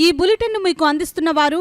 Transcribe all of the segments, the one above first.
ఈ బులెటిన్ను మీకు అందిస్తున్న వారు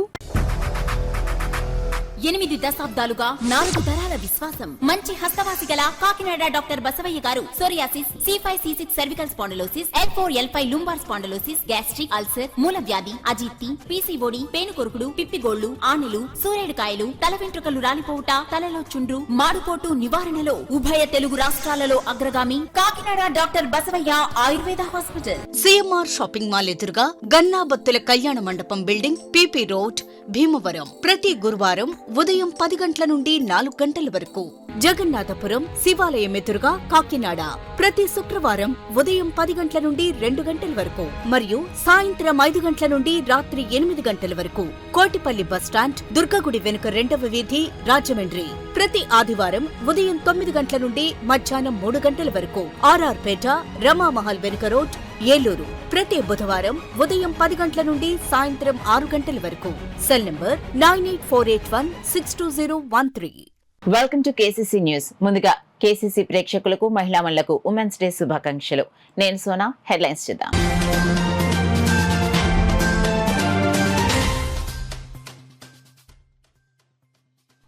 8 దశాబ్దాలుగా 4 తరాల విశ్వాసం. మంచి హస్తవాసి గల కాకినాడ డాక్టర్ బసవయ్య గారు psoriasis, C5C6 cervical spondylosis, L4L5 lumbar spondylosis, gastric ulcer, మూల వ్యాధి, అజీర్తి, PCOD, పేనుకొరుకుడు, పిప్పిగోళ్లు, ఆనెలు, సూరేడుకాయలు, తల వెంట్రుకలు రాలిపోవుట, తలలో చుండ్రు, మాడుపోటు నివారణలో ఉభయ తెలుగు రాష్ట్రాలలో అగ్రగామి Kakinada doctor Basavayya Ayurveda hospital. CMR shopping mall ఎదురుగా గన్నాబత్తుల కళ్యాణ మండపం బిల్డింగ్, PP రోడ్, భీమవరం. ప్రతి గురువారం ఉదయం 10 గంటల నుండి 4 గంటల వరకు. జగన్నాథపురం శివాలయం ఎదురుగా కాకినాడ ప్రతి శుక్రవారం ఉదయం 10 గంటల నుండి 2 గంటల వరకు మరియు సాయంత్రం 5 గంటల నుండి రాత్రి 8 గంటల వరకు. కోటిపల్లి బస్టాండ్, దుర్గగుడి వెనుక 2వ వీధి, రాజమండ్రి. ప్రతి ఆదివారం ఉదయం 9 గంటల నుండి మధ్యాహ్నం 3 గంటల వరకు. RR పేట, రమామహల్ వెనుక రోడ్, ఏలూరు. ప్రతి బుధవారం ఉదయం 10 గంటల నుండి సాయంత్రం 6 గంటల వరకు. Cell number 9848162013. Welcome to KCC news. ముందుగా కేసీసీ ప్రేక్షకులకు, మహిళా మనులకు ఉమెన్స్ డే శుభాకాంక్షలు. నేను సోనా. హెడ్లైన్స్ చూద్దాం.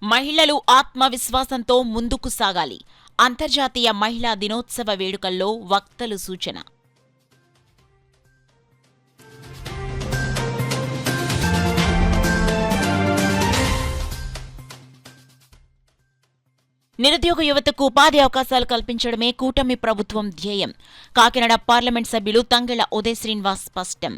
మహిళలు ఆత్మవిశ్వాసంతో ముందుకు సాగాలి. అంతర్జాతీయ మహిళా దినోత్సవ వేడుకల్లో వక్తలు సూచన. నిరుద్యోగ యువతకు ఉపాధి అవకాశాలు కల్పించడమే కూటమి ప్రభుత్వం ధ్యేయం. కాకినాడ పార్లమెంట్ సభ్యులు తంగెళ్ల ఉదయ్ శ్రీనివాస్ స్పష్టం.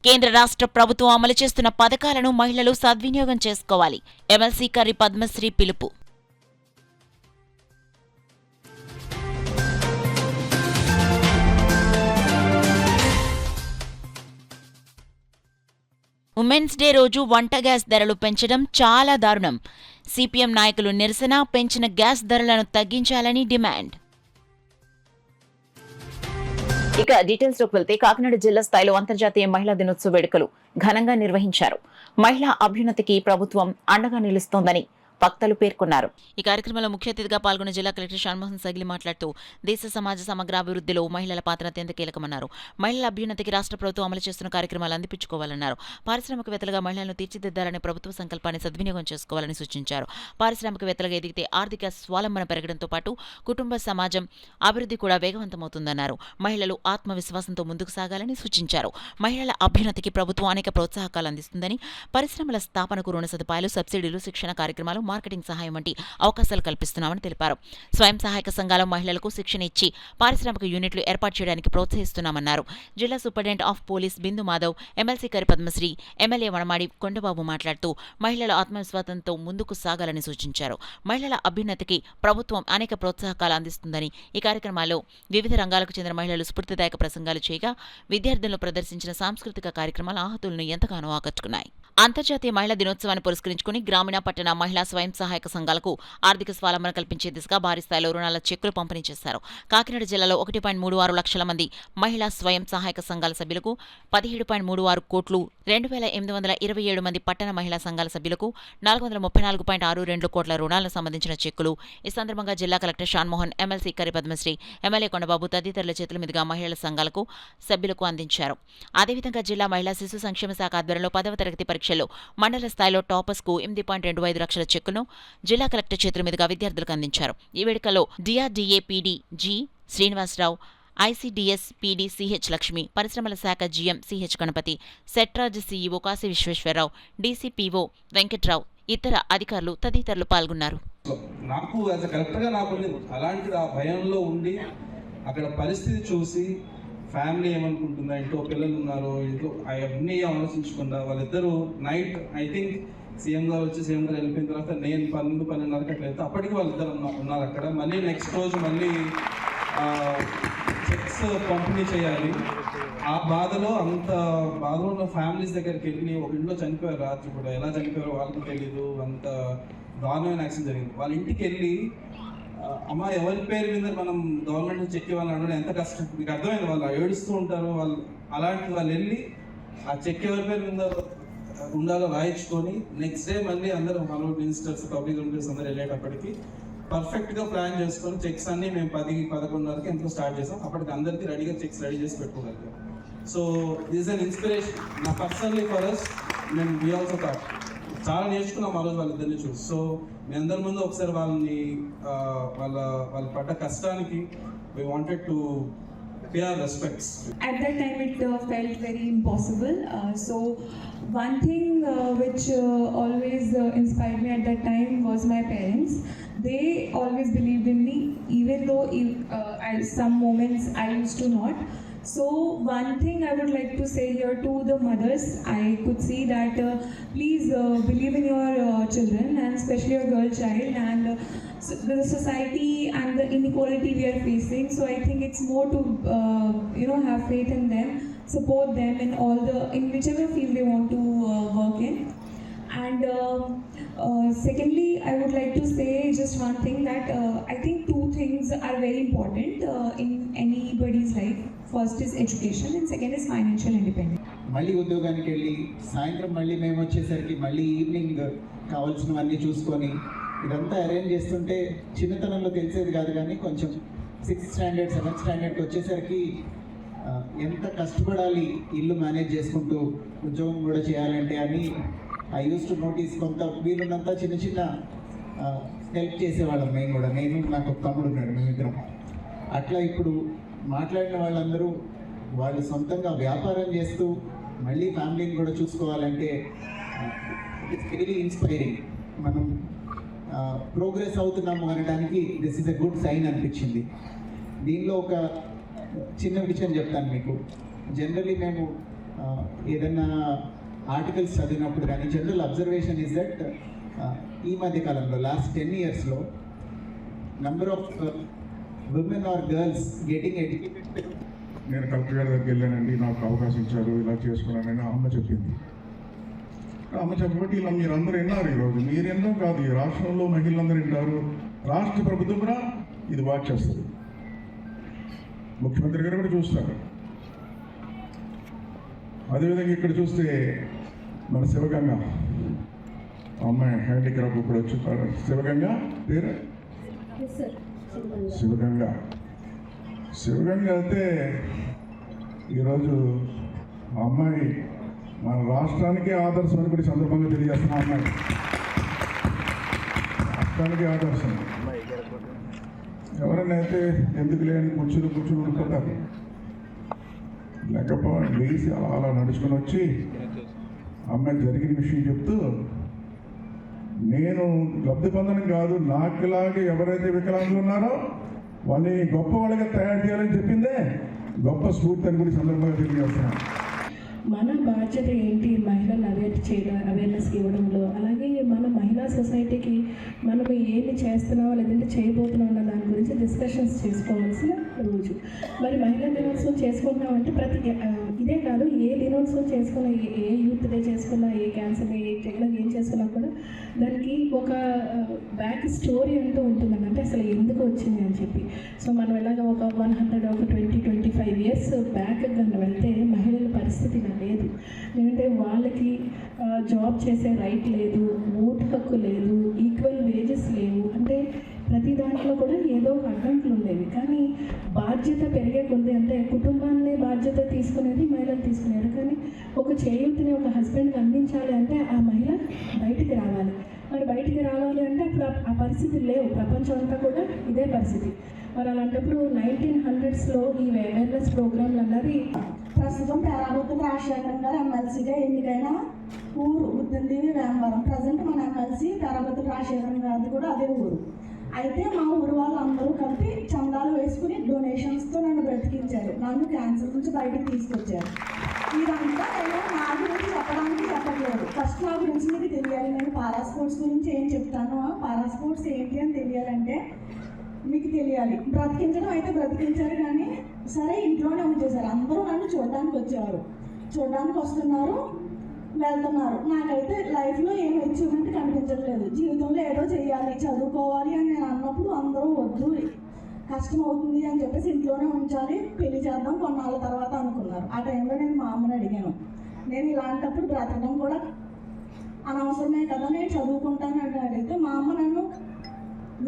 కేంద్ర రాష్ట్ర ప్రభుత్వం అమలు చేస్తున్న పథకాలను మహిళలు సద్వినియోగం చేసుకోవాలి. ఎమ్మెల్సీ కర్రి పద్మశ్రీ పిలుపు. ఉమెన్స్ డే రోజు వంట గ్యాస్ ధరలు పెంచడం చాలా దారుణం. సిపిఎం నాయకులు నిరసన. పెంచిన గ్యాస్ ధరలను తగ్గించాలని డిమాండ్. ఇక డీటెయిల్స్ లోకి వెళ్తే కాకినాడ జిల్లా స్థాయిలో అంతర్జాతీయ మహిళా దినోత్సవ వేడుకలు ఘనంగా నిర్వహించారు. మహిళా అభ్యున్నతికి ప్రభుత్వం అండగా నిలుస్తోందని వక్తలు పేర్కొన్నారు. ఈ కార్యక్రమంలో ముఖ్య అతిథిగా పాల్గొన్న జిల్లా కలెక్టర్ షాన్మోహన్ సగిలి మాట్లాడుతూ దేశ సమాజ సమగ్రాభివృద్ధిలో మహిళల పాత్ర అత్యంత కీలకమన్నారు. మహిళల అభ్యున్నతికి రాష్ట్ర ప్రభుత్వం అమలు చేస్తున్న కార్యక్రమాలు అందిపుచ్చుకోవాలన్నారు. పారిశ్రామికవేత్తలుగా మహిళలను తీర్చిదిద్దాలని ప్రభుత్వ సంకల్పాన్ని సద్వినియోగం చేసుకోవాలని సూచించారు. పారిశ్రామికవేత్తలుగా ఎదిగితే ఆర్థిక స్వావలంబన పెరగడంతో పాటు కుటుంబ సమాజం అభివృద్ధి కూడా వేగవంతమవుతుందన్నారు. మహిళలు ఆత్మవిశ్వాసంతో ముందుకు సాగాలని సూచించారు. మహిళల అభ్యున్నతికి ప్రభుత్వం అనేక ప్రోత్సాహకాలు అందిస్తుందని, పరిశ్రమల స్థాపనకు రుణ సదుపాయాలు, సబ్సిడీలు, శిక్షణ కార్యక్రమాలు, మార్కెటింగ్ సహాయం వంటి అవకాశాలు కల్పిస్తున్నామని తెలిపారు. స్వయం సహాయక సంఘాల మహిళలకు శిక్షణ ఇచ్చి పారిశ్రామిక యూనిట్లు ఏర్పాటు చేయడానికి ప్రోత్సహిస్తున్నామన్నారు. జిల్లా superintendent of police Bindu Madhav, MLC Karri Padmasri, MLA Vanamadi Kondababu మాట్లాడుతూ మహిళల ఆత్మవిశ్వాసంతో ముందుకు సాగాలని సూచించారు. మహిళల అభ్యున్నతికి ప్రభుత్వం అనేక ప్రోత్సాహకాలు అందిస్తుందని, ఈ కార్యక్రమాల్లో వివిధ రంగాలకు చెందిన మహిళలు స్ఫూర్తిదాయక ప్రసంగాలు చేయగా విద్యార్థులను ప్రదర్శించిన సాంస్కృతిక కార్యక్రమాలు ఆహతులను ఎంతగానో ఆకట్టుకున్నాయి. అంతర్జాతీయ మహిళా దినోత్సవాన్ని పురస్కరించుకుని గ్రామీణ, పట్టణ మహిళా స్వయం సహాయక సంఘాలకు ఆర్థిక స్వావలంబన కల్పించే దిశగా భారీ స్థాయిలో రుణాల చెక్కులు పంపిణీ చేశారు. కాకినాడ జిల్లాలో 1.36 లక్షల మంది మహిళా స్వయం సహాయక సంఘాల సభ్యులకు, 17.36 కోట్లు, 2827 మంది పట్టణ మహిళా సంఘాల సభ్యులకు 434.62 కోట్ల రుణాలకు సంబంధించిన చెక్కులు ఈ సందర్భంగా జిల్లా collector Shanmohan, MLC Karri Padmasri, MLA Kondababu తదితరుల చేతుల మీదుగా మహిళల సంఘాలకు సభ్యులకు అందించారు. అదేవిధంగా జిల్లా మహిళా శిశు సంక్షేమ శాఖ ఆధ్వర్యంలో 10వ తరగతి పరీక్షల్లో మండల స్థాయిలో టాపర్స్కు 8.25 లక్షల చెక్కును జిల్లా కలెక్టర్ చేతుల మీదుగా విద్యార్థులకు అందించారు. ఈ వేడుకలో DRDA PD G Srinivasarao, ICDS PD CH Lakshmi, పరిశ్రమల శాఖ GM CH Ganapati, Setraj CEO Kashi Visweswara Rao, DCPO Venkatrao, ఇతర అధికారులు తదితరులు పాల్గొన్నారు. నాకు యాజ్ అ కలెక్టర్గా నాకు అలాంటి ఆ భయంలో ఉండి అక్కడ పరిస్థితి చూసి ఫ్యామిలీ ఏమనుకుంటుందా, ఇంట్లో పిల్లలు ఉన్నారు, ఇంట్లో అవన్నీ ఆలోచించకుండా వాళ్ళిద్దరూ నైట్ ఐ థింక్ సీఎం గారు వెళ్ళిపోయిన తర్వాత నేను 12:30 అట్లా వెళ్తే అప్పటికి వాళ్ళిద్దరు ఉన్నారు అక్కడ. మళ్ళీ నెక్స్ట్ రోజు మళ్ళీ చెక్స్ పంపిణీ చేయాలి. ఆ బాధలో ఉన్న ఫ్యామిలీస్ దగ్గరికి వెళ్ళి ఒక ఇంట్లో చనిపోయారు, రాత్రి కూడా ఎలా చనిపోయారో వాళ్ళకి తెలీదు, అంత దారుణమైన యాక్సిడెంట్ జరిగింది. వాళ్ళ ఇంటికి వెళ్ళి అమ్మ ఎవరి పేరు మీద మనం గవర్నమెంట్ చెక్ ఇవ్వాలని అనడం ఎంత కష్టం, మీకు అర్థమైంది. వాళ్ళు ఏడుస్తూ ఉంటారు. వాళ్ళు అలాంటి వాళ్ళు వెళ్ళి ఆ చెక్ ఎవరి పేరు మీద ఉండాలో రాయించుకొని నెక్స్ట్ డే మళ్ళీ అందరూ హలో మినిస్టర్స్ పబ్లిక్ మినిస్టర్స్ అందరూ వెళ్ళేటప్పటికి పర్ఫెక్ట్గా ప్లాన్ చేసుకొని చెక్స్ అన్ని మేము 10-11:30కి ఎంతో స్టార్ట్ చేసాం. అప్పటికి అందరికీ రెడీగా చెక్స్ రెడీ చేసి పెట్టుకోగలిగాం. సో దిస్ అన్ ఇన్స్పిరేషన్ నా పర్సనలీ ఫర్ అస్. నేను వీ ఆల్సో థాట్ చాలా నేర్చుకున్నాం ఆ రోజు వాళ్ళిద్దరిని చూసి. సో మీ అందరి ముందు ఒకసారి వాళ్ళు పడ్డ కష్టానికి we wanted to pay our respects. At that time it felt very impossible. So one thing which always inspired me at that time was my parents. They always believed in me, even though some moments I used to not. So one thing I would like to say here to the mothers, I could see that please believe in your children, and especially your girl child, and the society and the inequality we are facing. So I think it's more to have faith in them, support them in whichever field they want to work in. And secondly, I would like to say just one thing, that I think two things are very important in anybody's life. First is education and second is financial independence. మళ్ళీ ఉద్యోగానికి వెళ్ళి సాయంత్రం మళ్ళీ మేము వచ్చేసరికి మళ్ళీ evening కావాల్సినవన్నీ చూసుకొని ఇదంతా అరేంజ్ చేస్తుంటే చిన్నతనంలో తెలిసేది కాదు, కానీ కొంచెం 6th స్టాండర్డ్ 7th స్టాండర్డ్కి వచ్చేసరికి ఎంత కష్టపడాలి ఇల్లు మేనేజ్ చేసుకుంటూ ఉద్యోగం కూడా చేయాలంటే అని ఐ యూస్ టు నోటీస్. కొంత వీలున్నంత చిన్న చిన్న హెల్ప్ చేసేవాళ్ళం మేము కూడా. నేను నాకు ఒక తమ్ముడు ఉన్నాడు, మేమిద్దరం. అట్లా ఇప్పుడు మాట్లాడిన వాళ్ళందరూ వాళ్ళు సొంతంగా వ్యాపారం చేస్తూ మళ్ళీ ఫ్యామిలీని కూడా చూసుకోవాలంటే ఇట్స్ వెరీ ఇన్స్పైరింగ్. మనం ప్రోగ్రెస్ అవుతున్నాము అనడానికి this is a good sign అనిపించింది. దీనిలో ఒక చిన్న విషయం చెప్తాను మీకు. జనరలీ మేము ఏదన్నా ఆర్టికల్స్ చదివినప్పుడు కానీ జనరల్ అబ్జర్వేషన్ ఈజ్ దట్ ఈ మధ్య కాలంలో లాస్ట్ 10 yearsలో number of women or girls getting educated. నేను కలెక్టర్ గారి దగ్గరికి వెళ్ళానండి, నాకు అవకాశం ఇచ్చారు, ఇలా చేసుకున్నానని అమ్మ చెప్పింది. అమ్మ చెప్పబట్టి ఇలా మీరందరూ విన్నారు. ఈరోజు మీరెన్నో కాదు, ఈ రాష్ట్రంలో మహిళలందరూ వింటారు. రాష్ట్ర ప్రభుత్వం కూడా ఇది వాచ్ చేస్తుంది, ముఖ్యమంత్రి గారు కూడా చూస్తారు. అదేవిధంగా ఇక్కడ చూస్తే మన శివగంగ అమ్మాయి హ్యాండిక్రాఫ్ట్ ఇప్పుడు వచ్చి శివగంగ పేరు శివగంగ అయితే ఈరోజు ఆ అమ్మాయి మన రాష్ట్రానికే ఆదర్శం అని కూడా సందర్భంగా తెలియజేస్తున్న అమ్మాయి రాష్ట్రానికే ఆదర్శం. ఎవరైనా అయితే ఎందుకు లేని కూర్చుని ఉండిపోతారు, లేకపోతే లేచి అలా నడుచుకొని వచ్చి అమ్మాయి జరిగిన విషయం చెప్తూ, నేను లబ్ధి పొందడం కాదు, నాకులాగే ఎవరైతే వికలాంగులు ఉన్నారో వాళ్ళని గొప్ప వాళ్ళగా తయారు చేయాలని చెప్పిందే గొప్ప స్ఫూర్తి అని కూడా సందర్భంగా తెలియజేస్తున్నాను. మన బాధ్యత ఏంటి మహిళలు అవేర్నెస్ ఇవ్వడంలో, అలాగే మన మహిళా సొసైటీకి మనం ఏమి చేస్తున్నామో లేదంటే చేయబోతున్నాం అన్న దాని గురించి డిస్కషన్స్ చేసుకోవాల్సిన రోజు. మరి మహిళా దినోత్సవం చేసుకుంటున్నామంటే ఇదే కాదు, ఏ దినోత్సవం చేసుకున్నా, ఏ యూత్ డే చేసుకున్నా, ఏ క్యాన్సర్ డే ఏం చేసుకున్నా కూడా దానికి ఒక బ్యాక్ స్టోరీ అంటూ ఉంటుందండి. అంటే అసలు ఎందుకు వచ్చింది అని చెప్పి. సో మనం ఎలాగ ఒక 125 years బ్యాక్ కన్నా వెళ్తే మహిళల పరిస్థితి లేదు. ఎందుకంటే వాళ్ళకి జాబ్ చేసే రైట్ లేదు, ఓటు హక్కు లేదు, ఈక్వల్ వేజెస్ లేవు. అంటే ప్రతి దాంట్లో కూడా ఏదో ఒక అడ్డంకులు ఉండేవి. కానీ బాధ్యత పెరిగే కొద్ది, అంటే కుటుంబాన్ని బాధ్యత తీసుకునేది మహిళలు తీసుకునేది. కానీ ఒక చేయూతిని ఒక హస్బెండ్కి అందించాలి అంటే ఆ మహిళ బయటికి రావాలి. మరి బయటికి రావాలి అంటే అప్పుడు ఆ పరిస్థితులు లేవు. ప్రపంచం అంతా కూడా ఇదే పరిస్థితి. మరి అలాంటప్పుడు 1900s ఈ అవేర్నెస్ ప్రోగ్రాంలు అన్నది ప్రస్తుతం పేరాబుద్ధుల రాజశేఖరం గారు ఎమ్మెల్సీగా ఎన్నికైన ఊరు ఉద్దండివి వేమవరం. ప్రజెంట్ మన ఎమ్మెల్సీ పేరాబుద్ధుల రాజశేఖరం గారిది కూడా అదే ఊరు. అయితే మా ఊరు వాళ్ళందరూ కలిపి చందాలు వేసుకుని డొనేషన్స్తో నన్ను బ్రతికించారు, నన్ను క్యాన్సర్ నుంచి బయటకు తీసుకొచ్చారు. ఇదంతా నేను నా గురించి చెప్పడానికి చెప్పట్లేదు. ఫస్ట్ నా గురించి మీకు తెలియాలి. నేను పారా స్పోర్ట్స్ గురించి ఏం చెప్తాను, పారా స్పోర్ట్స్ ఏంటి అని తెలియాలంటే మీకు తెలియాలి. బ్రతికించడం అయితే బ్రతికించారు, కానీ సరే ఇంట్లోనే ఉంచేశారు. అందరూ నన్ను చూడడానికి వచ్చేవారు, చూడడానికి వస్తున్నారు, వెళ్తున్నారు. నాకైతే లైఫ్లో ఏం అచీవ్మెంట్ కనిపించట్లేదు. జీవితంలో ఏదో చేయాలి, చదువుకోవాలి అని నేను అన్నప్పుడు అందరూ వద్దు, కష్టం అవుతుంది అని చెప్పేసి ఇంట్లోనే ఉంచాలి, పెళ్లి చేద్దాం కొన్నాళ్ళ తర్వాత అనుకున్నారు. ఆ టైంలో నేను మా అమ్మని అడిగాను, నేను ఇలాంటప్పుడు బ్రతకడం కూడా అనవసరమే కదా నేను చదువుకుంటాను అని అడిగితే మా అమ్మ నన్ను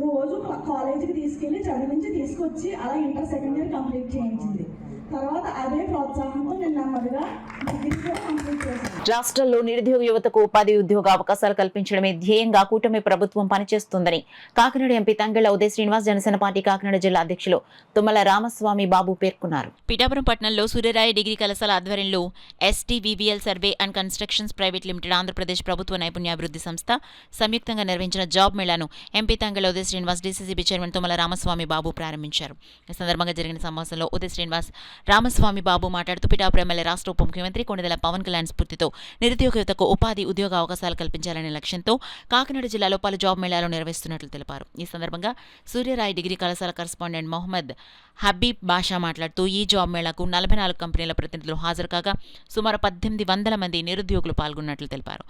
రోజు కాలేజీకి తీసుకెళ్ళి చదివించి తీసుకొచ్చి అలా ఇంటర్ సెకండ్ ఇయర్ కంప్లీట్ చేయించింది. తర్వాత అదే ప్రోత్సాహంతో నేను నెమ్మదిగా డిగ్రీ కూడా కంప్లీట్ చేశాను. రాష్ట్రంలో నిరుద్యోగ యువతకు ఉపాధి ఉద్యోగ అవకాశాలు కల్పించడమే ధ్యేయంగా కూటమి ప్రభుత్వం పనిచేస్తుందని కాకినాడ ఎంపీ తంగెళ్ల ఉదయ్ శ్రీనివాస్ జనసేన పార్టీ కాకినాడ జిల్లా అధ్యక్షులు తుమ్మల రామస్వామి బాబు పేర్కొన్నారు. పిఠాపురం పట్టణంలో సూర్యరాయ డిగ్రీ కళాశాల ఆధ్వర్యంలో STVVL survey and constructions private limited Andhra Pradesh ప్రభుత్వ నైపుణ్యాభివృద్ధి సంస్థ సంయుక్తంగా నిర్వహించిన జాబ్ మేళాను MP Tangella Uday Srinivas DCCB chairman Tummala Ramaswamy Babu ప్రారంభించారు. ఈ సందర్భంగా జరిగిన సమావేశంలో ఉదయ్ శ్రీనివాస్ రామస్వామి బాబు మాట్లాడుతూ పిఠాపురం ఎమ్మెల్యే రాష్ట్ర ఉప ముఖ్యమంత్రి కొణిదెల పవన్ కళ్యాణ్ స్ఫూర్తితో నిరుద్యోగ యువతకు ఉపాధి ఉద్యోగ అవకాశాలు కల్పించాలనే లక్ష్యంతో కాకినాడ జిల్లాలో పలు జాబ్ మేళాలు నిర్వహిస్తున్నట్లు తెలిపారు. ఈ సందర్భంగా సూర్యరాయ్ డిగ్రీ కళాశాల కరెస్పాండెంట్ మొహమ్మద్ హబీబ్ బాషా మాట్లాడుతూ ఈ జాబ్ మేళాకు 44 కంపెనీల ప్రతినిధులు హాజరు కాగా సుమారు 1800 మంది నిరుద్యోగులు పాల్గొన్నట్లు తెలిపారు.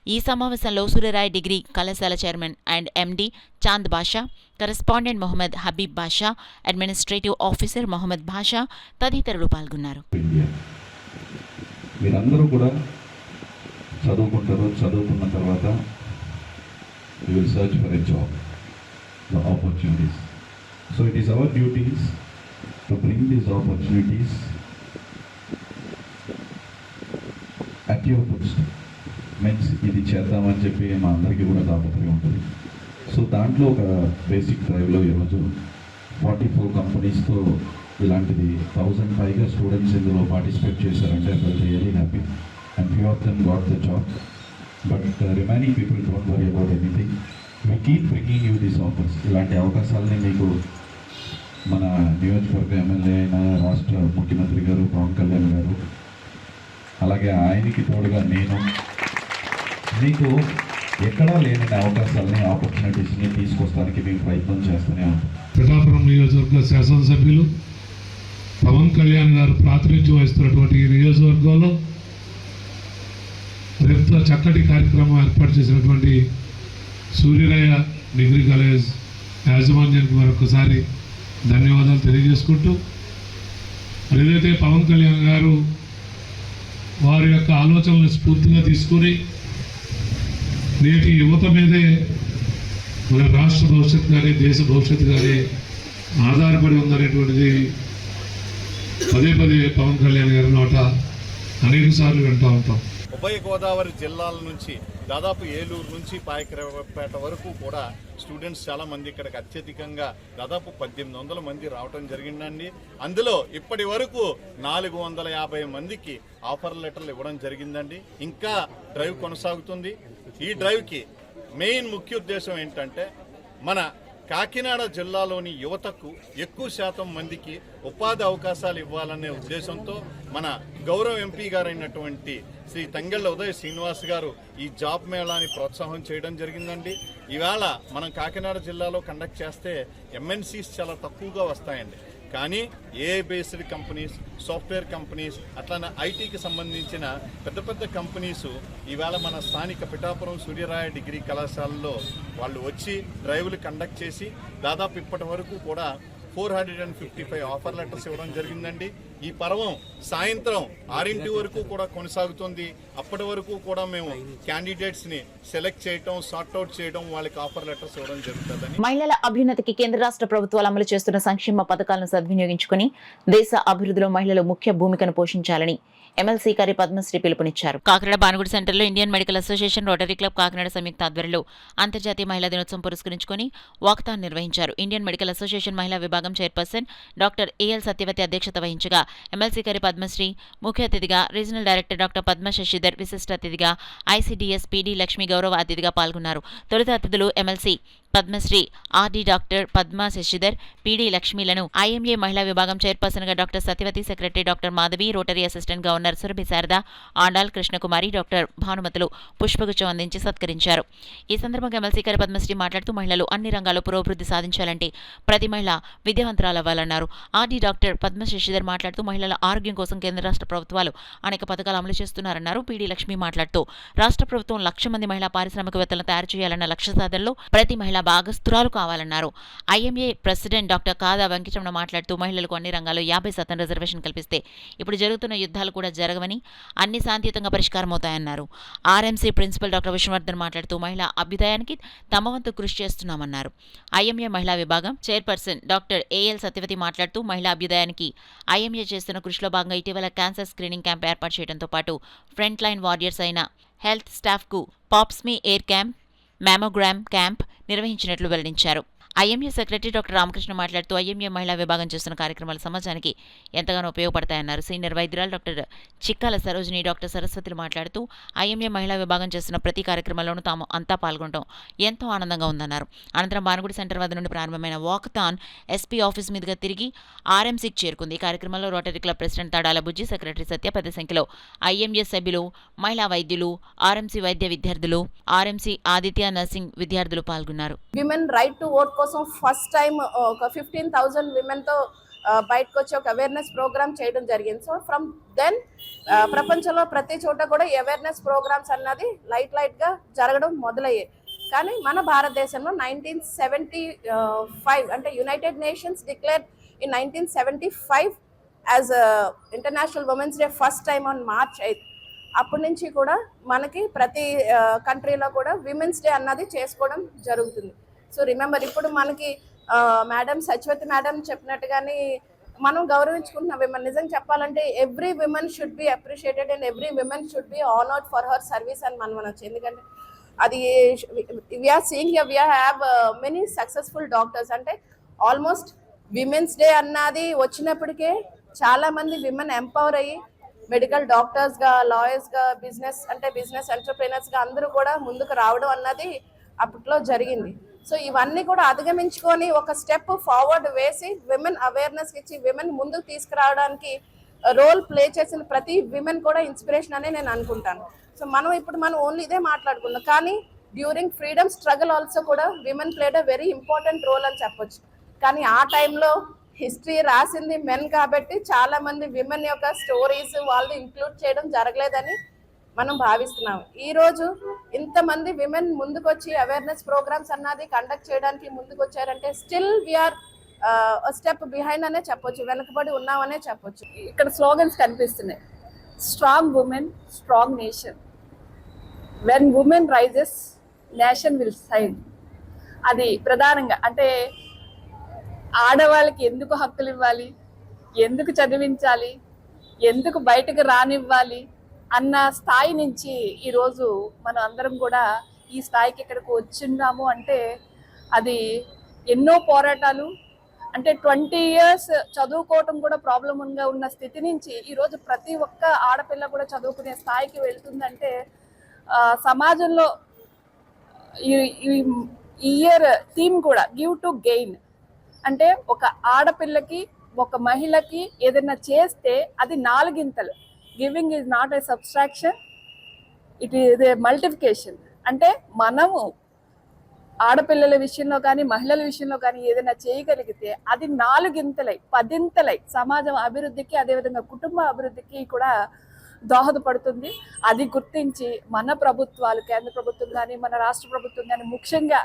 ఈ సమావేశంలో సూర్యరాయ్ డిగ్రీ కళాశాల chairman and MD Chand Basha, correspondent Mohammed Habib Basha, administrative officer Mohammed Basha తదితరులు పాల్గొన్నారు. మీరందరూ కూడా చదువుకుంటారు. చదువుకున్న తర్వాత you will search for a job, the opportunities. So it is our duties to bring these opportunities at your foot means ఇది చేద్దామని చెప్పి మా అందరికీ కూడా తాపత్రయం ఉంటుంది. సో దాంట్లో ఒక బేసిక్ డ్రైవ్లో ఈరోజు 44 కంపెనీస్తో ఇలాంటిది 1000 పైగా స్టూడెంట్స్ ఇందులో పార్టిసిపేట్ చేశారంటే I really happy. And few of them got the job, but remaining people don't worry about anything. We keep bringing you these offers. ఇలాంటి అవకాశాలని మీకు మన నియోజకవర్గ ఎమ్మెల్యే అయిన రాష్ట్ర ముఖ్యమంత్రి గారు పవన్ కళ్యాణ్ గారు, అలాగే ఆయనకి తోడుగా నేను మీకు ఎక్కడా లేని అవకాశాలని ఆపర్చునిటీస్ని తీసుకొస్తానికి మేము ప్రయత్నం చేస్తూనే ఉంటాం. పిఠాపురం నియోజకవర్గ శాసనసభ్యులు పవన్ కళ్యాణ్ గారు ప్రాతినిధ్యం వహిస్తున్నటువంటి ఈ నియోజకవర్గంలో రేపు చక్కటి కార్యక్రమం ఏర్పాటు చేసినటువంటి సూర్యరాయ డిగ్రీ కాలేజ్ యాజమాన్యానికి మరొకసారి ధన్యవాదాలు తెలియజేసుకుంటూ, ఏదైతే పవన్ కళ్యాణ్ గారు వారి యొక్క ఆలోచనలను స్ఫూర్తిగా తీసుకుని నేటి యువత మీదే మన రాష్ట్ర భవిష్యత్తు కానీ దేశ భవిష్యత్తు కానీ ఆధారపడి ఉందనేటువంటిది పదే పదే పవన్ కళ్యాణ్ గారి నోట అనేక సార్లు వింటూ ఉంటాం. ఉభయ గోదావరి జిల్లాల నుంచి దాదాపు ఏలూరు నుంచి పాయకరావుపేట వరకు కూడా స్టూడెంట్స్ చాలా మంది ఇక్కడికి అత్యధికంగా దాదాపు 1800 మంది రావడం జరిగిందండి. అందులో ఇప్పటి వరకు 450 మందికి ఆఫర్ లెటర్లు ఇవ్వడం జరిగిందండి. ఇంకా డ్రైవ్ కొనసాగుతుంది. ఈ డ్రైవ్కి మెయిన్ ముఖ్య ఉద్దేశం ఏంటంటే మన కాకినాడ జిల్లాలోని యువతకు ఎక్కువ శాతం మందికి ఉపాధి అవకాశాలు ఇవ్వాలనే ఉద్దేశంతో మన గౌరవ ఎంపీ గారైనటువంటి శ్రీ తంగెళ్ల ఉదయ్ శ్రీనివాస్ గారు ఈ జాబ్ మేళాని ప్రోత్సాహం చేయడం జరిగిందండి. ఈవేళ మనం కాకినాడ జిల్లాలో కండక్ట్ చేస్తే ఎంఎన్సీస్ చాలా తక్కువగా వస్తాయండి. కానీ AI based companies, software companies, అట్లానే ఐటీకి సంబంధించిన పెద్ద పెద్ద కంపెనీస్ ఈవేళ మన స్థానిక పిఠాపురం సూర్యరాయ డిగ్రీ కళాశాలలో వాళ్ళు వచ్చి డ్రైవ్లు కండక్ట్ చేసి దాదాపు ఇప్పటి వరకు కూడా 455 ఆఫర్ లెటర్స్ ఇవ్వడం జరిగిందండి. ఈ పర్వం సాయంత్రం 6 వరకు కూడా కొనసాగుతుంది. అప్పటి వరకు కూడా మేము క్యాండిడేట్స్ ని సెలెక్ట్ చేయడం, సార్ట్అవుట్ చేయడం, వాళ్ళకి ఆఫర్ లెటర్స్ ఇవ్వడం జరుగుతుందని. మహిళల అభ్యున్నతికి కేంద్ర రాష్ట్ర ప్రభుత్వాలు అమలు చేస్తున్న సంక్షేమ పథకాలను సద్వినియోగించుకుని దేశ అభివృద్ధిలో మహిళలు ముఖ్య భూమికను పోషించాలని ఎమ్మెల్సీ కరి పద్మశ్రీ పిలుపునిచ్చారు. కాకినాడ బానుగుడి సెంటర్లో Indian medical association, rotary club Kakinada సంయుక్త ఆధ్వర్యంలో అంతర్జాతీయ మహిళా దినోత్సవం పురస్కరించుకుని వాకథాన్ నిర్వహించారు. ఇండియన్ మెడికల్ అసోసియేషన్ మహిళా విభాగం చైర్పర్సన్ డాక్టర్ ఏఎల్ సత్యవతి అధ్యక్షత వహించగా ఎమ్మెల్సీ కరి పద్మశ్రీ ముఖ్య అతిథిగా, regional director doctor Padma Sasidhar విశిష్ట అతిథిగా, ఐసీడీఎస్ పీడీ లక్ష్మి గౌరవ అతిథిగా పాల్గొన్నారు. తొలుత అతిథులు MLC Padmasri RD doctor Padma Sasidhar, PD లక్ష్మీలను, ఐఎంఏ మహిళా విభాగం చైర్పర్సన్ గా doctor Satyavathi, secretary doctor Madhavi, rotary assistant governor Surabhi Sharada, Andal Krishnakumari, doctor భానుమతులు పుష్పగుచ్చం అందించి సత్కరించారు. ఈ సందర్భంగా ఎమ్మెల్సీ కరి పద్మశ్రీ మాట్లాడుతూ మహిళలు అన్ని రంగాల్లో పురోభివృద్ధి సాధించాలంటే ప్రతి మహిళ విద్యావంతురాలవ్వాలన్నారు. ఆర్డీ డాక్టర్ పద్మ శశిధర్ మాట్లాడుతూ మాట్లాడుతూ మహిళల ఆరోగ్యం కోసం కేంద్ర రాష్ట్ర ప్రభుత్వాలు అనేక పథకాలు అమలు చేస్తున్నారన్నారు. పీడీ లక్ష్మి మాట్లాడుతూ రాష్ట్ర ప్రభుత్వం 1,00,000 మంది మహిళా పారిశ్రామికవేత్తలను తయారు చేయాలన్న లక్ష్య సాధనలో ప్రతి మహిళ భాగస్తురాలు కావాలన్నారు. ఐఎంఏ ప్రెసిడెంట్ డాక్టర్ కాదా వెంకటరమణ మాట్లాడుతూ మహిళలకు అన్ని రంగాల్లో 50% రిజర్వేషన్ కల్పిస్తే ఇప్పుడు జరుగుతున్న యుద్ధాలు కూడా జరగవని, అన్ని శాంతియుతంగా పరిష్కారమవుతాయన్నారు. ఆర్ఎంసీ ప్రిన్సిపల్ డాక్టర్ విష్ణువర్ధన్ మాట్లాడుతూ మహిళా అభ్యుదయానికి తమ వంతు కృషి చేస్తున్నామన్నారు. ఐఎంఏ మహిళా విభాగం చైర్పర్సన్ డాక్టర్ ఏఎల్ సత్యవతి మాట్లాడుతూ మహిళా అభ్యుదయానికి ఐఎంఏ చేస్తున్న కృషిలో భాగంగా ఇటీవల క్యాన్సర్ స్క్రీనింగ్ క్యాంప్ ఏర్పాటు చేయడంతో పాటు ఫ్రంట్ లైన్ వారియర్స్ అయిన హెల్త్ స్టాఫ్కు pap smear camp, mammogram camp నిర్వహించినట్లు వెల్లడించారు. ఐఎంఏ సెక్రటరీ డాక్టర్ రామకృష్ణ మాట్లాడుతూ ఐఎంఏ మహిళా విభాగం చేస్తున్న కార్యక్రమాలు సమాజానికి ఎంతగానో ఉపయోగపడతాయన్నారు. సీనియర్ వైద్యురాలు డాక్టర్ చిక్కాల సరోజిని, డాక్టర్ సరస్వతిలు మాట్లాడుతూ ఐఎంఏ మహిళా విభాగం చేస్తున్న ప్రతి కార్యక్రమంలోనూ తాము అంతా పాల్గొనడం ఎంతో ఆనందంగా ఉందన్నారు. అనంతరం బానుగుడి సెంటర్ వద్ద నుండి ప్రారంభమైన వాకథాన్ ఎస్పీ ఆఫీస్ మీదుగా తిరిగి ఆర్ఎంసీకి చేరుకుంది. ఈ కార్యక్రమంలో రోటరీ క్లబ్ ప్రెసిడెంట్ తడాల బుజ్జి, సెక్రటరీ సత్య, పెద్ద సంఖ్యలో ఐఎంఏ సభ్యులు, మహిళా వైద్యులు, ఆర్ఎంసీ వైద్య విద్యార్థులు, ఆర్ఎంసీ ఆదిత్య నర్సింగ్ విద్యార్థులు పాల్గొన్నారు. విమెన్ రైట్ టు ఓట్ కోసం ఫస్ట్ టైం ఒక 15,000 విమెన్తో బయటకు వచ్చి ఒక అవేర్నెస్ ప్రోగ్రామ్ చేయడం జరిగింది. సో ఫ్రమ్ దెన్ ప్రపంచంలో ప్రతి చోట కూడా అవేర్నెస్ ప్రోగ్రామ్స్ అన్నది లైట్గా జరగడం మొదలయ్యాయి. కానీ మన భారతదేశంలో 1975 అంటే United nations declare in 1975 as international women's day first time on March 8. అప్పటి నుంచి కూడా మనకి ప్రతి కంట్రీలో కూడా విమెన్స్ డే అన్నది చేసుకోవడం జరుగుతుంది. సో రిమెంబర్, ఇప్పుడు మనకి మేడం సత్యవతి మేడం చెప్పినట్టుగానే మనం గౌరవించుకుంటున్న విమెన్. నిజంగా చెప్పాలంటే every women should be appreciated and every women should be honoured for her service అని మనం అనొచ్చు. ఎందుకంటే అది we're seeing here we have many successful doctors. అంటే ఆల్మోస్ట్ విమెన్స్ డే అన్నది వచ్చినప్పటికే చాలామంది విమెన్ ఎంపవర్ అయ్యి మెడికల్ డాక్టర్స్గా, లాయర్స్గా, బిజినెస్ ఎంటర్ప్రీనర్స్గా అందరూ కూడా ముందుకు రావడం అన్నది అప్పట్లో జరిగింది. సో ఇవన్నీ కూడా అధిగమించుకొని ఒక స్టెప్ ఫార్వర్డ్ వేసి విమెన్ అవేర్నెస్ ఇచ్చి విమెన్ ముందుకు తీసుకురావడానికి రోల్ ప్లే చేసిన ప్రతి విమెన్ కూడా ఇన్స్పిరేషన్ అనే నేను అనుకుంటాను. సో మనం ఓన్లీ ఇదే మాట్లాడుకున్నాం, కానీ డ్యూరింగ్ ఫ్రీడమ్ స్ట్రగుల్ ఆల్సో కూడా women played a very important role అని చెప్పొచ్చు. కానీ ఆ టైంలో హిస్టరీ రాసింది మెన్ కాబట్టి చాలా మంది విమెన్ యొక్క స్టోరీస్ వాళ్ళు ఇంక్లూడ్ చేయడం జరగలేదని మనం భావిస్తున్నాం. ఈరోజు ఇంతమంది విమెన్ ముందుకొచ్చి అవేర్నెస్ ప్రోగ్రామ్స్ అన్నది కండక్ట్ చేయడానికి ముందుకు వచ్చారంటే స్టిల్ వీఆర్ స్టెప్ బిహైండ్ అనే చెప్పొచ్చు, వెనకబడి ఉన్నామనే చెప్పొచ్చు. ఇక్కడ స్లోగన్స్ కనిపిస్తున్నాయి. Strong women, strong nation. When women rises, nation will shine. అది ప్రధానంగా అంటే ఆడవాళ్ళకి ఎందుకు హక్కులు ఇవ్వాలి, ఎందుకు చదివించాలి, ఎందుకు బయటకు రానివ్వాలి అన్న స్థాయి నుంచి ఈరోజు మనం అందరం కూడా ఈ స్థాయికి ఇక్కడికి వచ్చిన్నాము అంటే అది ఎన్నో పోరాటాలు. అంటే 20 years చదువుకోవటం కూడా ప్రాబ్లంగా ఉన్న స్థితి నుంచి ఈరోజు ప్రతి ఒక్క ఆడపిల్ల కూడా చదువుకునే స్థాయికి వెళ్తుందంటే సమాజంలో ఈ ఇయర్ థీమ్ కూడా గివ్ టు గెయిన్. అంటే ఒక ఆడపిల్లకి, ఒక మహిళకి ఏదైనా చేస్తే అది 4 గింతలు. Giving is not a subtraction, it is a multiplication. అంటే మనము ఆడపిల్లల విషయంలో కానీ మహిళల విషయంలో కానీ ఏదైనా చేయగలిగితే అది 4 గింతలై 10 సమాజం అభివృద్ధికి, అదేవిధంగా కుటుంబ అభివృద్ధికి కూడా దోహదపడుతుంది. అది గుర్తించి మన ప్రభుత్వాలు, కేంద్ర ప్రభుత్వం కానీ మన రాష్ట్ర ప్రభుత్వం కానీ, ముఖ్యంగా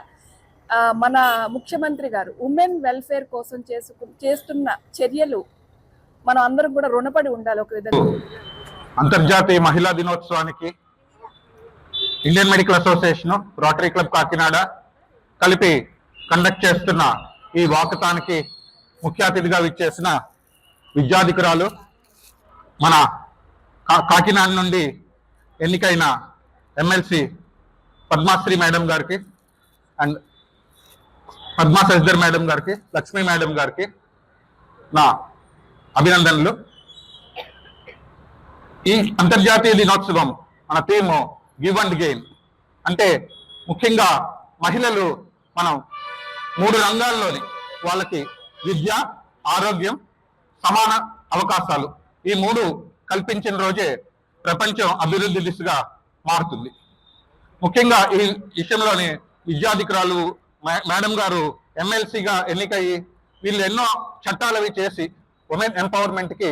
మన ముఖ్యమంత్రి గారు ఉమెన్ వెల్ఫేర్ కోసం చేస్తున్న చర్యలు మనం అందరం కూడా రుణపడి ఉండాలి. ఒక విధంగా అంతర్జాతీయ మహిళా దినోత్సవానికి Indian medical association, rotary club Kakinada కలిపి కండక్ట్ చేస్తున్న ఈ వాకథాన్కి ముఖ్య అతిథిగా విచ్చేసిన విద్యాధికురాలు, మన కాకినాడ నుండి ఎన్నికైన ఎమ్మెల్సీ పద్మాశ్రీ మేడం గారికి అండ్ పద్మా శశిధర్ మేడం గారికి, లక్ష్మీ మేడం గారికి నా అభినందనలు. ఈ అంతర్జాతీయ దినోత్సవం మన థీమ్ గివ్ అండ్ గెయిన్. అంటే ముఖ్యంగా మహిళలు మనం 3 రంగాల్లోని వాళ్ళకి విద్య, ఆరోగ్యం, సమాన అవకాశాలు, ఈ 3 కల్పించిన రోజే ప్రపంచం అభివృద్ధి దిశగా మారుతుంది. ముఖ్యంగా ఈ విషయంలోని విద్యాధికురాలు మేడం గారు ఎమ్మెల్సీగా ఎన్నికయ్యి వీళ్ళు ఎన్నో చట్టాలు అవి చేసి ఉమెన్ ఎంపవర్మెంట్కి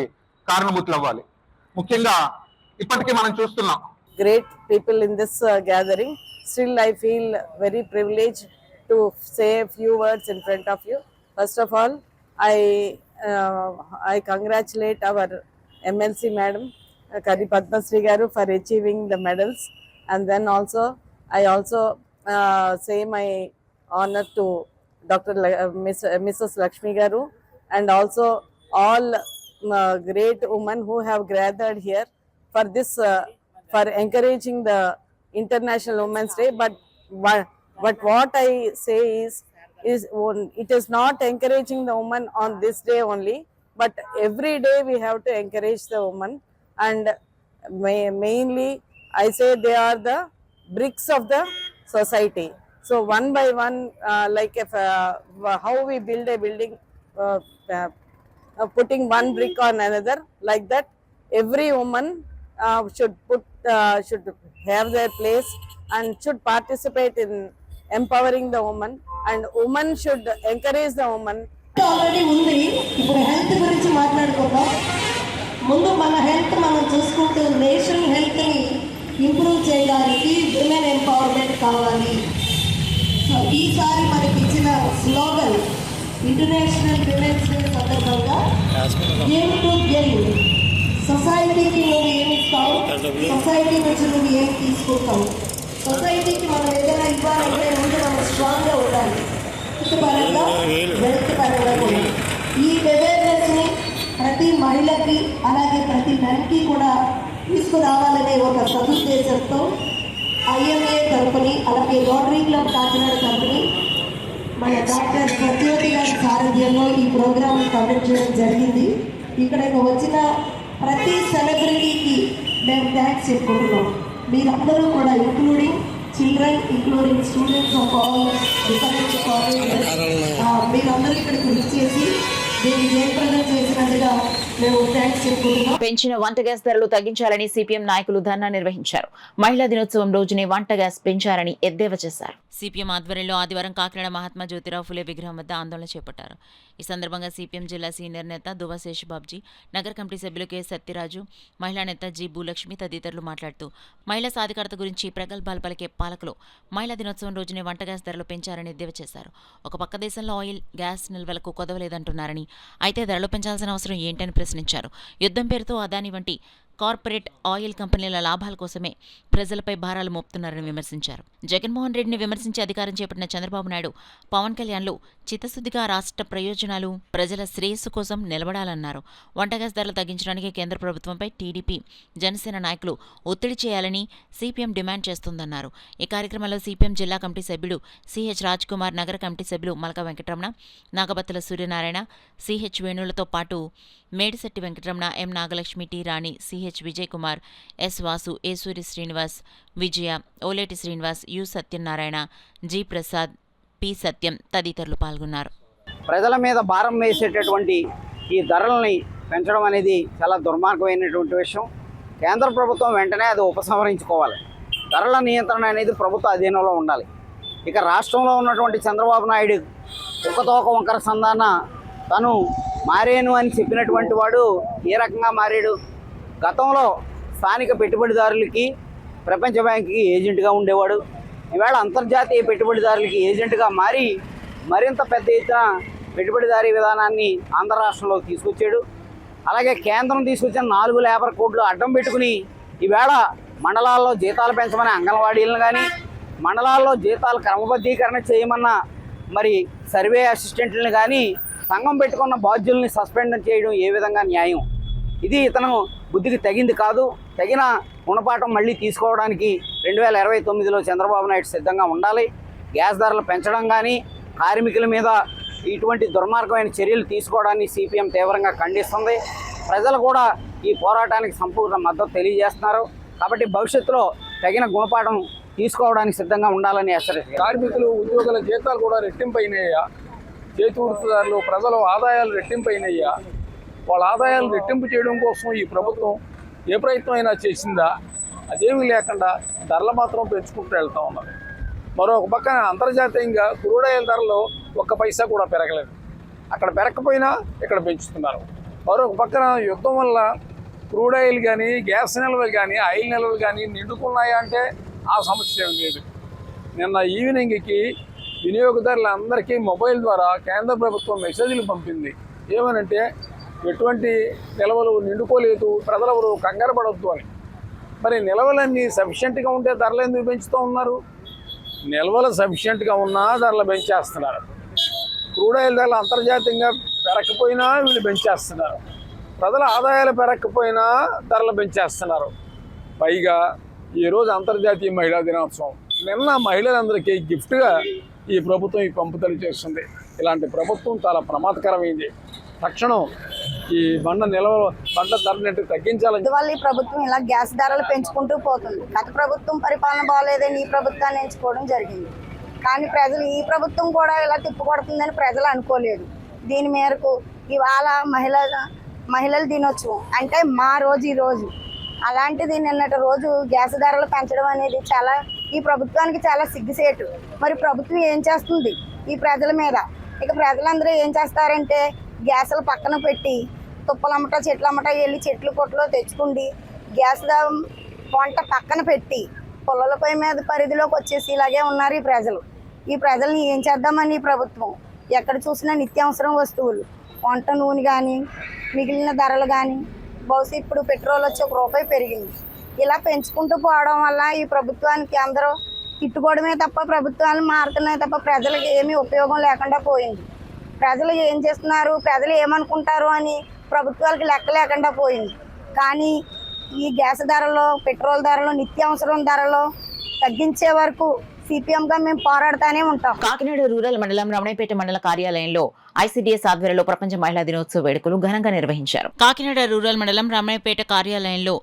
కారణభూతులు అవ్వాలి. ముఖ్యంగా ఇప్పటికీ మనం చూస్తున్నాం great people in this gathering. Still, I feel very privileged to say a few words in front of you. First of all, I congratulate our MLC Madam Kari Padma Sri Garu for achieving the medals, and then also I also say my honor to Mrs. Lakshmi Garu, and also all great women who have gathered here for this. For encouraging the International Women's Day, but what I say is it is not encouraging the woman on this day only, but every day we have to encourage the woman, and mainly I say they are the bricks of the society. So one by one, like if how we build a building, putting one brick on another, like that every woman should have their place and should participate in empowering the woman, and women should encourage the woman. Already ఉంది. ఇప్పుడు health గురించి మాట్లాడుకుందాం. ముందు మన health మనం చూసుకుంటూ nation హెల్త్ని improve చేయడానికి విమెన్ ఎంపవర్మెంట్ కావాలి. సో ఈసారి మనకి ఇచ్చిన స్లోగన్ ఇంటర్నేషనల్ విమెన్స్ డే సందర్భంగా గేమ్ టు గెయిన్. సొసైటీకి నువ్వు ఏమి ఇస్తావు, సొసైటీ నుంచి నువ్వు ఏం తీసుకుంటావు. సొసైటీకి మనం ఏదైనా ఇవ్వాలంటే ముందు మనం స్ట్రాంగ్గా ఉండాలి, పరంగా హెల్త్ పరంగా కూడా. ఈ అవేర్నెస్ని ప్రతి మహిళకి అలాగే ప్రతి మెన్కి కూడా తీసుకురావాలనే ఒక సదుద్దేశంతో IMA తరపుని అలాగే రోటరీ క్లబ్ కాకినాడ తరపుని మన డాక్టర్ ప్రజ్యోతి గారి సారథ్యంలో ఈ ప్రోగ్రామ్ కండక్ట్ చేయడం జరిగింది. ఇక్కడికి వచ్చిన ప్రతి సెలబ్రిటీకి మేము థ్యాంక్స్ చెప్పుకుంటున్నాం. మీరందరూ కూడా including children, including students of all different colleges, మీరందరూ ఇక్కడికి విచ్చేసి దీన్ని జయప్రదం చేసినందుగా మేము థ్యాంక్స్ చెప్పుకుంటున్నాం. పెంచిన వంట గ్యాస్ ధరలు తగ్గించాలని సిపిఎం నాయకులు ధర్నా నిర్వహించారు. మహిళా దినోత్సవం రోజునే వంట గ్యాస్ పెంచారని ఎద్దేవా చేశారు. సిపిఎం ఆధ్వర్యంలో ఆదివారం కాకినాడ మహాత్మా జ్యోతిరావు ఫులే విగ్రహం వద్ద ఆందోళన చేపట్టారు. ఈ సందర్భంగా సిపిఎం జిల్లా సీనియర్ నేత దువ్వ శేషబాబ్జీ, నగర కమిటీ సభ్యులు కె సత్యరాజు, మహిళా నేత జి భూలక్ష్మి తదితరులు మాట్లాడుతూ మహిళా సాధికారత గురించి ప్రగల్భాలు పలికే పాలకులు మహిళా దినోత్సవం రోజునే వంట గ్యాస్ ధరలు పెంచారని ఎద్దేవా చేశారు. ఒక పక్క దేశంలో ఆయిల్, గ్యాస్ నిల్వలకు కొదవలేదంటున్నారని, అయితే ధరలు పెంచాల్సిన అవసరం ఏంటని ప్రశ్నించారు. యుద్ధం పేరుతో అదాని వంటి కార్పొరేట్ ఆయిల్ కంపెనీల లాభాల కోసమే ప్రజలపై భారాలు మోపుతున్నారని విమర్శించారు. జగన్మోహన్ రెడ్డిని విమర్శించి అధికారం చేపట్టిన చంద్రబాబు నాయుడు, పవన్ కళ్యాణ్లు చిత్తశుద్ధిగా రాష్ట్ర ప్రయోజనాలు, ప్రజల శ్రేయస్సు కోసం నిలబడాలన్నారు. వంట గ్యాస్ ధరలు తగ్గించడానికి కేంద్ర ప్రభుత్వంపై టీడీపీ, జనసేన నాయకులు ఒత్తిడి చేయాలని సిపిఎం డిమాండ్ చేస్తోందన్నారు. ఈ కార్యక్రమంలో సిపిఎం జిల్లా కమిటీ సభ్యుడు సిహెచ్ రాజ్ కుమార్, నగర కమిటీ సభ్యులు మలక వెంకటరమణ, నాగబత్తల సూర్యనారాయణ, సిహెచ్ వేణులతో పాటు Medisetti Venkataramana, M Nagalakshmi, T Rani, CH Vijay Kumar, S Vasu, A Suri Srinivas, Vijaya, Oleti Srinivas, U Satyanarayana, G Prasad, P Satyam తదితరులు పాల్గొన్నారు. ప్రజల మీద భారం వేసేటటువంటి ఈ ధరల్ని పెంచడం అనేది చాలా దుర్మార్గమైనటువంటి విషయం. కేంద్ర ప్రభుత్వం వెంటనే అది ఉపసంహరించుకోవాలి. ధరల నియంత్రణ అనేది ప్రభుత్వ అధీనంలో ఉండాలి. ఇక రాష్ట్రంలో ఉన్నటువంటి చంద్రబాబు నాయుడు ఒక్కతోక వంకర సంధాన తను మారేను అని చెప్పినటువంటి వాడు ఏ రకంగా మారాడు? గతంలో స్థానిక పెట్టుబడిదారులకి, ప్రపంచ బ్యాంకుకి ఏజెంట్గా ఉండేవాడు. ఈవేళ అంతర్జాతీయ పెట్టుబడిదారులకి ఏజెంట్గా మారి మరింత పెద్ద ఎత్తున పెట్టుబడిదారీ విధానాన్ని ఆంధ్ర రాష్ట్రంలోకి తీసుకొచ్చాడు. అలాగే కేంద్రం తీసుకొచ్చిన 4 లేబర్ కోడ్లు అడ్డం పెట్టుకుని ఈవేళ మండలాల్లో జీతాలు పెంచమని అంగన్వాడీలను కానీ, మండలాల్లో జీతాలు క్రమబద్ధీకరణ చేయమన్న మరి సర్వే అసిస్టెంట్లను కానీ సంఘం పెట్టుకున్న బాధ్యుల్ని సస్పెండ్ చేయడం ఏ విధంగా న్యాయం? ఇది ఇతను బుద్ధికి తగింది కాదు. తగిన గుణపాఠం మళ్ళీ తీసుకోవడానికి 2029లో చంద్రబాబు నాయుడు సిద్ధంగా ఉండాలి. గ్యాస్ ధరలు పెంచడం కానీ, కార్మికుల మీద ఇటువంటి దుర్మార్గమైన చర్యలు తీసుకోవడాన్ని సిపిఎం తీవ్రంగా ఖండిస్తుంది. ప్రజలు కూడా ఈ పోరాటానికి సంపూర్ణ మద్దతు తెలియజేస్తున్నారు. కాబట్టి భవిష్యత్తులో తగిన గుణపాఠం తీసుకోవడానికి సిద్ధంగా ఉండాలని హెచ్చరిస్తారు. కార్మికులు, ఉద్యోగుల జీతాలు కూడా రెట్టింపైనయ్యా. చేతి వృత్తిదారులు, ప్రజల ఆదాయాలు రెట్టింపైనయ్యా. వాళ్ళ ఆదాయాలు రెట్టింపు చేయడం కోసం ఈ ప్రభుత్వం ఏ ప్రయత్నం అయినా చేసిందా? అదేమీ లేకుండా ధరలు మాత్రం పెంచుకుంటూ వెళ్తూ ఉన్నారు. మరొక పక్కన అంతర్జాతీయంగా క్రూడ్ ఆయిల్ ధరలు 1 పైసా కూడా పెరగలేదు. అక్కడ పెరగకపోయినా ఇక్కడ పెంచుతున్నారు. మరొక పక్కన యుద్ధం వల్ల క్రూడ్ ఆయిల్ కానీ, గ్యాస్ నిల్వలు కానీ, ఆయిల్ నిల్వలు కానీ నిండుకున్నాయా అంటే ఆ సమస్య ఏం లేదు. నిన్న ఈవినింగ్కి వినియోగదారులందరికీ మొబైల్ ద్వారా కేంద్ర ప్రభుత్వం మెసేజ్లు పంపింది. ఏమనంటే ఎటువంటి నిల్వలు నిండుకోలేదు, ప్రజలెవరు కంగారు పడవద్దు అని. మరి నిల్వలన్నీ సఫిషియెంట్గా ఉంటే ధరలు ఎందుకు పెంచుతూ ఉన్నారు? నిల్వలు సఫిషియెంట్గా ఉన్నా ధరలు పెంచేస్తున్నారు. క్రూడ్ ఆయిల్ ధరలు అంతర్జాతీయంగా పెరగకపోయినా వీళ్ళు పెంచేస్తున్నారు. ప్రజల ఆదాయాలు పెరగకపోయినా ధరలు పెంచేస్తున్నారు. పైగా ఈరోజు అంతర్జాతీయ మహిళా దినోత్సవం. నిన్న మహిళలందరికీ గిఫ్ట్గా ఈ ప్రభుత్వం ఈ పంపిణీ చేస్తుంది. ఇలాంటి ప్రభుత్వం చాలా ప్రమాదకరమైంది. తక్షణం ఈ బండ ధరని తగ్గించాలని వల్ల ఈ ప్రభుత్వం ఇలా గ్యాస్ ధరలు పెంచుకుంటూ పోతుంది. గత ప్రభుత్వం పరిపాలన బాగోలేదని ఈ ప్రభుత్వాన్ని ఎంచుకోవడం జరిగింది. కానీ ప్రజలు ఈ ప్రభుత్వం కూడా ఇలా తిప్పుకొడుతుందని ప్రజలు అనుకోలేదు. దీని మేరకు ఇవాళ మహిళల దినోత్సవం అంటే మా రోజు ఈ రోజు. అలాంటిది నిన్నటి రోజు గ్యాస్ ధరలు పెంచడం అనేది చాలా ఈ ప్రభుత్వానికి చాలా సిగ్గుసేటు. మరి ప్రభుత్వం ఏం చేస్తుంది ఈ ప్రజల మీద? ఇక ప్రజలందరూ ఏం చేస్తారంటే గ్యాసులు పక్కన పెట్టి తుప్పలమ్మట చెట్లమ్మట వెళ్ళి చెట్లు కొట్లో తెచ్చుకుండి గ్యాస్ వంట పక్కన పెట్టి పొలాలపై మీద పరిధిలోకి వచ్చేసి ఇలాగే ఉన్నారు ఈ ప్రజలు. ఈ ప్రజల్ని ఏం చేద్దామని ఈ ప్రభుత్వం ఎక్కడ చూసినా నిత్యావసరం వస్తువులు, వంట నూనె కానీ, మిగిలిన ధరలు కానీ, బహుశా ఇప్పుడు పెట్రోల్ వచ్చి ₹1 పెరిగింది. ఇలా పెంచుకుంటూ పోవడం వల్ల ఈ ప్రభుత్వానికి అందరూ తిట్టుకోవడమే తప్ప ప్రభుత్వాలు మారుతున్నాయి తప్ప ప్రజలకు ఏమీ ఉపయోగం లేకుండా పోయింది. ప్రజలు ఏం చేస్తున్నారు, ప్రజలు ఏమనుకుంటారు అని ప్రభుత్వాలకు లెక్క లేకుండా పోయింది. కానీ ఈ గ్యాస్ ధరలు, పెట్రోల్ ధరలు, నిత్యావసరం ధరలు తగ్గించే వరకు సిపిఎంగా మేము పోరాడుతూనే ఉంటాం. కాకినాడ రూరల్ మండలం రమణపేట మండల కార్యాలయంలో ఐసీడీఎస్ ఆధ్వర్యంలో ప్రపంచ మహిళా దినోత్సవ వేడుకలు ఘనంగా నిర్వహించారు. కాకినాడ రూరల్ మండలం రమణపేట కార్యాలయంలో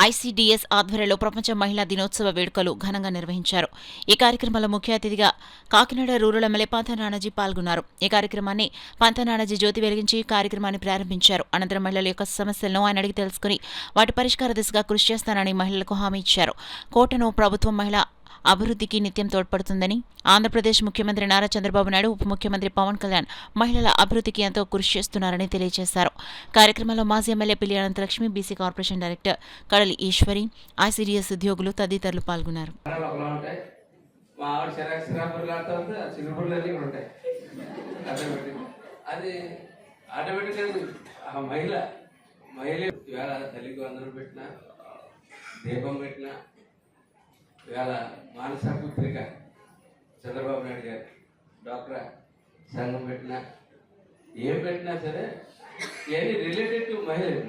ఐసీడీఎస్ ఆధ్వర్యంలో ప్రపంచ మహిళా దినోత్సవ వేడుకలు ఘనంగా నిర్వహించారు. ఈ కార్యక్రమంలో ముఖ్య అతిథిగా కాకినాడ రూరల్ ఎమ్మెల్యే పంత నానాజీ పాల్గొన్నారు. ఈ కార్యక్రమాన్ని పంత నానాజీ జ్యోతి వెలిగించి కార్యక్రమాన్ని ప్రారంభించారు. అనంతరం మహిళల యొక్క సమస్యలను ఆయన అడిగి తెలుసుకుని వాటి పరిష్కార దిశగా కృషి చేస్తానని మహిళలకు హామీ ఇచ్చారు. కోటను ప్రభుత్వం మహిళా అభివృద్ధికి నిత్యం తోడ్పడుతుందని, ఆంధ్రప్రదేశ్ ముఖ్యమంత్రి నారా చంద్రబాబు నాయుడు, ఉప ముఖ్యమంత్రి పవన్ కళ్యాణ్ మహిళల అభివృద్ధికి ఎంతో కృషి చేస్తున్నారని తెలియజేశారు. కార్యక్రమంలో మాజీ ఎమ్మెల్యే పిల్లి Ananthalakshmi, BC corporation director Kadali Eshwari, ICDS ఉద్యోగులు తదితరులు పాల్గొన్నారు. ఇవాళ మానస పుత్రిక చంద్రబాబు నాయుడు గారు డాక్టర్ సంఘం పెట్టినా ఏం పెట్టినా సరే ఏది రిలేటెడ్ టు మహిళలు.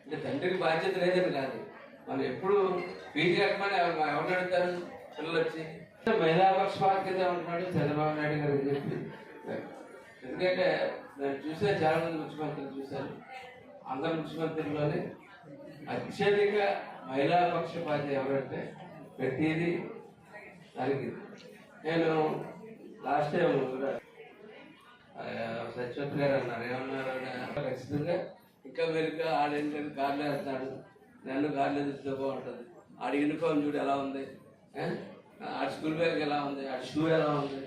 అంటే తండ్రికి బాధ్యత లేదని కాదు, మనం ఎప్పుడు ఫీజు కట్టమని ఎవరు అడుగుతారు పిల్లలు వచ్చి. మహిళా పక్షపాతిగా ఉంటున్నాడు చంద్రబాబు నాయుడు గారు అని చెప్పి. ఎందుకంటే నేను చూసే చాలామంది ముఖ్యమంత్రులు చూశాను. అందరు ముఖ్యమంత్రుల్లోనే అత్యధిక మహిళా పక్షపాతి ఎవరంటే ప్రతిదీ దానికి. నేను లాస్ట్ టైం సత్యవతి గారు అన్నారు, ఏమన్నారు, ఖచ్చితంగా ఇంకా మెరుగ్గా ఆడేంటి కార్లు వేస్తాడు, నన్ను కార్లు ఎదుగుతూ బాగుంటుంది, ఆడ యూనిఫామ్ చూడు ఎలా ఉంది, ఆడ స్కూల్ బ్యాగ్ ఎలా ఉంది, ఆడ షూ ఎలా ఉంది,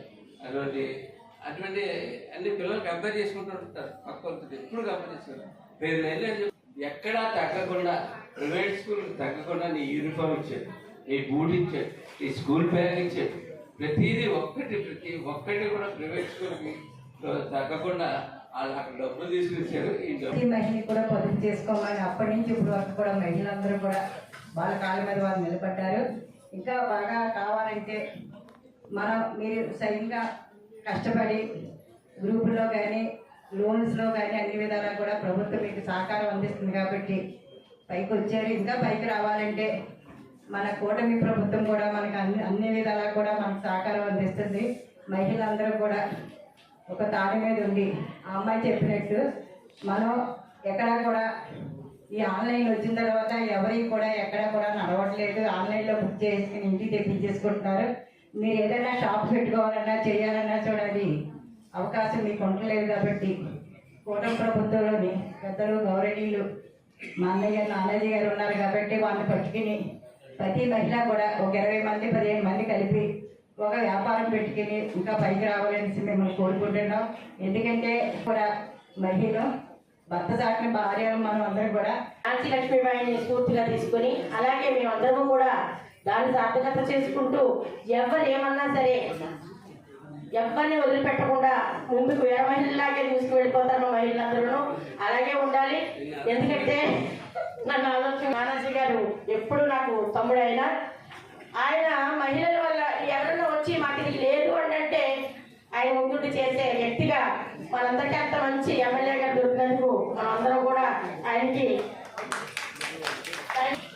అటువంటి అన్ని పిల్లలు కంపేర్ చేసుకుంటూ ఉంటారు. పక్కన ఎప్పుడు కంపేర్ చేసుకుంటారు. 5 నెలలు అని చెప్పి ఎక్కడా తగ్గకుండా ప్రైవేట్ స్కూల్ తగ్గకుండా నీ యూనిఫామ్ ఇచ్చాడు, నీ బూట్ ఇచ్చాడు, నీ స్కూల్ బ్యాగ్ ఇచ్చాడు. ప్రతి ఒక్కటి కూడా ప్రైవేట్ స్కూల్కి తగ్గకుండా వాళ్ళు అక్కడ డబ్బులు తీసుకొచ్చారు. ఈ మహిళని కూడా పొదుపు చేసుకోమని అప్పటి నుంచి ఇప్పుడు వరకు కూడా మహిళలందరూ కూడా వాళ్ళ కాళ్ళ మీద వాళ్ళు నిలబడ్డారు. ఇంకా బాగా కావాలంటే మీరు స్వయంగా కష్టపడి గ్రూపుల్లో కానీ లోన్స్లో కానీ అన్ని విధాలా కూడా ప్రభుత్వం మీకు సహకారం అందిస్తుంది కాబట్టి పైకి వచ్చారు. ఇంకా పైకి రావాలంటే మన కూటమి ప్రభుత్వం కూడా మనకు అన్ని విధాలా కూడా మనకు సహకారం అందిస్తుంది. మహిళలందరూ కూడా ఒక తాడి మీద ఉండి ఆ అమ్మాయి చెప్పినట్టు మనం ఎక్కడా కూడా ఈ ఆన్లైన్ వచ్చిన తర్వాత ఎవరికి కూడా ఎక్కడా కూడా నడవట్లేదు. ఆన్లైన్లో బుక్ చేసుకుని ఇంటికి తెప్పించేసుకుంటున్నారు. మీరు ఏదైనా షాప్ పెట్టుకోవాలన్నా చేయాలన్నా చూడాలి అవకాశం మీకు ఉండలేదు. కాబట్టి కూటమి ప్రభుత్వంలోని పెద్దలు గౌరవనీయులు మా అన్నయ్య నాన్నజీ గారు ఉన్నారు కాబట్టి వాళ్ళని పట్టుకుని ప్రతి మహిళ కూడా ఒక 20 మంది 15 మంది కలిపి ఒక వ్యాపారం పెట్టుకుని ఇంకా పైకి రావాలని మిమ్మల్ని కోరుకుంటున్నాం. ఎందుకంటే కూడా మహిళలు భర్త చాటిన భార్యలు మనం అందరం కూడా ఝాన్సీ లక్ష్మీబాయిని స్ఫూర్తిగా తీసుకొని అలాగే మేమందరము కూడా దాన్ని సార్థకత చేసుకుంటూ ఎవరు ఏమన్నా సరే ఎవరిని వదిలిపెట్టకుండా ముందుకు వేరే మహిళలాగే తీసుకు వెళ్ళిపోతారు మహిళలందరూ అలాగే ఉండాలి. ఎందుకంటే నన్ను ఆలోచన మానసి గారు ఎప్పుడు నాకు తమ్ముడైనా ఆయన మహిళల వల్ల ఎవరైనా వచ్చి మాకు ఇది లేదు అంటే ఆయన ముందుండి చేసే వ్యక్తిగా మనందరికీ అంత మంచి ఎమ్మెల్యేగా దొరికినందుకు మనందరం కూడా ఆయనకి,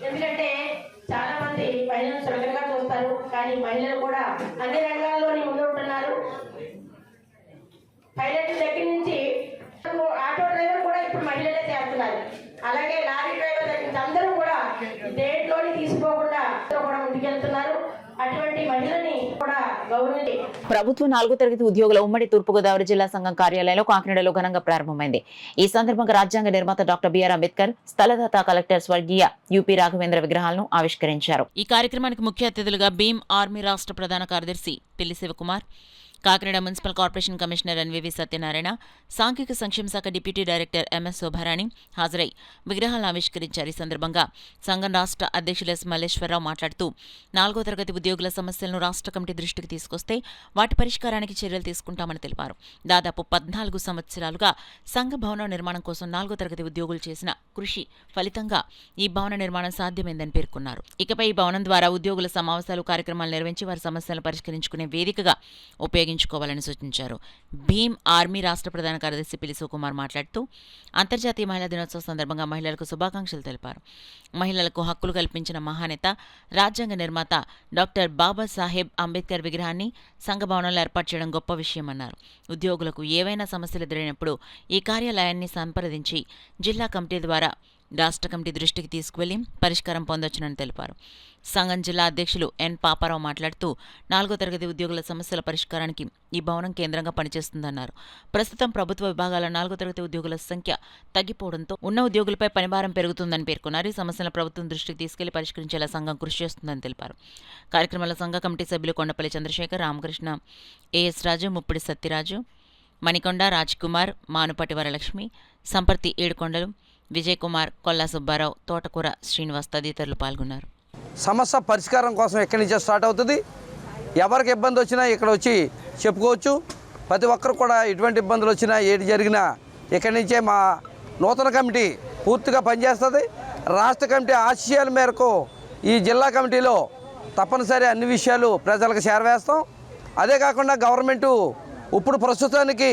ఎందుకంటే చాలా మంది మహిళలను సులభంగా చూస్తారు కానీ మహిళలు కూడా అన్ని రంగాల్లోని ముందుంటున్నారు. పైలట్ దగ్గర నుంచి ఆటో డ్రైవర్ కూడా ఇప్పుడు మహిళలే చేస్తున్నారు. అలాగే లారీ డ్రైవర్ దగ్గర నుంచి అందరూ కూడా దేంట్లోని తీసుకోకుండా కూడా ముందుకెళ్తున్నారు. అటువంటి మహిళని కూడా గౌరవించి ప్రభుత్వ 4వ తరగతి ఉద్యోగుల ఉమ్మడి తూర్పుగోదావరి జిల్లా సంఘం కార్యాలయంలో కాకినాడలో ఘనంగా ప్రారంభమైంది. ఈ సందర్భంగా రాజ్యాంగ నిర్మాత డాక్టర్ బిఆర్ అంబేద్కర్, స్థలదాత కలెక్టర్ స్వర్గీయ యుపి రాఘవేంద్ర విగ్రహాలను ఆవిష్కరించారు. ఈ కార్యక్రమానికి ముఖ్య అతిథులుగా భీమ్ ఆర్మీ రాష్ట్ర ప్రధాన కార్యదర్శి Pilli Sivakumar, Kakinada municipal corporation commissioner NVV Satyanarayana, సాంఘిక సంక్షేమ శాఖ డిప్యూటీ డైరెక్టర్ ఎంఎస్ శోభారాణి హాజరై విగ్రహాలను ఆవిష్కరించారు. ఈ సందర్భంగా సంఘం రాష్ట్ర అధ్యక్షులు ఎస్ మల్లేశ్వరరావు మాట్లాడుతూ 4వ తరగతి ఉద్యోగుల సమస్యలను రాష్ట్ర కమిటీ దృష్టికి తీసుకొస్తే వాటి పరిష్కారానికి చర్యలు తీసుకుంటామని తెలిపారు. దాదాపు 14 సంవత్సరాలుగా సంఘ భవన నిర్మాణం కోసం 4వ తరగతి ఉద్యోగులు చేసిన కృషి ఫలితంగా ఈ భవన నిర్మాణం సాధ్యమైందని పేర్కొన్నారు. ఇకపై ఈ భవనం ద్వారా ఉద్యోగుల సమావేశాలు, కార్యక్రమాలు నిర్వహించి వారి సమస్యలను పరిష్కరించుకునే వేదికగా ఉపయోగించుకోవాలని సూచించారు. భీమ్ ఆర్మీ రాష్ట్ర ప్రధాన కార్యదర్శి పిల్లి శివకుమార్ మాట్లాడుతూ అంతర్జాతీయ మహిళా దినోత్సవం సందర్భంగా మహిళలకు శుభాకాంక్షలు తెలిపారు. మహిళలకు హక్కులు కల్పించిన మహానేత, రాజ్యాంగ నిర్మాత డాక్టర్ బాబాసాహెబ్ అంబేద్కర్ విగ్రహాన్ని సంఘ భవనంలో ఏర్పాటు చేయడం గొప్ప విషయమన్నారు. ఉద్యోగులకు ఏవైనా సమస్యలు ఎదురైనప్పుడు ఈ కార్యాలయాన్ని సంప్రదించి జిల్లా కమిటీ ద్వారా రాష్ట్ర కమిటీ దృష్టికి తీసుకువెళ్లి పరిష్కారం పొందొచ్చునని తెలిపారు. సంఘం జిల్లా అధ్యక్షులు ఎన్ పాపారావు మాట్లాడుతూ 4వ తరగతి ఉద్యోగుల సమస్యల పరిష్కారానికి ఈ భవనం కేంద్రంగా పనిచేస్తుందన్నారు. ప్రస్తుతం ప్రభుత్వ విభాగాల 4వ తరగతి ఉద్యోగుల సంఖ్య తగ్గిపోవడంతో ఉన్న ఉద్యోగులపై పనిభారం పెరుగుతుందని పేర్కొన్నారు. ఈ సమస్యలను ప్రభుత్వం దృష్టికి తీసుకెళ్లి పరిష్కరించేలా సంఘం కృషి చేస్తుందని తెలిపారు. కార్యక్రమంలో సంఘ కమిటీ సభ్యులు కొండపల్లి చంద్రశేఖర్, రామకృష్ణ, ఏఎస్ రాజు, ముప్పిడి సత్యరాజు, మణికొండ, రాజ్కుమార్, మానుపాటి వరలక్ష్మి, సంపర్తి ఏడుకొండలు, విజయ్ కుమార్, కొల్లా సుబ్బారావు, తోటకూర శ్రీనివాస్ తదితరులు పాల్గొన్నారు. సమస్య పరిష్కారం కోసం ఎక్కడి నుంచో స్టార్ట్ అవుతుంది. ఎవరికి ఇబ్బంది వచ్చినా ఇక్కడ వచ్చి చెప్పుకోవచ్చు. ప్రతి ఒక్కరు కూడా ఎటువంటి ఇబ్బందులు వచ్చినా ఏది జరిగినా ఇక్కడి నుంచే మా నూతన కమిటీ పూర్తిగా పనిచేస్తుంది. రాష్ట్ర కమిటీ ఆశయాల మేరకు ఈ జిల్లా కమిటీలో తప్పనిసరి అన్ని విషయాలు ప్రజలకు చేరవేస్తాం. అదే కాకుండా గవర్నమెంటు ఇప్పుడు ప్రస్తుతానికి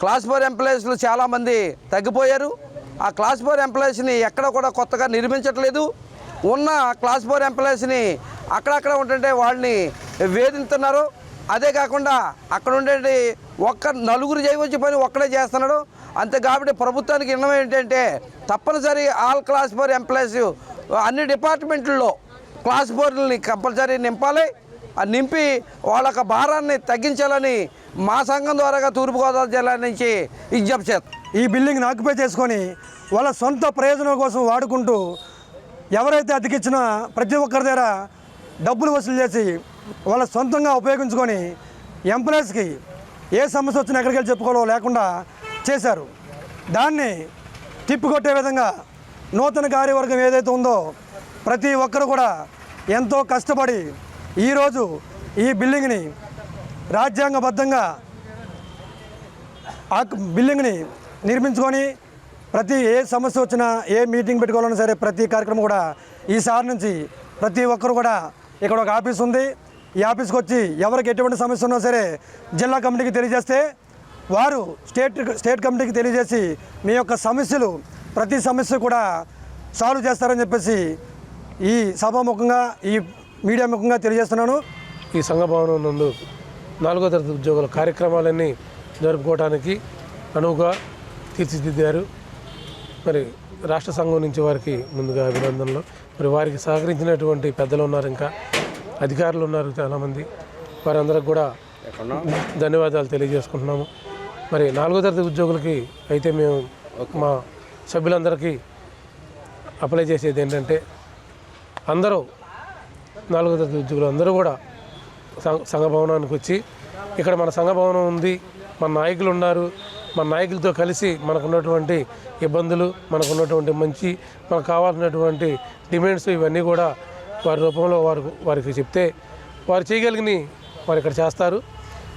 క్లాస్ 4 ఎంప్లాయీస్లు చాలామంది తగ్గిపోయారు. ఆ క్లాస్ 4 ఎంప్లాయీస్ని ఎక్కడ కూడా కొత్తగా నిర్మించట్లేదు. ఉన్న క్లాస్ 4 ఎంప్లాయీస్ని అక్కడక్కడ ఉంటుంటే వాళ్ళని వేధిస్తున్నారు. అదే కాకుండా అక్కడ ఉండే నలుగురు చేయవచ్చి పని ఒక్కడే చేస్తున్నాడు. అంతే కాబట్టి ప్రభుత్వానికి విన్నవం ఏంటంటే తప్పనిసరి ఆల్ క్లాస్ 4 ఎంప్లాయీస్ అన్ని డిపార్ట్మెంట్లలో క్లాస్ 4ని కంపల్సరీ నింపాలి. నింపి వాళ్ళ భారాన్ని తగ్గించాలని మా సంఘం ద్వారాగా తూర్పుగోదావరి జిల్లా నుంచి విజ్ఞప్తి చేస్తాం. ఈ బిల్డింగ్ని ఆక్యుపై చేసుకొని వాళ్ళ సొంత ప్రయోజనం కోసం వాడుకుంటూ ఎవరైతే అతికిచ్చినా ప్రతి ఒక్కరి దగ్గర డబ్బులు వసూలు చేసి వాళ్ళ సొంతంగా ఉపయోగించుకొని ఎంప్లాయీస్కి ఏ సమస్య వచ్చినా ఎక్కడికి వెళ్ళి చెప్పుకోవడం లేకుండా చేశారు. దాన్ని తిప్పికొట్టే విధంగా నూతన కార్యవర్గం ఏదైతే ఉందో ప్రతి ఒక్కరు కూడా ఎంతో కష్టపడి ఈరోజు ఈ బిల్డింగ్ని రాజ్యాంగబద్ధంగా ఆ బిల్డింగ్ని నిర్మించుకొని ప్రతి ఏ సమస్య వచ్చినా ఏ మీటింగ్ పెట్టుకోవాలన్నా సరే ప్రతి కార్యక్రమం కూడా ఈసారి నుంచి ప్రతి ఒక్కరు కూడా ఇక్కడ ఒక ఆఫీస్ ఉంది. ఈ ఆఫీస్కి వచ్చి ఎవరికి ఎటువంటి సమస్య ఉన్నా సరే జిల్లా కమిటీకి తెలియజేస్తే వారు స్టేట్ కమిటీకి తెలియజేసి మీ యొక్క సమస్యలు ప్రతి సమస్య కూడా సాల్వ్ చేస్తారని చెప్పేసి ఈ సభాముఖంగా ఈ మీడియా ముఖంగా తెలియజేస్తున్నాను. ఈ సంఘ భవనం నందు 4వ తరగతి ఉద్యోగుల కార్యక్రమాలన్నీ జరుపుకోవడానికి అనువుగా తీర్చిదిద్దారు. మరి రాష్ట్ర సంఘం నుంచి వారికి ముందుగా అభినందనలు. మరి వారికి సహకరించినటువంటి పెద్దలు ఉన్నారు, ఇంకా అధికారులు ఉన్నారు చాలామంది, వారందరికి కూడా ధన్యవాదాలు తెలియజేసుకుంటున్నాము. మరి 4వ తరగతి ఉద్యోగులకి అయితే మేము మా సభ్యులందరికీ అప్లై చేసేది ఏంటంటే అందరూ 4వ తరగతి ఉద్యోగులు అందరూ కూడా సంఘ భవనానికి వచ్చి ఇక్కడ మన సంఘ భవనం ఉంది, మన నాయకులు ఉన్నారు, మన నాయకులతో కలిసి మనకున్నటువంటి ఇబ్బందులు, మనకున్నటువంటి మనకు కావాల్సినటువంటి డిమాండ్స్ ఇవన్నీ కూడా వారి రూపంలో వారికి చెప్తే వారు చేయగలిగినవి వారు ఇక్కడ చేస్తారు.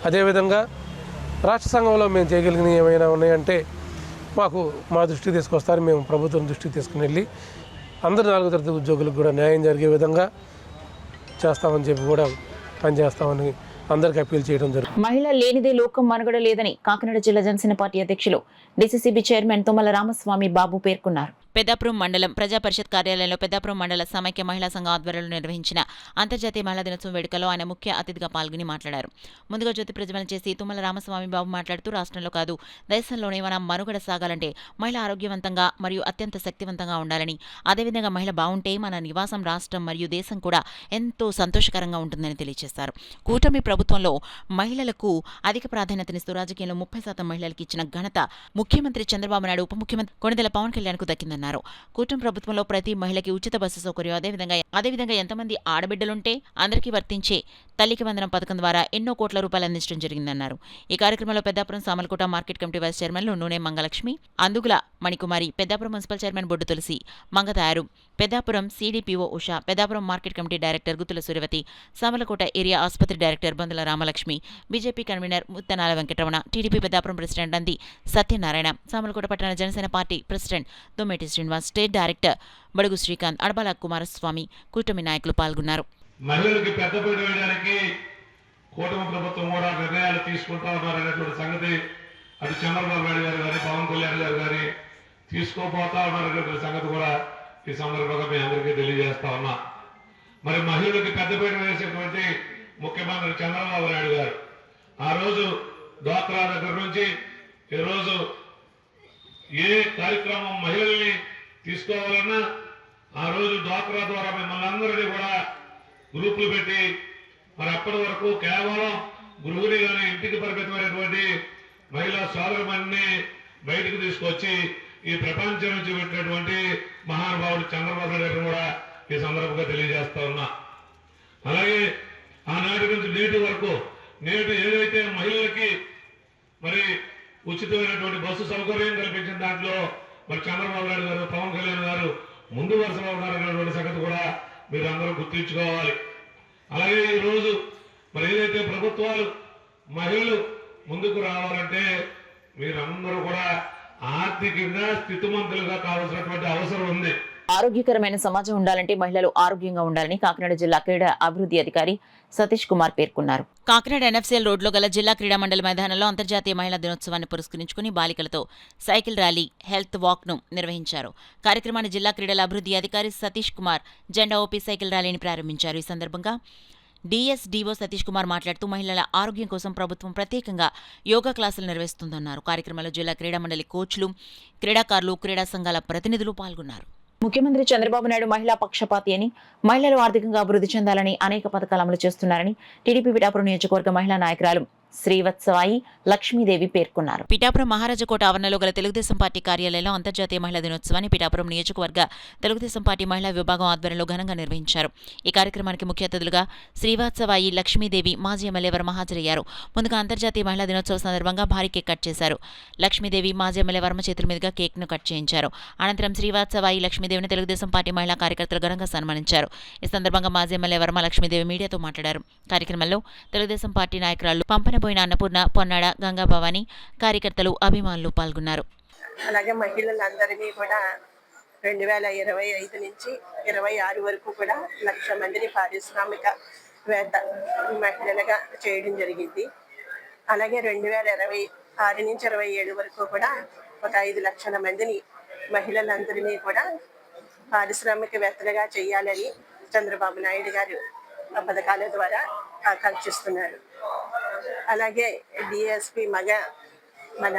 అదేవిధంగా రాష్ట్ర సంఘంలో మేము చేయగలిగినవి ఏమైనా ఉన్నాయంటే మా దృష్టికి తీసుకొస్తారు. మేము ప్రభుత్వం దృష్టికి తీసుకుని వెళ్ళి అందరు 4వ తరగతి ఉద్యోగులకు కూడా న్యాయం జరిగే విధంగా చేస్తామని చెప్పి కూడా పనిచేస్తామని అందరికీ అప్పీల్ చేయడం జరుగుతుంది. మహిళ లేనిదే లోకం మనుగడ లేదని కాకినాడ జిల్లా జనసేన పార్టీ అధ్యక్షులు డీసీసీబీ చైర్మన్ తుమ్మల రామస్వామి బాబు పేర్కొన్నారు. పెద్దాపురం మండలం ప్రజా పరిషత్ కార్యాలయంలో పెద్దాపురం మండల సమైక్య మహిళా సంఘం ఆధ్వర్యంలో నిర్వహించిన అంతర్జాతీయ మహిళా దినోత్సవం వేడుకలో ఆయన ముఖ్య అతిథిగా పాల్గొని మాట్లాడారు. ముందుగా జ్యోతి ప్రజ్వలన చేసి తుమ్మల రామస్వామి బాబు మాట్లాడుతూ రాష్ట్రంలో కాదు దేశంలోనే మన మనుగడ సాగాలంటే మహిళ ఆరోగ్యవంతంగా మరియు అత్యంత శక్తివంతంగా ఉండాలని, అదేవిధంగా మహిళ బాగుంటే మన నివాసం రాష్ట్రం మరియు దేశం కూడా ఎంతో సంతోషకరంగా ఉంటుందని తెలియజేశారు. కూటమి ప్రభుత్వంలో మహిళలకు అధిక ప్రాధాన్యతనిస్తూ రాజకీయంలో 30% మహిళలకు ఇచ్చిన ఘనత ముఖ్యమంత్రి చంద్రబాబు నాయుడు, ఉప ముఖ్యమంత్రి కొణిదెల పవన్ కళ్యాణ్కు దక్కిందన్నారు. కూటమి ప్రభుత్వంలో ప్రతి మహిళకి ఉచిత బస్సు సౌకర్యం, అదేవిధంగా ఎంతమంది ఆడబిడ్డలుంటే అందరికీ వర్తించే తల్లికి వందనం పథకం ద్వారా ఎన్నో కోట్ల రూపాయలు అందించడం జరిగిందన్నారు. ఈ కార్యక్రమంలో Peddapuram Samalkota market committee vice చైర్మన్లు Nune Mangalakshmi, Andugula Manikumari, Peddapuram municipal chairman Boddu Tulasi, Mangatayaru, Peddapuram CDPO Usha, Peddapuram market committee director Guttula Suryavathi, Samalkota area ఆసుపత్రి director Bandula Ramalakshmi, BJP convener Muttanala Venkataramana, TDP Peddapuram president Nandi Satyanarayana, Samalkota పట్టణ Janasena party president Dommeti Srinivas, state director Badugu Srikanth, Adabala Kumaraswamy, కూటమి నాయకులు పాల్గొన్నారు. మహిళలకి పెద్దపీట వేయడానికి కూటమి ప్రభుత్వం కూడా నిర్ణయాలు తీసుకుంటా ఉన్నారనేటువంటి సంగతి అటు చంద్రబాబు నాయుడు గారు కానీ పవన్ కళ్యాణ్ గారు కానీ తీసుకోపోతా ఉన్నారనేటువంటి సంగతి కూడా ఈ సందర్భంగా మీ అందరికీ తెలియజేస్తా ఉన్నా. మరి మహిళలకి పెద్దపీట వేసేటువంటి ముఖ్యమంత్రి చంద్రబాబు నాయుడు గారు ఆ రోజు డ్వాక్రా దగ్గర నుంచి ఈరోజు ఏ కార్యక్రమం మహిళల్ని తీసుకోవాలన్నా ఆ రోజు డ్వాక్రా ద్వారా మిమ్మల్ని అందరినీ కూడా గ్రూపులు పెట్టి మరి అప్పటి వరకు కేవలం గృహిణి కానీ ఇంటికి పరిమితమైనటువంటి మహిళా సోదరుమణిని బయటకు తీసుకొచ్చి ఈ ప్రపంచం నుంచి పెట్టినటువంటి మహానుభావుడు చంద్రబాబు నాయుడు కూడా ఈ సందర్భంగా తెలియజేస్తా ఉన్నా. అలాగే ఆనాటి నుంచి నేటి వరకు నేటి ఏదైతే మహిళలకి మరి ఉచితమైనటువంటి బస్సు సౌకర్యం కల్పించిన దాంట్లో మరి చంద్రబాబు నాయుడు గారు, పవన్ కళ్యాణ్ గారు ముందు వరుసలో ఉన్నారనేటువంటి సంగతి కూడా మీరు అందరూ గుర్తించుకోవాలి. అలాగే ఈరోజు మరి ఏదైతే ప్రభుత్వాలు మహిళలు ముందుకు రావాలంటే మీరందరూ కూడా ఆర్థికంగా స్థితిమంతులుగా కావాల్సినటువంటి అవసరం ఉంది. ఆరోగ్యకరమైన సమాజం ఉండాలంటే మహిళలు ఆరోగ్యంగా ఉండాలని కాకినాడ జిల్లా క్రీడా అభివృద్ధి అధికారి సతీష్ కుమార్ పేర్కొన్నారు. కాకినాడ ఎన్ఎఫ్సీఎల్ రోడ్లో గల జిల్లా క్రీడా మండలి మైదానంలో అంతర్జాతీయ మహిళా దినోత్సవాన్ని పురస్కరించుకుని బాలికలతో సైకిల్ ర్యాలీ, హెల్త్ వాక్ను నిర్వహించారు. కార్యక్రమాన్ని జిల్లా క్రీడల అభివృద్ధి అధికారి సతీష్ కుమార్ జెండా ఓపీ సైకిల్ ర్యాలీని ప్రారంభించారు. ఈ సందర్భంగా డిఎస్డిఓ సతీష్ కుమార్ మాట్లాడుతూ మహిళల ఆరోగ్యం కోసం ప్రభుత్వం ప్రత్యేకంగా యోగా క్లాసులు నిర్వహిస్తుందన్నారు. కార్యక్రమంలో జిల్లా క్రీడా మండలి కోచ్లు, క్రీడాకారులు, క్రీడా సంఘాల ప్రతినిధులు పాల్గొన్నారు. ముఖ్యమంత్రి చంద్రబాబు నాయుడు మహిళా పక్షపాతి అని, మహిళలు ఆర్థికంగా అభివృద్ధి చెందాలని అనేక పథకాలు అమలు చేస్తున్నారని టీడీపీ పిఠాపురం నియోజకవర్గ మహిళా నాయకురాలు శ్రీవత్సవాయి లక్ష్మీదేవి పేర్కొన్నారు. పిఠాపురం మహారాజకోట ఆవరణలో గల తెలుగుదేశం పార్టీ కార్యాలయంలో అంతర్జాతీయ మహిళా దినోత్సవాన్ని పిఠాపురం నియోజకవర్గ తెలుగుదేశం పార్టీ మహిళా విభాగం ఆధ్వర్యంలో ఘనంగా నిర్వహించారు. ఈ కార్యక్రమానికి ముఖ్య అతిథులుగా శ్రీవత్సవాయి లక్ష్మీదేవి, మాజీ ఎమ్మెల్యే వర్మ హాజరయ్యారు. ముందుగా అంతర్జాతీయ మహిళా దినోత్సవం సందర్భంగా భారీ కేక్ కట్ చేశారు. లక్ష్మీదేవి, మాజీ ఎమ్మెల్యే వర్మ చేతుల మీదుగా కేక్ను కట్ చేయించారు. అనంతరం శ్రీవత్సవాయి లక్ష్మీదేవిని తెలుగుదేశం పార్టీ మహిళా కార్యకర్తలు ఘనంగా సన్మానించారు. ఈ సందర్భంగా మాజీ ఎమ్మెల్యే వర్మ లక్ష్మీదేవి మీడియాతో మాట్లాడారు. కార్యక్రమంలో తెలుగుదేశం పార్టీ నాయకురాలు పంపనబోయిన అన్నపూర్ణ, పొన్నాడ, గంగా భవాని, కార్యకర్తలు, అభిమానులు పాల్గొన్నారు. అలాగే మహిళలందరినీ కూడా 2025 నుంచి 26 వరకు కూడా 1,00,000 మందిని పారిశ్రామికవేత్త మహిళలుగా చేయడం జరిగింది. అలాగే 2026 నుంచి 27 వరకు కూడా ఒక 5 లక్షల మందిని మహిళలందరినీ కూడా పారిశ్రామికవేత్తలుగా చేయాలని చంద్రబాబు నాయుడు గారు ఆ పథకాల ద్వారా ఆకాంక్షిస్తున్నారు. అలాగే డిఎస్పి మన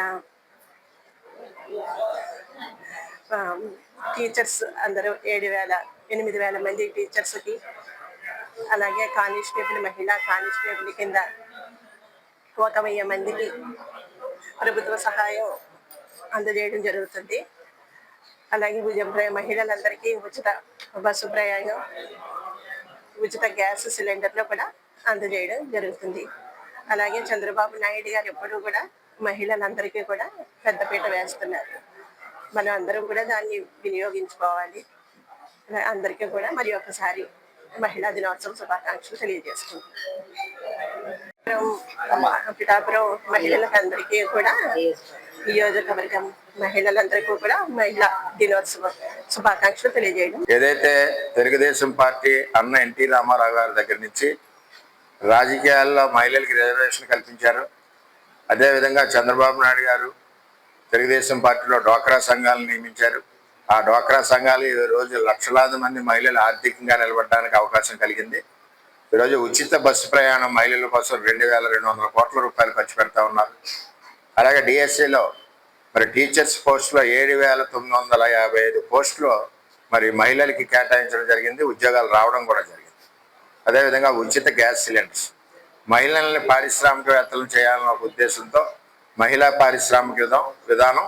టీచర్స్ అందరూ 8,000 మంది టీచర్స్కి, అలాగే కానిస్టేబుల్, మహిళా కానిస్టేబుల్ కింద 1,000 మందికి ప్రభుత్వ సహాయం అందజేయడం జరుగుతుంది. అలాగే మహిళలందరికీ ఉచిత బస్సు ప్రయాణం, ఉచిత గ్యాస్ సిలిండర్లు కూడా అందజేయడం జరుగుతుంది. అలాగే చంద్రబాబు నాయుడు గారు ఎప్పుడూ కూడా మహిళలందరికీ కూడా పెద్దపీట వేస్తున్నారు. మనం అందరం కూడా దాన్ని వినియోగించుకోవాలి. అందరికీ కూడా మరి ఒకసారి మహిళా దినోత్సవం శుభాకాంక్షలు తెలియజేసుకుంటాం. పిఠాపురం మహిళలకు అందరికీ కూడా నియోజకవర్గం మహిళలందరికీ కూడా మహిళా దినోత్సవ శుభాకాంక్షలు తెలియజేయడం. ఏదైతే తెలుగుదేశం పార్టీ అన్న ఎన్టీ రామారావు గారి దగ్గర నుంచి రాజకీయాల్లో మహిళలకి రిజర్వేషన్ కల్పించారు. అదేవిధంగా చంద్రబాబు నాయుడు గారు తెలుగుదేశం పార్టీలో డ్వాక్రా సంఘాలను నియమించారు. ఆ డ్వాక్రా సంఘాలు ఈరోజు లక్షలాది మంది మహిళలు ఆర్థికంగా నిలబడడానికి అవకాశం కలిగింది. ఈరోజు ఉచిత బస్సు ప్రయాణం మహిళల కోసం 2,200 కోట్ల రూపాయలు ఖర్చు పెడతా ఉన్నారు. అలాగే డిఎస్సిలో మరి టీచర్స్ పోస్టులో 7,955 పోస్టులు మరి మహిళలకి కేటాయించడం జరిగింది. ఉద్యోగాలు రావడం కూడా జరిగింది. అదేవిధంగా ఉచిత గ్యాస్ సిలిండర్స్ మహిళల్ని పారిశ్రామికవేత్తలు చేయాలన్న ఒక ఉద్దేశంతో మహిళా పారిశ్రామిక విధానం,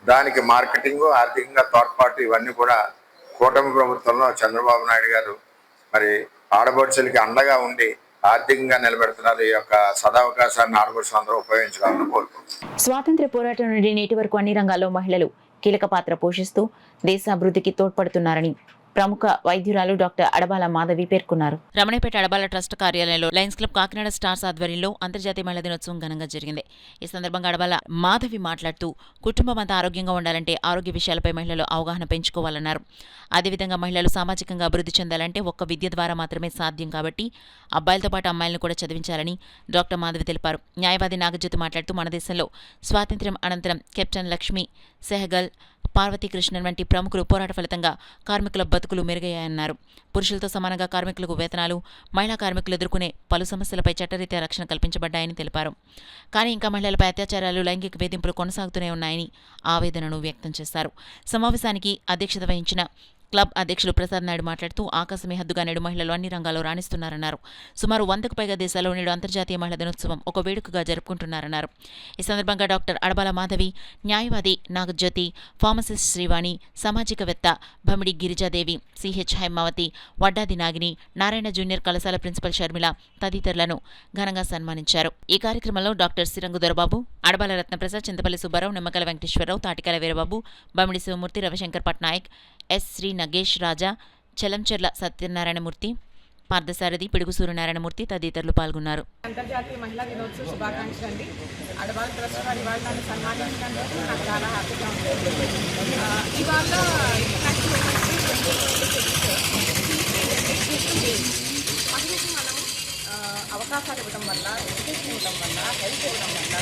దానికి మార్కెటింగ్, ఆర్థికంగా తోడ్పాటు ఇవన్నీ కూడా కూటమి ప్రభుత్వంలో చంద్రబాబు నాయుడు గారు మరి ఆడపడుచులకి అండగా ఉండి ఆర్థికంగా నిలబెడుతున్నారు. ఈ యొక్క సదావకాశాన్ని ఆడపడుచులు అందరూ ఉపయోగించాలని కోరుకుంటున్నారు. స్వాతంత్ర్య పోరాటం నుండి నేటి వరకు అన్ని రంగాల్లో మహిళలు కీలక పాత్ర పోషిస్తూ దేశ అభివృద్ధికి తోడ్పడుతున్నారని ప్రముఖ వైద్యురాలు డాక్టర్ అడబాల మాధవి పేర్కొన్నారు. రమణపేట అడబాల ట్రస్ట్ కార్యాలయంలో లయన్స్ క్లబ్ కాకినాడ స్టార్స్ ఆధ్వర్యంలో అంతర్జాతీయ మహిళా దినోత్సవం ఘనంగా జరిగింది. ఈ సందర్భంగా అడబాల మాధవి మాట్లాడుతూ కుటుంబం అంతా ఆరోగ్యంగా ఉండాలంటే ఆరోగ్య విషయాలపై మహిళలు అవగాహన పెంచుకోవాలన్నారు. అదేవిధంగా మహిళలు సామాజికంగా అభివృద్ధి చెందాలంటే ఒక్క విద్య ద్వారా మాత్రమే సాధ్యం కాబట్టి అబ్బాయిలతో పాటు అమ్మాయిలను కూడా చదివించాలని డాక్టర్ మాధవి తెలిపారు. న్యాయవాది నాగజ్యోతి మాట్లాడుతూ మన దేశంలో స్వాతంత్ర్యం అనంతరం కెప్టెన్ లక్ష్మీ సెహగల్, పార్వతీకృష్ణన్ వంటి ప్రముఖులు పోరాట ఫలితంగా కార్మికుల బతుకులు మెరుగయ్యాయన్నారు. పురుషులతో సమానంగా కార్మికులకు వేతనాలు, మహిళా కార్మికులు ఎదుర్కొనే పలు సమస్యలపై చట్టరీత్యా రక్షణ కల్పించబడ్డాయని తెలిపారు. కానీ ఇంకా మహిళలపై అత్యాచారాలు, లైంగిక వేధింపులు కొనసాగుతూనే ఉన్నాయని ఆవేదనను వ్యక్తం చేశారు. సమావేశానికి అధ్యక్షత వహించిన క్లబ్ అధ్యక్షులు ప్రసాద్ నాయుడు మాట్లాడుతూ ఆకాశమే హద్దుగా నేడు మహిళలు అన్ని రంగాల్లో రాణిస్తున్నారన్నారు. సుమారు 100కు పైగా దేశాల్లో నేడు అంతర్జాతీయ మహిళా దినోత్సవం ఒక వేడుకగా జరుపుకుంటున్నారన్నారు. ఈ సందర్భంగా డాక్టర్ అడబాల మాధవి, న్యాయవాది నాగజ్యోతి, ఫార్మసిస్ట్ శ్రీవాణి, సామాజికవేత్త భమిడి గిరిజాదేవి, సిహెచ్ హైమావతి, వడ్డాది నాగిని, నారాయణ జూనియర్ కళాశాల ప్రిన్సిపల్ షర్మిల తదితరులను ఘనంగా సన్మానించారు. ఈ కార్యక్రమంలో డాక్టర్ సిరంగు దొరబాబు, అడబాల రత్నప్రసాద్, చింతపల్లి సుబ్బారావు, నిమ్మకల వెంకటేశ్వరరావు, తాటికల వీరబాబు, బమిడి శివమూర్తి, రవిశంకర్ పట్నాయక్, ఎస్ శ్రీ నగేష్ రాజా, చలంచెర్ల సత్యనారాయణమూర్తి, పార్థసారథి, పిడుగు సూర్యనారాయణమూర్తి తదితరులు పాల్గొన్నారు. అంతర్జాతీయ మహిళా దినోత్సవ శుభాకాంక్షలు అండి. అడబాల ట్రస్ట్ వారి ఇవాళ నన్ను సన్మానించినందుకు నాకు చాలా హ్యాపీగా ఉంటుంది. ఇవాళ మహిళకి మనం అవకాశాలు ఇవ్వడం వల్ల, ఎడ్యుకేషన్ ఇవ్వడం వల్ల, హెల్ప్ ఇవ్వడం వల్ల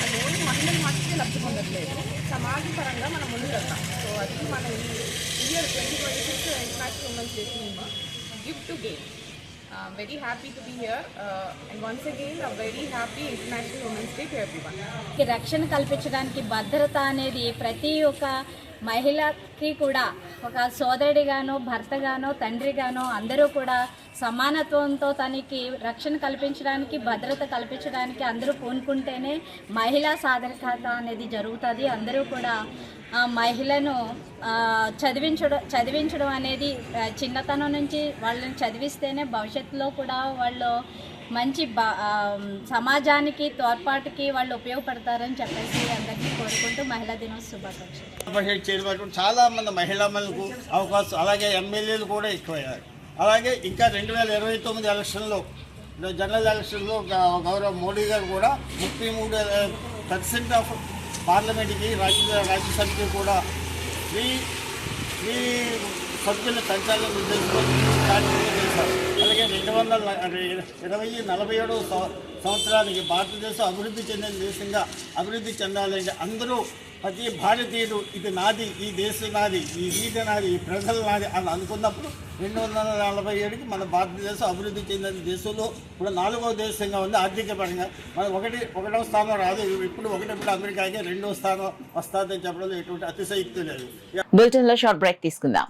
అది ఓన్లీ మహిళలు మాత్రమే లబ్ధి పొందట్లేదు, సమాజపరంగా మనం ముందుకు వెళ్తాం. సో అది మన ఈ year 2026 international women's day theme give to gain. Very happy to be here and once again a very happy International Women's Day to everyone. రక్షణ కల్పించడానికి భద్రత అనేది ప్రతి ఒక్క మహిళకి కూడా ఒక సోదరుడిగానో, భర్తగానో, తండ్రిగానో అందరూ కూడా సమానత్వంతో తనకి రక్షణ కల్పించడానికి, భద్రత కల్పించడానికి అందరూ పూనుకుంటేనే మహిళా సాధికారత అనేది జరుగుతుంది. అందరూ కూడా మహిళను చదివించడం అనేది చిన్నతనం నుంచి వాళ్ళని చదివిస్తేనే భవిష్యత్తులో కూడా వాళ్ళు మంచి సమాజానికి తోడ్పాటుకి వాళ్ళు ఉపయోగపడతారని చెప్పేసి అందరికీ కోరుకుంటూ మహిళా దినోత్సవ శుభాకాంక్షలు. చాలా మంది మహిళలకు అవకాశం, అలాగే ఎమ్మెల్యేలు కూడా ఎక్కువయ్యారు. అలాగే ఇంకా 2029 ఎలక్షన్లో, జనరల్ ఎలక్షన్లో గౌరవ మోడీ గారు కూడా 33% ఆఫ్ పార్లమెంట్కి, రాజ్యసభకి కూడా ఫ్రీ సభ్యులు పెంచాలని ఉద్దేశించి కార్యక్రమం చేశారు. అలాగే 2047 సంవత్సరానికి భారతదేశం అభివృద్ధి చెందిన దేశంగా అభివృద్ధి చెందాలంటే అందరూ, ప్రతి భారతీయుడు ఇది నాది, ఈ దేశం నాది, ఈ వీధి నాది, ఈ ప్రజలు నాది అని అనుకున్నప్పుడు 2047కి మన భారతదేశం అభివృద్ధి చెందిన దేశంలో కూడా 4వ దేశంగా ఉంది. ఆర్థిక పరంగా మనం 1వ స్థానం రాదు. ఇప్పుడు అమెరికాకి 2వ స్థానం వస్తుందని చెప్పడంలో ఎటువంటి అతిశయోక్తి లేదు. బులెటిన్లో షార్ట్ బ్రేక్ తీసుకుందాం.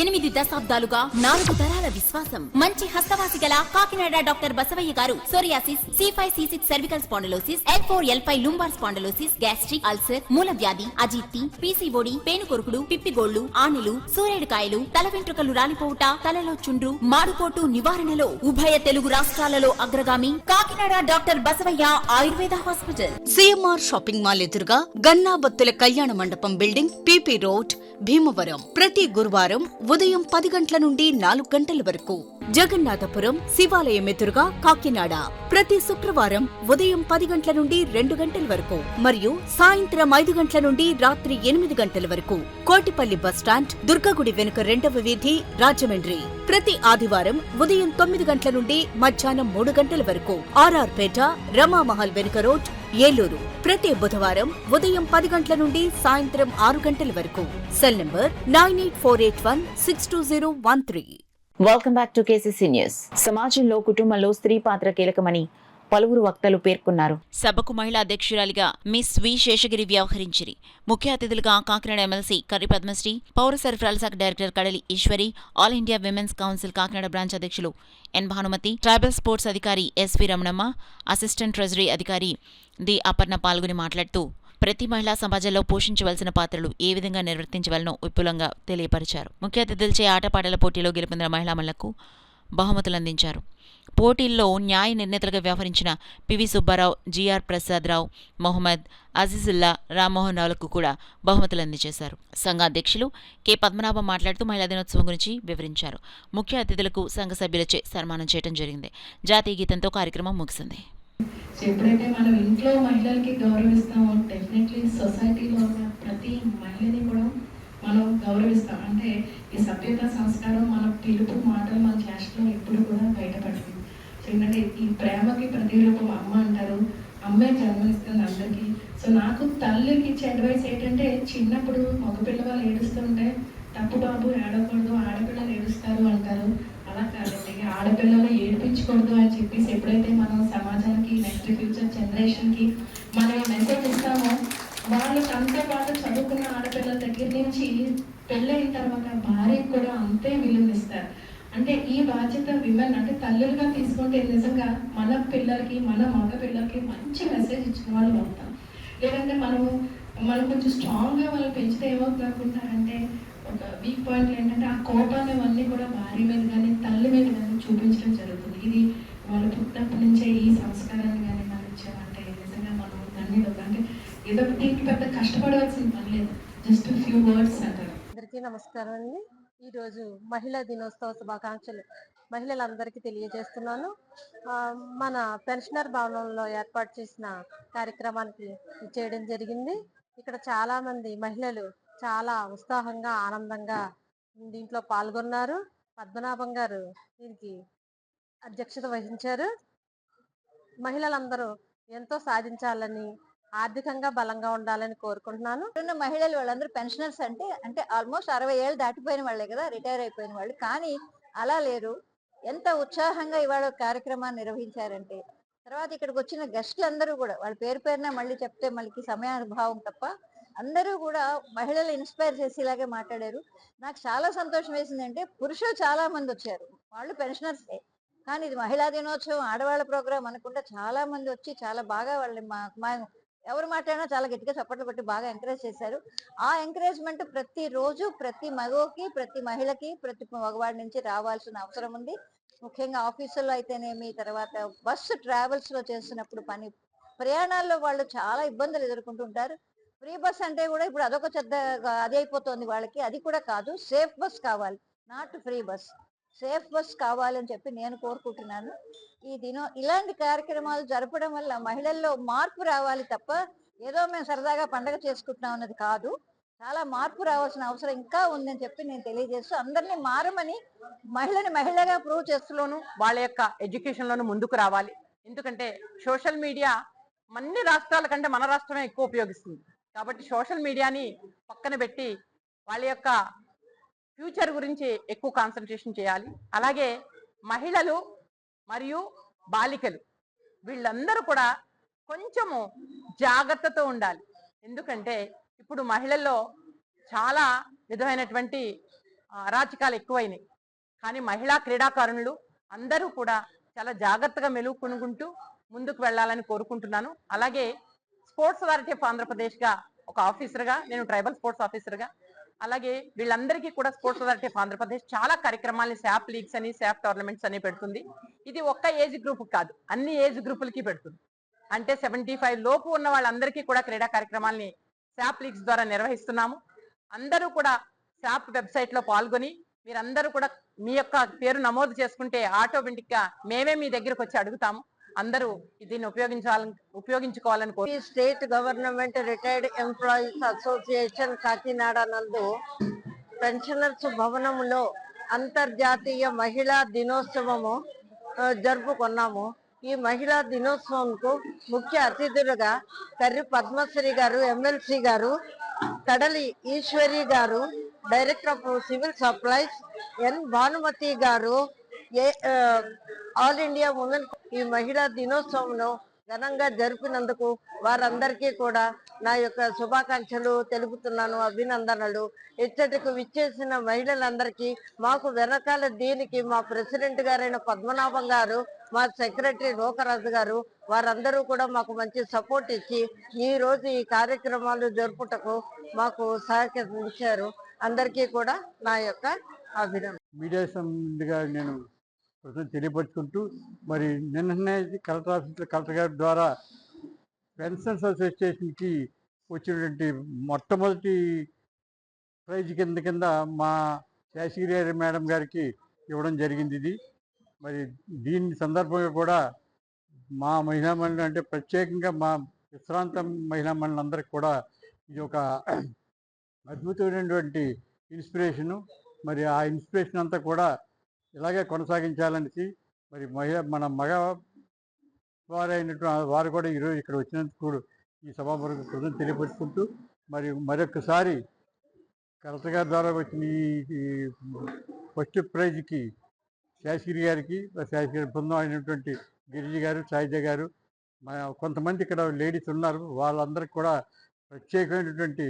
8 దశాబ్దాలుగా 4 తరాల విశ్వాసం. మంచి హస్తవాసి గల కాకినాడ డాక్టర్ బసవయ్య గారు psoriasis, C5C6 cervical spondylosis, L4L5 lumbar spondylosis, gastric ulcer, మూల వ్యాధి, అజీర్తి, PCOD, పేనుకొరుకుడు, పిప్పిగోళ్లు, ఆనెలు, సూరేడుకాయలు, తల వెంట్రుకలు రాలిపోవుట, తలలో చుండ్రు, మాడుకోటు నివారణలో ఉభయ తెలుగు రాష్ట్రాలలో అగ్రగామి Kakinada doctor Basavayya Ayurveda hospital. CMR shopping mall ఎదురుగా గన్నాబత్తుల కళ్యాణ మండపం బిల్డింగ్, PP రోడ్, భీమవరం. ప్రతి గురువారం ఉదయం 10 గంటల నుండి 4 గంటల వరకు. జగన్నాథపురం శివాలయం ఎదురుగా కాకినాడ ప్రతి శుక్రవారం ఉదయం 10 గంటల నుండి 2 గంటల వరకు మరియు సాయంత్రం 5 గంటల నుండి రాత్రి 8 గంటల వరకు. కోటిపల్లి బస్టాండ్, దుర్గగుడి వెనుక 2వ వీధి, రాజమండ్రి ప్రతి ఆదివారం ఉదయం 9 గంటల నుండి మధ్యాహ్నం 3 గంటల వరకు. RR పేట, రమామహల్ వెనుక రోడ్, ఏలూరు ప్రతి బుధవారం ఉదయం 10 గంటల నుండి సాయంత్రం 6 గంటల వరకు. Cell number 9848162013. Welcome back to KCC news. సమాజంలో కుటుంబంలో స్త్రీ పాత్ర కీలకమని పలువురు వక్తలు పేర్కొన్నారు. సభకు మహిళా అధ్యక్షురాలిగా మిస్ వి శేషగిరి వ్యవహరించిరి. ముఖ్య అతిథులుగా కాకినాడ ఎమ్మెల్సీ కర్రి పద్మశ్రీ, పౌర సరఫరాల శాఖ director Kadali Eswari, all India women's council Kakinada branch అధ్యక్షులు ఎన్ భానుమతి, ట్రైబల్ స్పోర్ట్స్ అధికారి SV రమణమ్మ, అసిస్టెంట్ ట్రెజరీ అధికారి డి అపర్ణ పాల్గొని మాట్లాడుతూ ప్రతి మహిళా సమాజంలో పోషించవలసిన పాత్రలు ఏ విధంగా నిర్వర్తించవలనో విపులంగా తెలియపరిచారు. ముఖ్య అతిథులచే ఆటపాటల పోటీలో గెలుపొందిన మహిళలకు బహుమతులందించారు. పోటీల్లో న్యాయ నిర్ణేతలుగా వ్యవహరించిన పివి సుబ్బారావు, GR ప్రసాదరావు, మొహమ్మద్ అజీజుల్లా, రామ్మోహన్ రావులకు కూడా బహుమతులు అందజేశారు. సంఘ అధ్యక్షులు కె పద్మనాభం మాట్లాడుతూ మహిళా దినోత్సవం గురించి వివరించారు. ముఖ్య అతిథులకు సంఘ సభ్యులచే సన్మానం చేయడం జరిగింది. జాతీయ గీతంతో కార్యక్రమం ముగిసింది. ఎప్పుడైతే మనం ఇంట్లో మహిళలకి గౌరవిస్తామో డెఫినెట్లీ సొసైటీలో ఉన్న ప్రతి మహిళని కూడా మనం గౌరవిస్తాం. అంటే ఈ సభ్యత సంస్కారం మన పిలుపు మాటలు మన చేష్టలో ఎప్పుడు కూడా బయటపడుతుంది. సో ఏంటంటే ఈ ప్రేమకి ప్రతిరూపం అమ్మ అంటారు. అమ్మే జన్మనిస్తుంది అందరికీ. సో నాకు తల్లికి ఇచ్చే అడ్వైస్ ఏంటంటే, చిన్నప్పుడు మగపిల్లవాళ్ళు ఏడుస్తుంటే తప్పు బాబు ఏడకూడదు, ఆడపిల్లలు ఏడుస్తారు అంటారు. అలా కాదండి, ఆడపిల్లలు ఏడిపించకూడదు అని చెప్పేసి ఎప్పుడైతే మనం సమాజానికి, నెక్స్ట్ ఫ్యూచర్ జనరేషన్కి మనం మెసేజ్ ఇస్తామో, వాళ్ళకి అంతే పాటు చదువుకున్న ఆడపిల్లల దగ్గర నుంచి పెళ్ళైన తర్వాత భార్యకు కూడా అంతే విలువనిస్తారు. అంటే ఈ బాధ్యత విమెన్ అంటే తల్లులుగా తీసుకుంటే నిజంగా మన పిల్లలకి, మన మగ పిల్లలకి మంచి మెసేజ్ ఇచ్చిన వాళ్ళు అవుతాం. లేదంటే మనం కొంచెం స్ట్రాంగ్గా వాళ్ళు పెంచితే ఏమవుతుందంటే ఒక వీక్ పాయింట్లు ఏంటంటే ఆ కోపాన్ని అన్నీ కూడా భార్య మీద కానీ తల్లి మీద కానీ చూపించడం జరుగుతుంది. ఇది వాళ్ళు పుట్టినప్పటి నుంచే ఈ సంస్కారాన్ని కానీ మనం ఇచ్చామంటే నిజంగా మనం ధన్యులు. అంటే ఏదో దీనికి పెద్ద కష్టపడవలసిన పని లేదు, జస్ట్ ఫ్యూ వర్డ్స్ అంటారు. అందరికీ నమస్కారం అండి. ఈరోజు మహిళా దినోత్సవ శుభాకాంక్షలు మహిళలందరికీ తెలియజేస్తున్నాను. మన పెన్షనర్ భవనంలో ఏర్పాటు చేసిన కార్యక్రమానికి చేయడం జరిగింది. ఇక్కడ చాలామంది మహిళలు చాలా ఉత్సాహంగా, ఆనందంగా దీంట్లో పాల్గొన్నారు. పద్మనాభం గారు దీనికి అధ్యక్షత వహించారు. మహిళలందరూ ఎంతో సాధించాలని, ఆర్థికంగా బలంగా ఉండాలని కోరుకుంటున్నాను. ఉన్న మహిళలు వాళ్ళందరూ పెన్షనర్స్ అంటే ఆల్మోస్ట్ 60 ఏళ్ళు దాటిపోయిన వాళ్ళే కదా, రిటైర్ అయిపోయిన వాళ్ళు. కానీ అలా లేరు. ఎంత ఉత్సాహంగా ఇవాళ కార్యక్రమాన్ని నిర్వహించారంటే, తర్వాత ఇక్కడికి వచ్చిన గెస్టులు అందరూ కూడా వాళ్ళ పేరు పేరున మళ్ళీ చెప్తే మళ్ళీ సమయానుభావం తప్ప అందరూ కూడా మహిళలు ఇన్స్పైర్ చేసేలాగే మాట్లాడారు. నాకు చాలా సంతోషం వేసిందంటే, పురుషులు చాలా మంది వచ్చారు, వాళ్ళు పెన్షనర్సే. కానీ ఇది మహిళా దినోత్సవం, ఆడవాళ్ళ ప్రోగ్రాం అనుకుంటే చాలా మంది వచ్చి చాలా బాగా వాళ్ళు ఎవరు మాట్లాడినా చాలా గట్టిగా చప్పట్లు కొట్టి బాగా ఎంకరేజ్ చేశారు. ఆ ఎంకరేజ్మెంట్ ప్రతిరోజు ప్రతి మగోకి, ప్రతి మహిళకి, ప్రతి మగవాడి నుంచి రావాల్సిన అవసరం ఉంది. ముఖ్యంగా ఆఫీసుల్లో అయితేనేమి, తర్వాత బస్సు ట్రావెల్స్ లో చేస్తున్నప్పుడు ప్రయాణాల్లో వాళ్ళు చాలా ఇబ్బందులు ఎదుర్కొంటుంటారు. ఫ్రీ బస్ అంటే కూడా ఇప్పుడు అదొక చెత్త అది అయిపోతుంది వాళ్ళకి. అది కూడా కాదు, సేఫ్ బస్ కావాలి, not free bus, safe bus కావాలని చెప్పి నేను కోరుకుంటున్నాను. ఈ ఇలాంటి కార్యక్రమాలు జరపడం వల్ల మహిళల్లో మార్పు రావాలి తప్ప ఏదో మేము సరదాగా పండగ చేసుకుంటున్నాం అన్నది కాదు. చాలా మార్పు రావాల్సిన అవసరం ఇంకా ఉందని చెప్పి నేను తెలియజేస్తూ అందరినీ మారమని, మహిళని మహిళగా ప్రూవ్ చేస్తూలోను వాళ్ళ యొక్క ఎడ్యుకేషన్లోనూ ముందుకు రావాలి. ఎందుకంటే సోషల్ మీడియా అన్ని రాష్ట్రాల కంటే మన రాష్ట్రమే ఎక్కువ ఉపయోగిస్తుంది. కాబట్టి సోషల్ మీడియాని పక్కన పెట్టి వాళ్ళ యొక్క ఫ్యూచర్ గురించి ఎక్కువ కాన్సన్ట్రేషన్ చేయాలి. అలాగే మహిళలు మరియు బాలికలు వీళ్ళందరూ కూడా కొంచెము జాగ్రత్తతో ఉండాలి. ఎందుకంటే ఇప్పుడు మహిళల్లో చాలా విధమైనటువంటి అరాచకాలు ఎక్కువైనాయి. కానీ మహిళా క్రీడాకారులు అందరూ కూడా చాలా జాగ్రత్తగా మెలుగుకుంటూ ముందుకు వెళ్ళాలని కోరుకుంటున్నాను. అలాగే స్పోర్ట్స్ అథారిటీ ఆఫ్ ఆంధ్రప్రదేశ్గా ఒక ఆఫీసర్గా, నేను ట్రైబల్ స్పోర్ట్స్ ఆఫీసర్గా, అలాగే వీళ్ళందరికీ కూడా స్పోర్ట్స్ అథారిటీ ఆఫ్ ఆంధ్రప్రదేశ్ చాలా కార్యక్రమాలని శాప్ లీగ్స్ అని, శాప్ టోర్నమెంట్స్ అని పెడుతుంది. ఇది ఒక్క ఏజ్ గ్రూప్ కాదు, అన్ని ఏజ్ గ్రూపులకి పెడుతుంది. అంటే 75 లోపు ఉన్న వాళ్ళందరికీ కూడా క్రీడా కార్యక్రమాలని శాప్ లీగ్స్ ద్వారా నిర్వహిస్తున్నాము. అందరూ కూడా శాప్ వెబ్సైట్ లో పాల్గొని మీరందరూ కూడా మీ యొక్క పేరు నమోదు చేసుకుంటే ఆటోమేటిక్ గా మేమే మీ దగ్గరకు వచ్చి అడుగుతాము. అందరూ దీన్ని ఉపయోగించుకోవాలని state government retired employees association Kakinada నందు పెన్షనర్స్ భవనంలో అంతర్జాతీయ మహిళా దినోత్సవము జరుపుకున్నాము. ఈ మహిళా దినోత్సవంకు ముఖ్య అతిథులుగా కర్రి పద్మశ్రీ గారు, ఎమ్మెల్సీ గారు, కడలి ఈశ్వరి గారు, డైరెక్టర్ ఆఫ్ సివిల్ సప్లైస్, ఎన్ భానుమతి గారు, ఆల్ ఇండియా ఉమెన్ ఈ మహిళా దినోత్సవంలో ఘనంగా జరిపినందుకు వారందరికీ కూడా నా యొక్క శుభాకాంక్షలు తెలుపుతున్నాను, అభినందనలు. ఇచ్చటికి విచ్చేసిన మహిళలందరికీ, మాకు వెనకాల దీనికి మా ప్రెసిడెంట్ గారైన పద్మనాభం గారు, మా సెక్రటరీ లోకరాజు గారు, వారందరూ కూడా మాకు మంచి సపోర్ట్ ఇచ్చి ఈ రోజు ఈ కార్యక్రమాలు జరుపుటకు మాకు సహకరించారు. అందరికీ కూడా నా యొక్క అభినందన. మీడియా సంబంధిగా నేను తెలియపరుచుకుంటూ, మరి నిన్ననే కలెక్టర్ ఆఫీస్లో కలెక్టర్ గారి ద్వారా పెన్షన్స్ అసోసియేషన్కి వచ్చినటువంటి మొట్టమొదటి ప్రైజ్ కింద మా శాస్త్రి మేడం గారికి ఇవ్వడం జరిగింది. ఇది మరి దీని సందర్భంగా కూడా మా మహిళా మండలి, అంటే ప్రత్యేకంగా మా విశ్రాంత మహిళా మండలందరికీ కూడా ఇది ఒక అద్భుతమైనటువంటి ఇన్స్పిరేషను. మరి ఆ ఇన్స్పిరేషన్ అంతా కూడా ఇలాగే కొనసాగించాలనేసి మరి మన మగవారైనటువంటి వారు కూడా ఈరోజు ఇక్కడ వచ్చినందుకు ఈ సభాపూర్వక కృతజ్ఞతలు తెలియపరుచుకుంటూ, మరి మరొకసారి కలెక్టర్ గారి ద్వారా వచ్చిన ఈ ఫస్ట్ ప్రైజ్కి శాస్త్రి గారికి, శాస్త్రి బృందం అయినటువంటి గిరిజ గారు, సాయిజ గారు, కొంతమంది ఇక్కడ లేడీస్ ఉన్నారు, వాళ్ళందరికీ కూడా ప్రత్యేకమైనటువంటి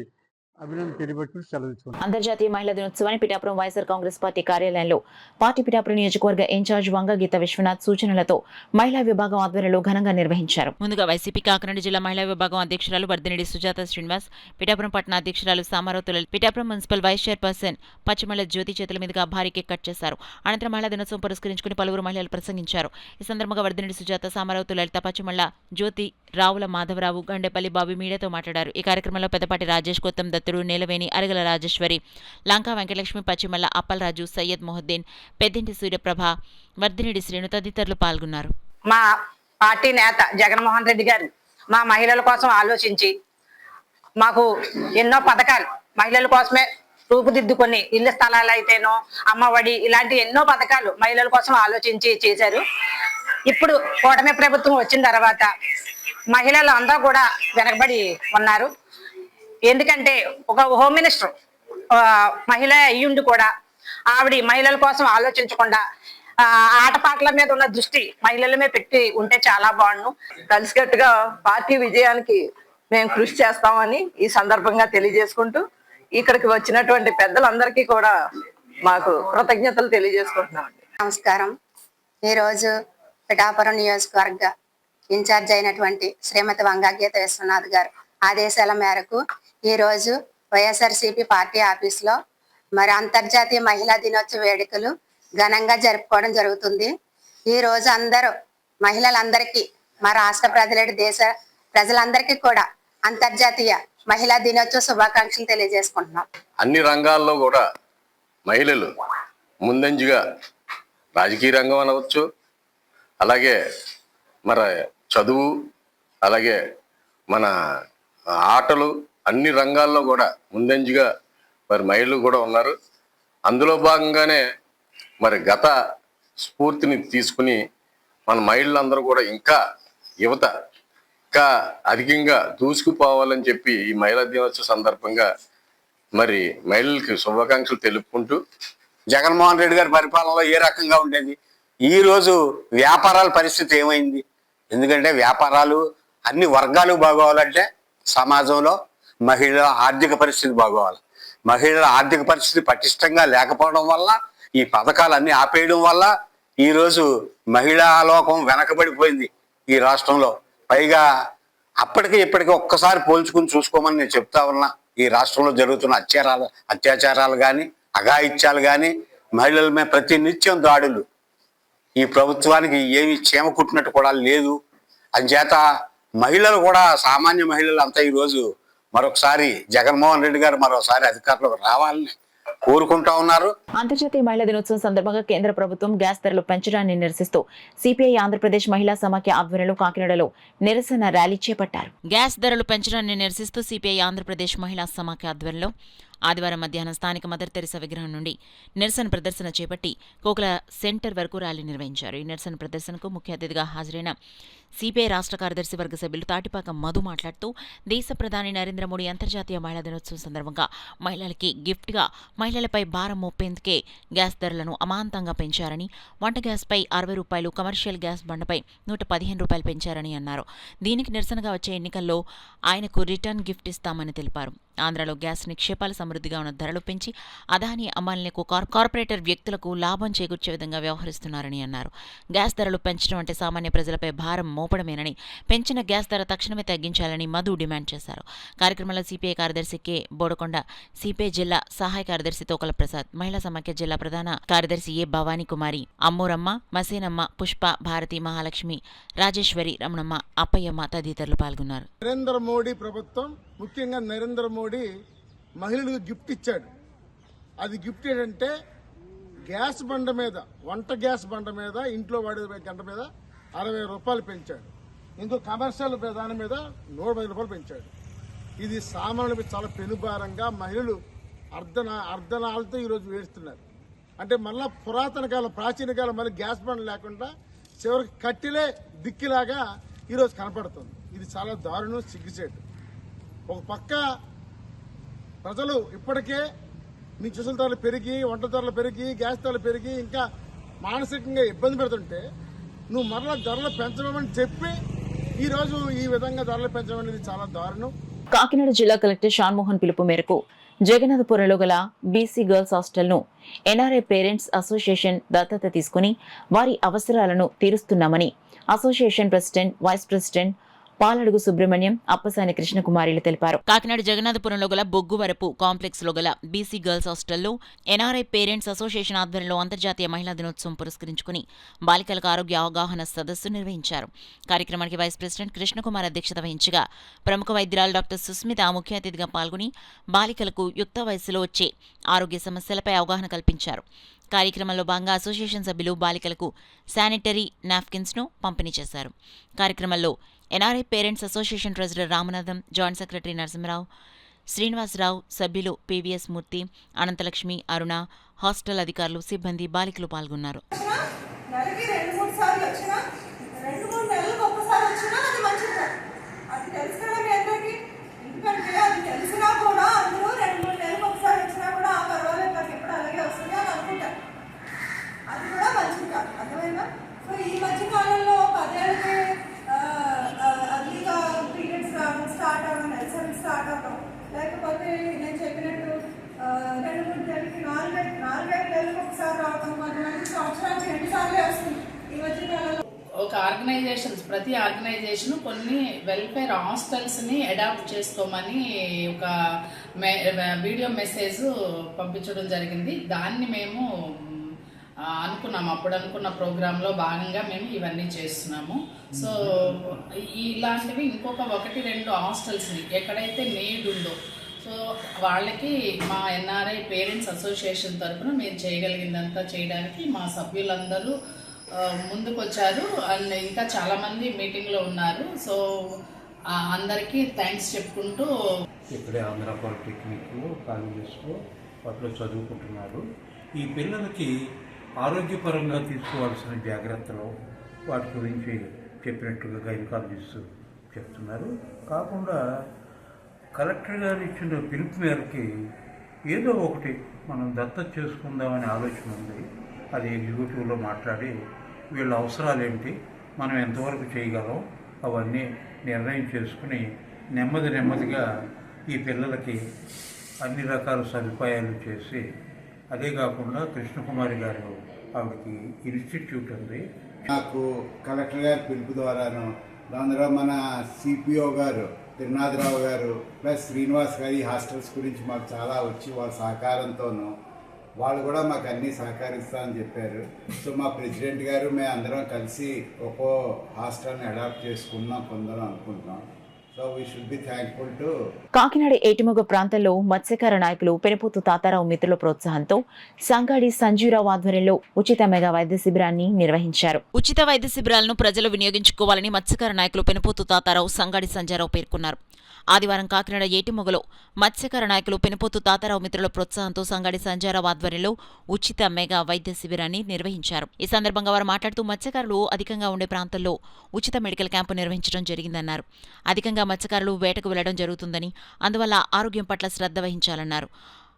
అభినందన తెలియబట్టి సెలవు. అంతర్జాతీయ మహిళా దినోత్సవాన్ని పిఠాపురం వైఎస్ఆర్ కాంగ్రెస్ పార్టీ కార్యాలయంలో పార్టీ పిఠాపురం నియోజకవర్గ ఇన్ఛార్జ్ వంగగీత విశ్వనాథ్ సూచనలతో మహిళా విభాగం ఆధ్వర్యంలో ఘనంగా నిర్వహించారు. ముందుగా వైసీపీ కాకినాడ జిల్లా మహిళా విభాగం అధ్యక్షురాలు వర్ధినేడి సుజాత శ్రీనివాస్, పిఠాపురం పట్టణ అధ్యక్షురాలు సామారావు తులల్, పిఠాపురం మున్సిపల్ వైస్ చైర్పర్సన్ పచ్చిమల్ల జ్యోతి చేతుల మీదుగా భారీ కేక్ కట్ చేశారు. అనంతరం మహిళా దినోత్సవం పురస్కరించుకుని పలువురు మహిళలు ప్రసంగించారు. ఈ సందర్భంగా వర్ధినేడి సుజాత, సామారావు తులల్, పచ్చిమల్ల జ్యోతి, రావుల మాధవరావు, గండేపల్లి బాబు మీడియాతో మాట్లాడారు. ఈ కార్యక్రమంలో పెద్దపాటి రాజేష్, కొత్తం దత్తుడు, నేలవేణి, అరగల రాజేశ్వరి, లంకా వెంకటలక్ష్మి, పచ్చిమల్ల, అప్పలరాజు, సయ్యద్ మొహద్దీన్, పెద్దింటి సూర్యప్రభ, వర్ధినేడి శ్రేణు తదితరులు పాల్గొన్నారు. మా పార్టీ నేత జగన్మోహన్ రెడ్డి గారు మా మహిళల కోసం ఆలోచించి మాకు ఎన్నో పథకాలు మహిళల కోసమే రూపుదిద్దుకొని, ఇళ్ల స్థలాలు అయితేనో, అమ్మఒడి, ఇలాంటి ఎన్నో పథకాలు మహిళల కోసం ఆలోచించి చేశారు. ఇప్పుడు కూటమి ప్రభుత్వం వచ్చిన తర్వాత మహిళలు అందరూ కూడా వెనకబడి ఉన్నారు. ఎందుకంటే ఒక హోమ్ మినిస్టర్ మహిళ అయ్యుండి కూడా ఆవిడ మహిళల కోసం ఆలోచించకుండా ఆటపాటల మీద ఉన్న దృష్టి మహిళల మీద పెట్టి ఉంటే చాలా బాగుండు. కలిసికట్టుగా పార్టీ విజయానికి మేము కృషి చేస్తామని ఈ సందర్భంగా తెలియజేసుకుంటూ, ఇక్కడికి వచ్చినటువంటి పెద్దలందరికీ కూడా మాకు కృతజ్ఞతలు తెలియజేసుకుంటున్నాం. నమస్కారం. ఈరోజు పిఠాపురం నియోజకవర్గ ఇన్ఛార్జ్ అయినటువంటి శ్రీమతి వంగగీత విశ్వనాథ్ గారు ఆదేశాల మేరకు ఈరోజు వైఎస్ఆర్సీపీ పార్టీ ఆఫీస్లో మరి అంతర్జాతీయ మహిళా దినోత్సవ వేడుకలు ఘనంగా జరుపుకోవడం జరుగుతుంది. ఈరోజు అందరూ మహిళలందరికీ, మా రాష్ట్ర ప్రజల, దేశ ప్రజలందరికీ కూడా అంతర్జాతీయ మహిళా దినోత్సవ శుభాకాంక్షలు తెలియజేసుకుంటున్నాం. అన్ని రంగాల్లో కూడా మహిళలు ముందంజగా రాజకీయ రంగం అనవచ్చు, అలాగే మరి చదువు, అలాగే మన ఆటలు, అన్ని రంగాల్లో కూడా ముందంజగా మరి మహిళలు కూడా ఉన్నారు. అందులో భాగంగానే మరి గత స్ఫూర్తిని తీసుకుని మన మహిళలందరూ కూడా ఇంకా యువత ఇంకా అధికంగా దూసుకుపోవాలని చెప్పి ఈ మహిళా దినోత్సవ సందర్భంగా మరి మహిళలకి శుభాకాంక్షలు తెలుపుకుంటూ, జగన్మోహన్ రెడ్డి గారి పరిపాలనలో ఏ రకంగా ఉండేది, ఈరోజు వ్యాపారాల పరిస్థితి ఏమైంది? ఎందుకంటే వ్యాపారాలు అన్ని వర్గాలు బాగోవాలంటే సమాజంలో మహిళల ఆర్థిక పరిస్థితి బాగోవాలి. మహిళల ఆర్థిక పరిస్థితి పటిష్టంగా లేకపోవడం వల్ల, ఈ పథకాలన్నీ ఆపేయడం వల్ల ఈరోజు మహిళా లోకం వెనకబడిపోయింది ఈ రాష్ట్రంలో. పైగా అప్పటికి ఇప్పటికీ ఒక్కసారి పోల్చుకుని చూసుకోమని నేను చెప్తా ఉన్నా. ఈ రాష్ట్రంలో జరుగుతున్న అత్యాచారాలు కానీ, అఘాయిత్యాలు కానీ, మహిళల మీద ప్రతి నిత్యం దాడులు ఈ ప్రభుత్వానికి ఏమి చీమ కుట్టినట్టు కూడా లేదు. అంచేత మహిళలు కూడా, సామాన్య మహిళలు అంతా ఈరోజు మరొకసారి జగన్మోహన్ రెడ్డి గారు మరోసారి అధికారంలోకి రావాలని కోరుకుంటా ఉన్నారు. అంతర్జాతీయ మహిళా దినోత్సవం సందర్భంగా కేంద్ర ప్రభుత్వం గ్యాస్ ధరలు పెంచడాన్ని నిరసిస్తూ సిపిఐ ఆంధ్రప్రదేశ్ మహిళా సమాఖ్య ఆధ్వర్యంలో కాకినాడలో నిరసన ర్యాలీ చేపట్టారు. గ్యాస్ ధరలు పెంచడాన్ని నిరసిస్తూ సిపిఐ ఆంధ్రప్రదేశ్ మహిళా సమాఖ్య ఆధ్వర్యంలో ఆదివారం మధ్యాహ్నం స్థానిక మదర్ తెరిసా విగ్రహం నుండి నిరసన ప్రదర్శన చేపట్టి కోకుల సెంటర్ వరకు ర్యాలీ నిర్వహించారు. ఈ నిరసన ప్రదర్శనకు ముఖ్య అతిథిగా హాజరైన సిపిఐ రాష్ట్ర కార్యదర్శి వర్గ సభ్యులు తాటిపాక మధు మాట్లాడుతూ దేశ ప్రధాని నరేంద్ర మోడీ అంతర్జాతీయ మహిళా దినోత్సవం సందర్భంగా మహిళలకి గిఫ్ట్గా మహిళలపై భారం మోపేందుకే గ్యాస్ ధరలను అమాంతంగా పెంచారని, వంట గ్యాస్పై 60 రూపాయలు, కమర్షియల్ గ్యాస్ బండపై 115 రూపాయలు పెంచారని అన్నారు. దీనికి నిరసనగా వచ్చే ఎన్నికల్లో ఆయనకు రిటర్న్ గిఫ్ట్ ఇస్తామని తెలిపారు. ఆంధ్రాలో గ్యాస్ నిక్షేపాలు సమృద్ధిగా ఉన్న ధరలు పెంచి అదానీ అంబానీలకు కార్పొరేటర్ వ్యక్తులకు లాభం చేకూర్చే విధంగా వ్యవహరిస్తున్నారని అన్నారు. గ్యాస్ ధరలు పెంచడం అంటే సామాన్య ప్రజలపై భారం మోపడమేనని, పెంచిన గ్యాస్ ధర తక్షణమే తగ్గించాలని మధు డిమాండ్ చేశారు. కార్యక్రమంలో సిపిఐ కార్యదర్శి కె బోడకొండ, సిపిఐ జిల్లా సహాయ కార్యదర్శి తోకల ప్రసాద్, మహిళా సమాఖ్య జిల్లా ప్రధాన కార్యదర్శి ఏ భవానీ కుమారి, అమ్మూరమ్మ, మసేనమ్మ, పుష్ప, భారతి, మహాలక్ష్మి, రాజేశ్వరి, రమణమ్మ, అప్పయ్యమ్మ తదితరులు పాల్గొన్నారు. నరేంద్ర మోడీ ప్రభుత్వం, ముఖ్యంగా నరేంద్ర మోడీ మహిళలకు గిఫ్ట్ ఇచ్చాడు. అది గిఫ్ట్ ఏంటంటే గ్యాస్ బండ మీద, వంట గ్యాస్ బండ మీద, ఇంట్లో వాడే గంట మీద 60 రూపాయలు పెంచాడు. ఇంకో కమర్షియల్ దాని మీద 110 రూపాయలు పెంచాడు. ఇది సామాన్యులపై చాలా పెనుభారంగా మహిళలు అర్ధనాలతో ఈరోజు వేస్తున్నారు. అంటే మళ్ళా పురాతన కాలం, ప్రాచీన కాలం మళ్ళీ గ్యాస్ బండ లేకుండా చివరికి కట్టెలే దిక్కిలాగా ఈరోజు కనపడుతుంది. ఇది చాలా దారుణం, సిగ్గుచేటు. ఒక పక్క ప్రజలు ఇప్పటికే నిత్యావసర ధరలు పెరిగి, వంట ధరలు పెరిగి, గ్యాస్ ధరలు పెరిగి ఇంకా మానసికంగా ఇబ్బంది పెడుతుంటే నువ్వు మరలా ధరలు పెంచమని చెప్పి ఈరోజు ఈ విధంగా ధరలు పెంచడం అనేది చాలా దారుణం. కాకినాడ జిల్లా కలెక్టర్ షాన్మోహన్ పిలుపు మేరకు జగన్నాథపురంలో గల బీసీ గర్ల్స్ హాస్టల్ను ఎన్ఆర్ఐ పేరెంట్స్ అసోసియేషన్ దత్తత తీసుకుని వారి అవసరాలను తీరుస్తున్నామని association president, vice president Paladugu Subrahmanyam, Appasani కృష్ణకుమారిలు తెలిపారు. కాకినాడ జగన్నాథపురంలో గల బొగ్గువరపు కాంప్లెక్స్ లో గల బీసీ గర్ల్స్ హాస్టల్లో ఎన్ఆర్ఐ పేరెంట్స్ అసోసియేషన్ ఆధ్వర్యంలో అంతర్జాతీయ మహిళా దినోత్సవం పురస్కరించుకుని బాలికలకు ఆరోగ్య అవగాహన సదస్సు నిర్వహించారు. కార్యక్రమానికి వైస్ ప్రెసిడెంట్ కృష్ణకుమార్ అధ్యక్షత వహించగా ప్రముఖ వైద్యురాలు డాక్టర్ సుస్మిత ముఖ్య అతిథిగా పాల్గొని బాలికలకు యుక్త వయసులో వచ్చే ఆరోగ్య సమస్యలపై అవగాహన కల్పించారు. కార్యక్రమంలో భాగంగా అసోసియేషన్ సభ్యులు బాలికలకు శానిటరీ నాప్కిన్స్ను పంపిణీ చేశారు. కార్యక్రమంలో NRI parents association treasurer Ramanatham, joint secretary Narasimharao, Srinivasarao, సభ్యులు పివిఎస్ మూర్తి, అనంతలక్ష్మి, అరుణ, హాస్టల్ అధికారులు, సిబ్బంది, బాలికలు పాల్గొన్నారు. ఈ మధ్య కాలంలో 10 ఏళ్ళకి అదిగా పీరియడ్స్ స్టార్ట్ అవ్వడం, నెలసరి స్టార్ట్ అవ్వడం, లేకపోతే నేను చెప్పినట్టు 2-3 నెలలకి 4-5 నెలలకు ఒకసారి రావడం, కొంతమంది సంవత్సరానికి 2 సార్లే వస్తుంది. ఈ మధ్య కాలంలో ఒక ఆర్గనైజేషన్స్, ప్రతి ఆర్గనైజేషన్ కొన్ని వెల్ఫేర్ హాస్టల్స్ని అడాప్ట్ చేసుకోమని ఒక వీడియో మెసేజ్ పంపించడం జరిగింది. దాన్ని మేము అనుకున్నాము, అప్పుడు అనుకున్న ప్రోగ్రాంలో భాగంగా మేము ఇవన్నీ చేస్తున్నాము. సో ఇలాంటివి ఇంకొక 1-2 హాస్టల్స్ని ఎక్కడైతే నీడ్ ఉందో సో వాళ్ళకి మా ఎన్ఆర్ఐ పేరెంట్స్ అసోసియేషన్ తరఫున మేము చేయగలిగిందంతా చేయడానికి మా సభ్యులందరూ ముందుకు వచ్చారు. అండ్ ఇంకా చాలామంది మీటింగ్లో ఉన్నారు. సో అందరికీ థ్యాంక్స్ చెప్పుకుంటూ ఇక్కడే ఆంధ్ర పాలిటెక్నిక్లో కాలేజెస్లో వాటిలో చదువుకుంటున్నారు. ఈ పిల్లలకి ఆరోగ్యపరంగా తీసుకోవాల్సిన జాగ్రత్తలు వాటి గురించి చెప్పినట్టుగా గైనకాలజిస్ట్ చెప్తున్నారు. కాకుండా కలెక్టర్ గారు ఇచ్చిన పిలుపు మేరకి ఏదో ఒకటి మనం దత్తత చేసుకుందామనే ఆలోచన ఉంది. అది ఎగ్జిక్యూటివ్లో మాట్లాడి వీళ్ళ అవసరాలు ఏంటి, మనం ఎంతవరకు చేయగలం అవన్నీ నిర్ణయం చేసుకుని నెమ్మదిగా ఈ పిల్లలకి అన్ని రకాల సదుపాయాలు చేసి, అదే కాకుండా కృష్ణకుమారి గారు ఆవిడకి ఇన్స్టిట్యూట్ ఉంది. నాకు కలెక్టర్ గారి పిలుపు ద్వారాను, అందులో మన సిపిఓ గారు త్రినాథరావు గారు ప్లస్ శ్రీనివాస్ గారు ఈ హాస్టల్స్ గురించి మాకు చాలా వచ్చి వాళ్ళ సహకారంతోనూ వాళ్ళు కూడా మాకు అన్నీ సహకరిస్తామని చెప్పారు. సో మా ప్రెసిడెంట్ గారు మేము అందరం కలిసి ఒక్కో హాస్టల్ని అడాప్ట్ చేసుకుందాం కొందరం అనుకుంటున్నాం. So we should be thankful to. Kakinada Etimoga ప్రాంతంలో మత్స్యకార నాయకులు పెనుపోతు తాతారావు మిత్రుల ప్రోత్సాహంతో సంగాడి సంజీవరావు ఆధ్వర్యంలో ఉచిత మెగా వైద్య శిబిరాన్ని నిర్వహించారు. ఉచిత వైద్య శిబిరాలను ప్రజలు వినియోగించుకోవాలని మత్స్యకార నాయకులు పెనుపోతు తాతారావు సంగాడి సంజయరావు పేర్కొన్నారు. ఆదివారం కాకినాడ ఏటిమొగలో మత్స్యకార నాయకులు పెనుపోతు తాతారావు మిత్రుల ప్రోత్సాహంతో సంగాడి సంజయరావు ఆధ్వర్యంలో ఉచిత మెగా వైద్య శిబిరాన్ని నిర్వహించారు. ఈ సందర్భంగా వారు మాట్లాడుతూ మత్స్యకారులు అధికంగా ఉండే ప్రాంతాల్లో ఉచిత మెడికల్ క్యాంపు నిర్వహించడం జరిగిందన్నారు. అధికంగా మత్స్యకారులు వేటకు వెళ్లడం జరుగుతుందని, అందువల్ల ఆరోగ్యం పట్ల శ్రద్ధ వహించాలన్నారు.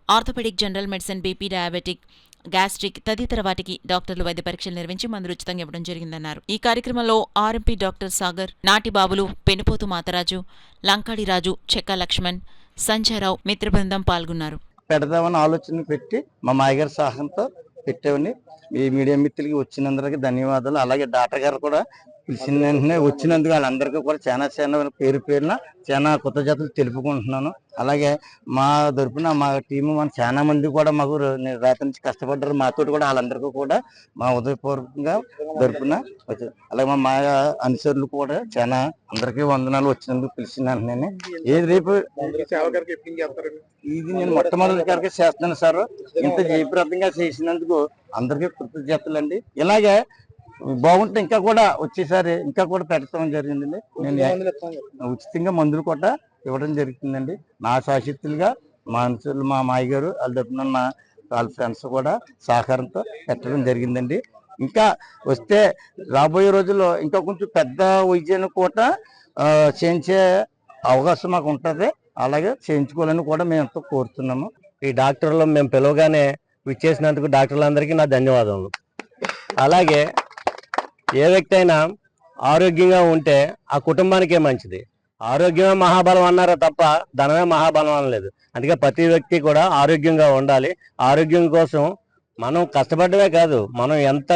Orthopaedic, general medicine, BP, diabetic, gastric తదితర వాటికి డాక్టర్లు వైద్య పరీక్షలు నిర్వహించి మందులు ఉచితంగా ఇవ్వడం జరిగిందన్నారు. ఈ కార్యక్రమంలో ఆర్ఎంపీ డాక్టర్ సాగర్, నాటిబాబులు, పెనుపోతు మాతరాజు, లంకాడి రాజు, చెక్క లక్ష్మణ్, సంజయరావు మిత్ర బృందం పాల్గొన్నారు. పెడదామని ఆలోచన పెట్టి మా మాయగారి సహాయంతో పెట్టేవని ఈ మీడియా మిత్రులకి వచ్చినందుకు ధన్యవాదాలు. అలాగే డాక్టర్ గారు కూడా పిలిచిన వెంటనే వచ్చినందుకు వాళ్ళందరికీ కూడా చాలా పేరున చాలా కృతజ్ఞతలు తెలుపుకుంటున్నాను. అలాగే మా తరపున మా టీము మన చాలా మంది కూడా మాకు రాత్రి నుంచి కష్టపడ్డారు. మాతో కూడా వాళ్ళందరికీ కూడా మా ఉదయపూర్వకంగా తరపున వచ్చారు. అలాగే మా అనుచరులు కూడా చాలా అందరికీ వందనాలు వచ్చినందుకు పిలిచిన వెంటనే. ఏది రేపు ఇది నేను మొట్టమొదటిసారిగా చేస్తున్నాను సార్. ఇంత జయప్రదంగా చేసినందుకు అందరికీ కృతజ్ఞతలు అండి. ఇలాగే బాగుంటే ఇంకా కూడా వచ్చేసారి ఇంకా కూడా పెట్టడం జరిగిందండి. నేను ఉచితంగా మందులు కూడా ఇవ్వడం జరుగుతుందండి. నా శాశక్తులుగా మా అనుచరులు, మా మాయగారు వాళ్ళ తరపున మా వాళ్ళ ఫ్రెండ్స్ కూడా సహకారంతో పెట్టడం జరిగిందండి. ఇంకా వస్తే రాబోయే రోజుల్లో ఇంకా కొంచెం పెద్ద వైద్యాన్ని కూడా చేయించే అవకాశం మాకు ఉంటుంది. అలాగే చేయించుకోవాలని కూడా మేము ఎంతో కోరుతున్నాము. ఈ డాక్టర్లు మేము పిలవగానే విచ్చేసినందుకు డాక్టర్లందరికీ నా ధన్యవాదములు. అలాగే ఏ వ్యక్తి అయినా ఆరోగ్యంగా ఉంటే ఆ కుటుంబానికే మంచిది. ఆరోగ్యమే మహాబలం అన్నారా తప్ప ధనమే మహాబలం అనలేదు. అందుకే ప్రతి వ్యక్తి కూడా ఆరోగ్యంగా ఉండాలి. ఆరోగ్యం కోసం మనం కష్టపడమే కాదు, మనం ఎంత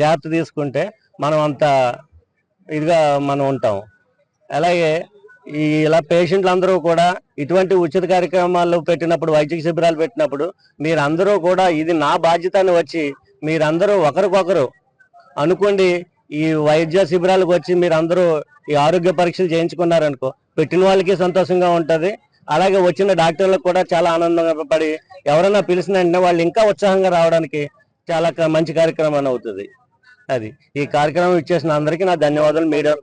జాగ్రత్త తీసుకుంటే మనం అంత ఇదిగా మనం ఉంటాం. అలాగే ఇలా పేషెంట్లు అందరూ కూడా ఇటువంటి ఉచిత కార్యక్రమాలు పెట్టినప్పుడు, వైద్య శిబిరాలు పెట్టినప్పుడు మీరందరూ కూడా ఇది నా బాధ్యత అని వచ్చి మీరందరూ ఒకరికొకరు అనుకోండి. ఈ వైద్య శిబిరాలకు వచ్చి మీరందరూ ఈ ఆరోగ్య పరీక్షలు చేయించుకున్నారనుకో, పెట్టిన వాళ్ళకి సంతోషంగా ఉంటుంది. అలాగే వచ్చిన డాక్టర్లకు కూడా చాలా ఆనందంగా పడి ఎవరైనా పిలిచిన వెంటనే వాళ్ళు ఇంకా ఉత్సాహంగా రావడానికి చాలా మంచి కార్యక్రమం అవుతుంది. అది ఈ కార్యక్రమం ఇచ్చేసిన అందరికీ నా ధన్యవాదాలు మీడియా.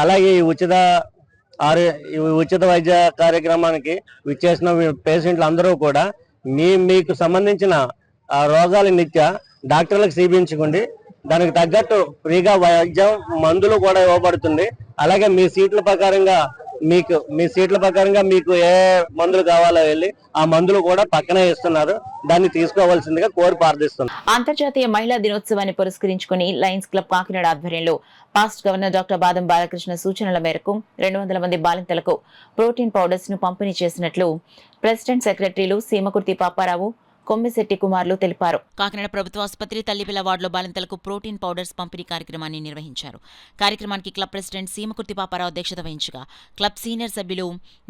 అలాగే ఈ ఉచిత వైద్య కార్యక్రమానికి ఇచ్చేసిన పేషెంట్లు అందరూ కూడా మీకు సంబంధించిన ఆ రోగాల నిత్య డాక్టర్లకు చూపించుకోండి. దానికి తగ్గట్టు ఫ్రీగా వైద్యం, మందులు కూడా ఇవ్వబడుతుంది. అలాగే మీ సీట్ల ప్రకారంగా మీకు ఏ మందులు కావాలో వెళ్ళి ఆ మందులు కూడా పక్కనే ఇస్తున్నారు. దాన్ని తీసుకోవాల్సిందిగా కోరి ప్రార్థిస్తున్నారు. అంతర్జాతీయ మహిళా దినోత్సవాన్ని పురస్కరించుకుని లయన్స్ క్లబ్ కాకినాడ ఆధ్వర్యంలో పాస్ట్ గవర్నర్ డాక్టర్ బాదం బాలకృష్ణ సూచనల మేరకు 200 మంది బాలింతలకు ప్రోటీన్ పౌడర్స్ ను పంపిణీ చేసినట్లు ప్రెసిడెంట్ సెక్రటరీలు సీమకుర్తి పాపారావు, కొమ్మిశెట్టి కుమార్లు తెలిపారు. కాకినాడ ప్రభుత్వ ఆసుపత్రి తల్లిపిల్ల వార్డులో బాలింతలకు ప్రోటీన్ పౌడర్స్ పంపిణీ కార్యక్రమాన్ని నిర్వహించారు. కార్యక్రమానికి క్లబ్ ప్రెసిడెంట్ సీమకుర్తి పాపారావు అధ్యక్షత వహించగా క్లబ్ సీనియర్ సభ్యులు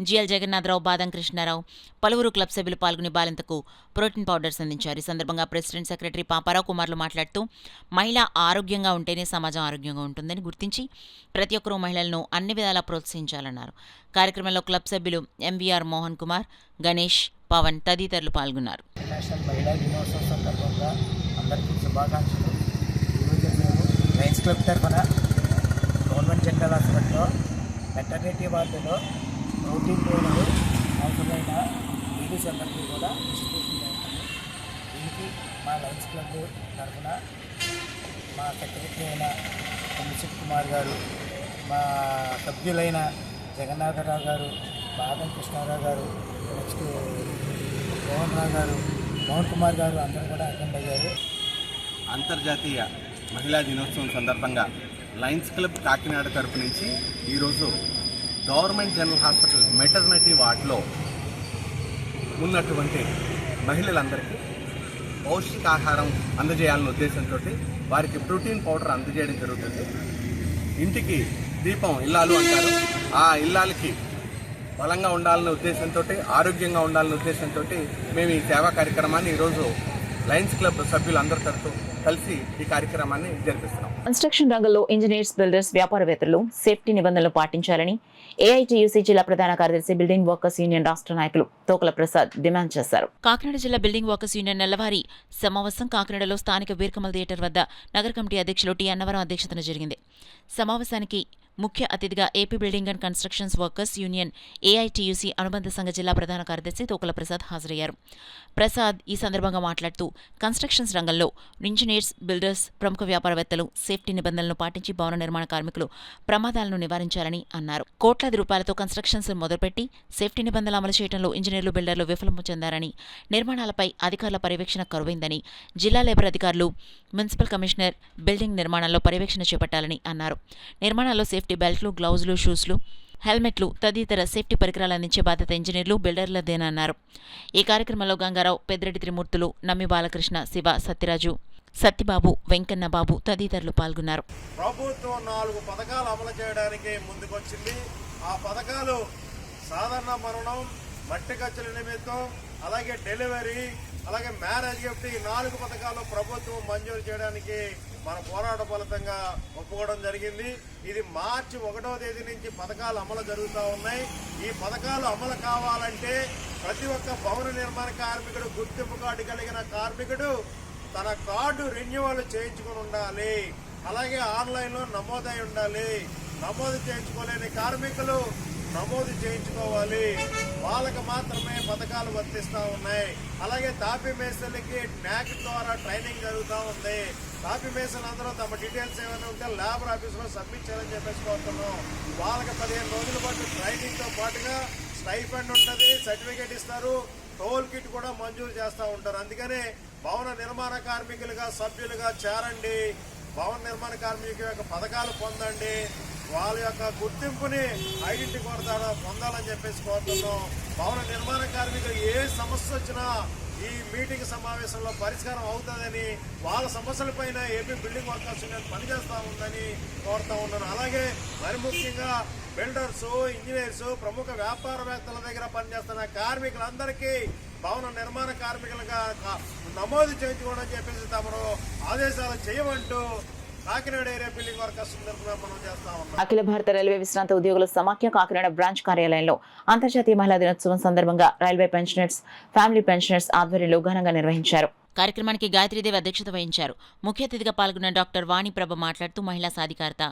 జిఎల్ జగన్నాథరావు, బాదం కృష్ణారావు, పలువురు క్లబ్ సభ్యులు పాల్గొని బాలింతకు ప్రోటీన్ పౌడర్స్ అందించారు. ఈ సందర్భంగా ప్రెసిడెంట్ సెక్రటరీ పాపారావు కుమార్లు మాట్లాడుతూ మహిళ ఆరోగ్యంగా ఉంటేనే సమాజం ఆరోగ్యంగా ఉంటుందని గుర్తించి ప్రతి ఒక్కరూ మహిళలను అన్ని విధాలా ప్రోత్సహించాలన్నారు. కార్యక్రమంలో క్లబ్ సభ్యులు ఎంవీఆర్ మోహన్ కుమార్, గణేష్, పవన్ తదితరులు పాల్గొన్నారు. నేషనల్ మహిళా దినోత్సవం సందర్భంగా అందరికీ శుభాకాంక్షలు. ఈరోజు మేము లయన్స్ క్లబ్ తరఫున గవర్నమెంట్ జనరల్ హాస్పిటల్లో మెటర్నిటీ వార్డులో ప్రోటీన్ పౌడర్ అవసరమైన లేడీస్ అందరికీ కూడా డిస్ట్రిబ్యూషన్ చేస్తాము. దీనికి మా లయన్స్ క్లబ్ తరఫున మా సెక్రటరీ అయిన కొమ్మిశెట్టి కుమార్ గారు, మా సభ్యులైన జగన్నాథరావు గారు, బాదం కృష్ణారావు గారు, నెక్స్ట్ మోహన్ రావు గారు, మోహన్ కుమార్ గారు అందరూ కూడా అటెండ్ అయ్యారు. అంతర్జాతీయ మహిళా దినోత్సవం సందర్భంగా లయన్స్ క్లబ్ కాకినాడ తరపు నుంచి ఈరోజు గవర్నమెంట్ జనరల్ హాస్పిటల్ మెటర్నిటీ వార్డులో ఉన్నటువంటి మహిళలందరికీ పౌష్టికాహారం అందజేయాలనే ఉద్దేశంతో వారికి ప్రోటీన్ పౌడర్ అందజేయడం జరుగుతుంది. ఇంటికి దీపం ఇల్లాలు అంటారు. ఆ ఇల్లాలకి బలంగా ఉండాలనే ఉద్దేశంతో, ఆరోగ్యంగా ఉండాలనే ఉద్దేశంతో మేము ఈ సేవా కార్యక్రమాన్ని ఈరోజు లయన్స్ క్లబ్ సభ్యులందరితో కలిసి ఈ కార్యక్రమాన్ని జరిపిస్తున్నాం. కన్స్ట్రక్షన్ రంగంలో ఇంజనీర్స్, బిల్డర్స్, వ్యాపారవేత్తలు సేఫ్టీ నిబంధనలు పాటించాలని ఏఐటీయూసీ జిల్లా ప్రధాన కార్యదర్శి బిల్డింగ్ వర్కర్స్ యూనియన్ రాష్ట్ర నాయకులు తోకల ప్రసాద్ డిమాండ్ చేశారు. కాకినాడ జిల్లా బిల్డింగ్ వర్కర్స్ యూనియన్ నెలవారీ సమావేశం కాకినాడలో స్థానిక వీర్కమల్ థియేటర్ వద్ద నగర కమిటీ అధ్యక్షులు టి అన్నవరం అధ్యక్షతన జరిగింది. సమావేశానికి ముఖ్య అతిథిగా AP building and constructions workers union AITUC అనుబంధ సంఘ జిల్లా ప్రధాన కార్యదర్శి తోకల ప్రసాద్ హాజరయ్యారు. ప్రసాద్ ఈ సందర్భంగా మాట్లాడుతూ కన్స్ట్రక్షన్స్ రంగంలో ఇంజనీర్స్, బిల్డర్స్, ప్రముఖ వ్యాపారవేత్తలు సేఫ్టీ నిబంధనలను పాటించి భవన నిర్మాణ కార్మికులు ప్రమాదాలను నివారించాలని అన్నారు. కోట్లాది రూపాయలతో కన్స్ట్రక్షన్స్ మొదలుపెట్టి సేఫ్టీ నిబంధనలు అమలు చేయడంలో ఇంజనీర్లు, బిల్డర్లు విఫలం చెందారని, నిర్మాణాలపై అధికారుల పర్యవేక్షణ కరువైందని, జిల్లా లేబర్ అధికారులు, మున్సిపల్ కమిషనర్ బిల్డింగ్ నిర్మాణంలో పర్యవేక్షణ చేపట్టాలని అన్నారు. నిర్మాణాల్లో సేఫ్టీ బెల్ట్లు, గ్లౌజులు, షూస్లు, హెల్మెట్లు తదితర సేఫ్టీ పరికరాలు అందించే బాధ్యత ఇంజనీర్లు, బిల్డర్లదేనన్నారు. ఈ కార్యక్రమంలో గంగారావు, పెద్దిరెడ్డి త్రిమూర్తులు, నమ్మి బాలకృష్ణ, శివ, సత్యరాజు, సత్యబాబు, వెంకన్నబాబు తదితరులు పాల్గొన్నారు. ప్రభుత్వం 4 పథకాలు అమలు చేయడానికి ముందుకొచ్చింది. ఆ పథకాలు సాధారణ మరణం, మట్టి ఖర్చుల నిమిత్తం, అలాగే డెలివరీ, అలాగే మ్యారేజ్ గిఫ్ట్, ఈ 4 పథకాలు ప్రభుత్వం మంజూరు చేయడానికి మన పోరాట ఫలితంగా ఒప్పుకోవడం జరిగింది. ఇది మార్చి 1వ తేదీ నుంచి పథకాలు అమలు జరుగుతూ ఉన్నాయి. ఈ పథకాలు అమలు కావాలంటే ప్రతి ఒక్క భవన నిర్మాణ కార్మికుడు, గుర్తింపు కార్డు కలిగిన కార్మికుడు తన కార్డు రెన్యువల్ చేయించుకుని ఉండాలి. అలాగే ఆన్లైన్లో నమోదై ఉండాలి. నమోదు చేయించుకోలేని కార్మికులు నమోదు చేయించుకోవాలి. వాళ్ళకి మాత్రమే పథకాలు వర్తిస్తూ ఉన్నాయి. అలాగే తాపీ మేస్త్రులకి న్యాక్ ద్వారా ట్రైనింగ్ జరుగుతూ ఉంది. తాపీ మేస్త్రులు అందరూ తమ డీటెయిల్స్ ఏమైనా ఉంటే లేబర్ ఆఫీసులో సబ్మిట్ చేయాలని చెప్పేసి కోరుతున్నాం. వాళ్ళకి 15 రోజుల పాటు ట్రైనింగ్తో పాటుగా స్టైఫండ్ ఉంటుంది, సర్టిఫికేట్ ఇస్తారు, టోల్ కిట్ కూడా మంజూరు చేస్తూ ఉంటారు. అందుకనే భవన నిర్మాణ కార్మికులుగా, సభ్యులుగా చేరండి. భవన నిర్మాణ కార్మికుల యొక్క పథకాలు పొందండి. వాళ్ళ యొక్క గుర్తింపుని ఐడెంటిటీ కూడా పొందాలని చెప్పేసి కోరుతున్నాం. భవన నిర్మాణ కార్మికులు ఏ సమస్య వచ్చినా ఈ మీటింగ్ సమావేశంలో పరిష్కారం అవుతుందని, వాళ్ళ సమస్యలపైన ఏపీ బిల్డింగ్ వర్కర్స్ యూనియన్ పనిచేస్తూ ఉందని కోరుతూ ఉన్నాను. అలాగే మరి ముఖ్యంగా బిల్డర్స్, ఇంజనీర్స్, ప్రముఖ వ్యాపారవేత్తల దగ్గర పనిచేస్తున్న కార్మికులందరికీ భవన నిర్మాణ కార్మికులుగా నమోదు చేయించుకోవడం చెప్పేసి తమరు ఆదేశాలు చేయమంటూ కాకినాడ ఏరియా బిల్డింగ్ వర్కర్స్ తరఫున మనం చేస్తా ఉన్నాం. అఖిల భారత రైల్వే విశ్రాంత ఉద్యోగుల సమాఖ్య కాకినాడ బ్రాంచ్ కార్యాలయంలో అంతర్జాతీయ మహిళా దినోత్సవం సందర్భంగా రైల్వే పెన్షనర్స్, ఫ్యామిలీ పెన్షనర్స్ ఆధ్వర్యంలో ఘనంగా నిర్వహించారు. కార్యక్రమానికి గాయత్రీదేవి అధ్యక్షత వహించారు. ముఖ్య అతిథిగా పాల్గొన్న డాక్టర్ వాణిప్రభ మాట్లాడుతూ మహిళా సాధికారత,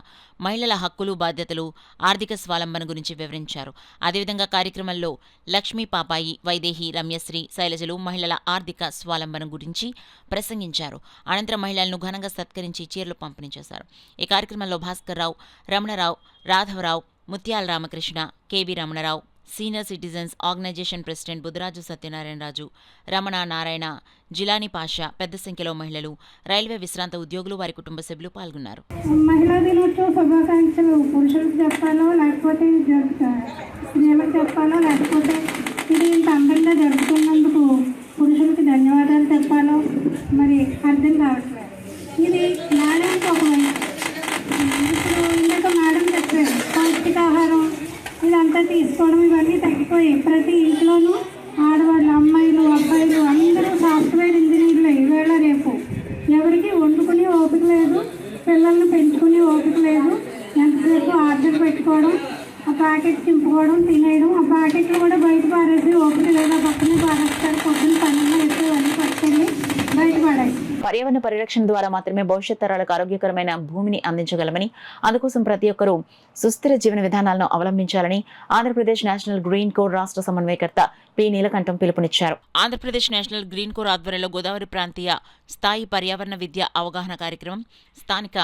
మహిళల హక్కులు, బాధ్యతలు, ఆర్థిక స్వావలంబన గురించి వివరించారు. అదేవిధంగా కార్యక్రమంలో లక్ష్మీ పాపాయి, వైదేహి, రమ్యశ్రీ, శైలజలు మహిళల ఆర్థిక స్వావలంబన గురించి ప్రసంగించారు. అనంతరం మహిళలను ఘనంగా సత్కరించి చీరలు పంపిణీ చేశారు. ఈ కార్యక్రమంలో భాస్కర్రావు, రమణరావు, రాఘవరావు, Mutyala Ramakrishna, KV Ramanarao, senior citizens organisation president Budharaju Satyanarayanaraju, Ramana, Narayana, Jilani Pasha, పెద్ద సంఖ్యలో మహిళలు, రైల్వే విశ్రాంత ఉద్యోగులు, వారి కుటుంబ సభ్యులు పాల్గొన్నారు. మహిళా దినోత్సవ శుభాకాంక్షలు పురుషులకు చెప్పాలో లేకపోతే స్త్రీలకు చెప్పాలో లేకపోతే ఇది ఇంత అందంగా జరుపుకున్నందుకు పురుషులకు ధన్యవాదాలు చెప్పాలో మరి అర్థం కావట్లేదు. ఇది మేడంకి ఒక ఇప్పుడు ఇందాక మేడం చెప్పారు, పౌష్టికాహారం ఇదంతా తీసుకోవడం ఇవన్నీ తగ్గిపోయి ప్రతి ఇంట్లోనూ ఆడవాళ్ళు, అమ్మాయిలు, అబ్బాయిలు అందరూ సాఫ్ట్వేర్ ఇంజనీర్లు. ఈవేళ రేపు ఎవరికి వండుకునే ఓపిక లేదు, పిల్లల్ని పెంచుకునే ఓపిక లేదు. ఎంతసేపు ఆర్డర్ పెట్టుకోవడం, ఆ ప్యాకెట్ చింపుకోవడం, తినేయడం, ఆ ప్యాకెట్లు కూడా బయట పారేసి ఓపిక లేదు, పక్కనే పారేస్తారు. పొద్దున్న పనులు ఎక్కువ అన్నీ పట్టుకొని బయట పడాయి. పర్యావరణ పరిరక్షణ ద్వారా మాత్రమే భవిష్యత్ తరాలకు ఆరోగ్యకరమైన భూమిని అందించగలమని, అందుకోసం ప్రతి ఒక్కరూ సుస్థిర జీవన విధానాలను అవలంబించాలని ఆంధ్రప్రదేశ్ నేషనల్ గ్రీన్ కోర్ రాష్ట్ర సమన్వయకర్త పి నీలకంఠం పిలుపునిచ్చారు. ఆంధ్రప్రదేశ్ నేషనల్ గ్రీన్ కోర్ ఆధ్వర్యంలో గోదావరి ప్రాంతీయ స్థాయి పర్యావరణ విద్య అవగాహన కార్యక్రమం స్థానిక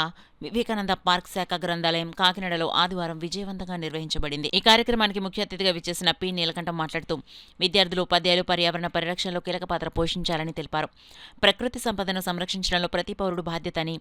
వివేకానంద పార్క్ శాఖ గ్రంథాలయం కాకినాడలో ఆదివారం విజయవంతంగా నిర్వహించబడింది. ఈ కార్యక్రమానికి ముఖ్య అతిథిగా విచ్చేసిన పి. నీలకంఠం మాట్లాడుతూ విద్యార్థులు, ఉపాధ్యాయులు పర్యావరణ పరిరక్షణలో కీలక పాత్ర పోషించాలని తెలిపారు. ప్రకృతి సంపదను సంరక్షించడంలో ప్రతి పౌరుడు బాధ్యత అని,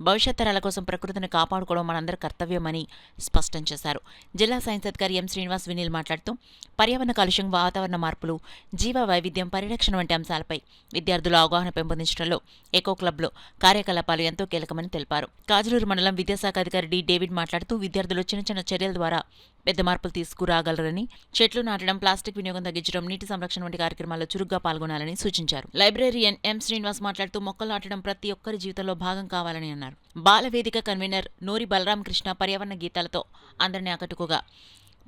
భవిష్యత్ తరాల కోసం ప్రకృతిని కాపాడుకోవడం మనందరి కర్తవ్యమని స్పష్టం చేశారు. జిల్లా సైన్స్ అధికారి ఎం. శ్రీనివాస్ వినీల్ మాట్లాడుతూ పర్యావరణ కాలుష్యం, వాతావరణ మార్పులు, జీవ వైవిధ్యం, పరిరక్షణ వంటి అంశాలపై విద్యార్థుల అవగాహన పెంపొందించడంలో ఎకో క్లబ్లో కార్యకలాపాలు ఎంతో కీలకమని తెలిపారు. కాజలూరు మండలం విద్యాశాఖ అధికారి డి. డేవిడ్ మాట్లాడుతూ విద్యార్థులు చిన్న చిన్న చర్యల ద్వారా పెద్ద మార్పులు తీసుకురాగలరని, చెట్లు నాటడం, ప్లాస్టిక్ వినియోగం తగ్గించడం, నీటి సంరక్షణ వంటి కార్యక్రమాల్లో చురుగ్గా పాల్గొనాలని సూచించారు. లైబ్రేరియన్ ఎం. శ్రీనివాస్ మాట్లాడుతూ మొక్కలు నాటడం ప్రతి ఒక్కరి జీవితంలో భాగం కావాలని అన్నారు. బాలవేదిక కన్వీనర్ నూరి బలరామకృష్ణ పర్యావరణ గీతాలతో అందరినీ ఆకట్టుకోగా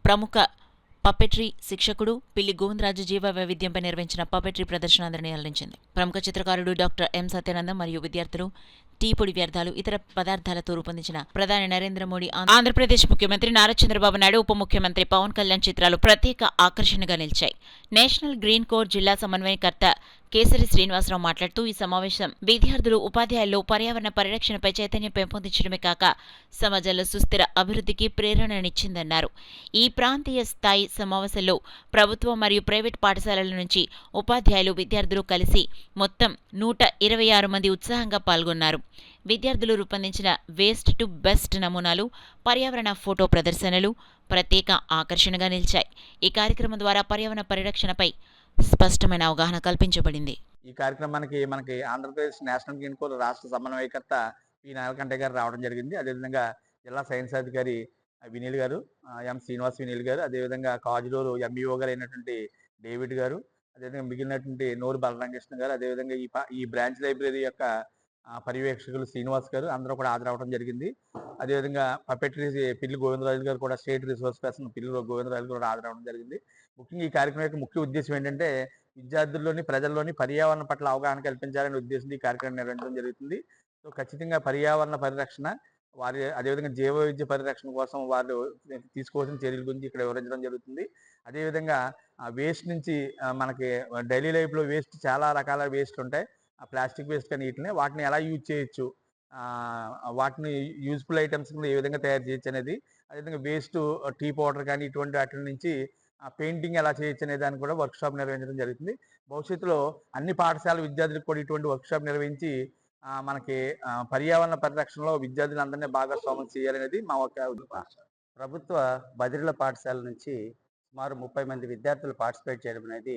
ప్రముఖ పపెట్రీ శిక్షకుడు పిల్లి గోవిందరాజు జీవ వైవిధ్యంపై నిర్వహించిన పపెట్రీ ప్రదర్శన అందరినీ అలరించింది. ప్రముఖ చిత్రకారుడు డాక్టర్ ఎం. సత్యానందం మరియు విద్యార్థులు టీ పొడి వ్యర్థాలు, ఇతర పదార్థాలతో రూపొందించిన ప్రధాని నరేంద్ర మోడీ, ఆంధ్రప్రదేశ్ ముఖ్యమంత్రి నారా చంద్రబాబు నాయుడు, ఉప ముఖ్యమంత్రి పవన్ కళ్యాణ్ చిత్రాలు ప్రత్యేక ఆకర్షణగా నిలిచాయి. నేషనల్ గ్రీన్ కోర్ జిల్లా సమన్వయకర్త కేసరి శ్రీనివాసరావు మాట్లాడుతూ ఈ సమావేశం విద్యార్థులు, ఉపాధ్యాయుల్లో పర్యావరణ పరిరక్షణపై చైతన్యం పెంపొందించడమే కాక సమాజంలో సుస్థిర అభివృద్ధికి ప్రేరణనిచ్చిందన్నారు. ఈ ప్రాంతీయ స్థాయి సమావేశంలో ప్రభుత్వ మరియు ప్రైవేట్ పాఠశాలల నుంచి ఉపాధ్యాయులు, విద్యార్థులు కలిసి మొత్తం 126 మంది ఉత్సాహంగా పాల్గొన్నారు. విద్యార్థులు రూపొందించిన వేస్ట్ టు బెస్ట్ నమూనాలు, పర్యావరణ ఫోటో ప్రదర్శనలు ప్రత్యేక ఆకర్షణగా నిలిచాయి. ఈ కార్యక్రమం ద్వారా పర్యావరణ పరిరక్షణపై స్పష్టమైన అవగాహన కల్పించబడింది. ఈ కార్యక్రమానికి మనకి ఆంధ్రప్రదేశ్ నేషనల్ గ్రీన్ కోర్ రాష్ట్ర సమన్వయకర్త పి. నీలకంఠ గారు రావడం జరిగింది. అదేవిధంగా జిల్లా సైన్స్ అధికారి వినీల్ గారు, ఎం. శ్రీనివాస్ వినీల్ గారు, అదేవిధంగా కాజులూరు ఎంఈఓ గారు అయినటువంటి డేవిడ్ గారు, అదేవిధంగా మిగిలినటువంటి నూరు బలరామకృష్ణ గారు, అదేవిధంగా ఈ బ్రాంచ్ లైబ్రరీ యొక్క పర్యవేక్షకులు శ్రీనివాస్ గారు అందరూ కూడా హాజరవడం జరిగింది. అదేవిధంగా పపెట్రీ పిల్లి గోవిందరాజు గారు కూడా, స్టేట్ రిసోర్స్ పర్సన్ పిల్లి గోవిందరాజు కూడా హాజరవడం జరిగింది. ముఖ్యంగా ఈ కార్యక్రమం యొక్క ముఖ్య ఉద్దేశం ఏంటంటే విద్యార్థుల్లోని, ప్రజల్లోని పర్యావరణ పట్ల అవగాహన కల్పించాలనే ఉద్దేశంతో ఈ కార్యక్రమం నిర్వహించడం జరుగుతుంది. సో ఖచ్చితంగా పర్యావరణ పరిరక్షణ, వారి అదేవిధంగా జీవ వైవిధ్య పరిరక్షణ కోసం వారు తీసుకోవాల్సిన చర్యల గురించి ఇక్కడ వివరించడం జరుగుతుంది. అదేవిధంగా వేస్ట్ నుంచి మనకి డైలీ లైఫ్లో వేస్ట్ చాలా రకాల వేస్ట్ ఉంటాయి. ఆ ప్లాస్టిక్ వేస్ట్ కానీ వాటిని ఎలా యూజ్ చేయొచ్చు, వాటిని యూజ్ఫుల్ ఐటమ్స్ ఏ విధంగా తయారు చేయొచ్చు అనేది, అదేవిధంగా వేస్ట్ టీ పౌడర్ కానీ ఇటువంటి వాటి నుంచి పెయింటింగ్ ఎలా చేయొచ్చు అనే దాన్ని కూడా వర్క్షాప్ నిర్వహించడం జరుగుతుంది. భవిష్యత్తులో అన్ని పాఠశాల విద్యార్థులకు కూడా ఇటువంటి వర్క్షాప్ నిర్వహించి మనకి పర్యావరణ పరిరక్షణలో విద్యార్థులందరినీ భాగస్వామ్యం చేయాలనేది మా ఒక ప్రభుత్వ బదిలీల పాఠశాల నుంచి సుమారు 30 మంది విద్యార్థులు పార్టిసిపేట్ చేయడం అనేది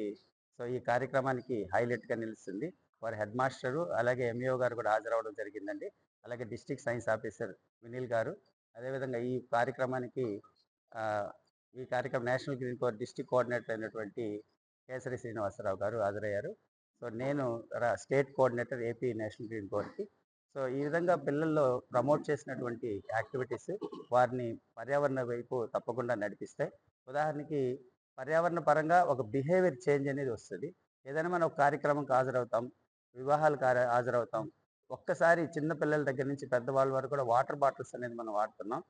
సో ఈ కార్యక్రమానికి హైలైట్గా నిలుస్తుంది. వారి హెడ్ మాస్టరు అలాగే ఎంఈఓ గారు కూడా హాజరవడం జరిగిందండి. అలాగే డిస్ట్రిక్ట్ సైన్స్ ఆఫీసర్ వినీల్ గారు, అదేవిధంగా ఈ కార్యక్రమం national green corps district coordinator అయినటువంటి కేసరి శ్రీనివాసరావు గారు హాజరయ్యారు. సో నేను state coordinator AP national green కోర్కి. సో ఈ విధంగా పిల్లల్లో ప్రమోట్ చేసినటువంటి యాక్టివిటీస్ వారిని పర్యావరణ వైపు తప్పకుండా నడిపిస్తాయి. ఉదాహరణకి పర్యావరణ పరంగా ఒక బిహేవియర్ చేంజ్ అనేది వస్తుంది. ఏదైనా మనం ఒక కార్యక్రమంకి హాజరవుతాం, వివాహాలకు హాజరవుతాం, ఒక్కసారి చిన్న పిల్లల దగ్గర నుంచి పెద్దవాళ్ళ వరకు కూడా వాటర్ బాటిల్స్ అనేది మనం వాడుతున్నాం.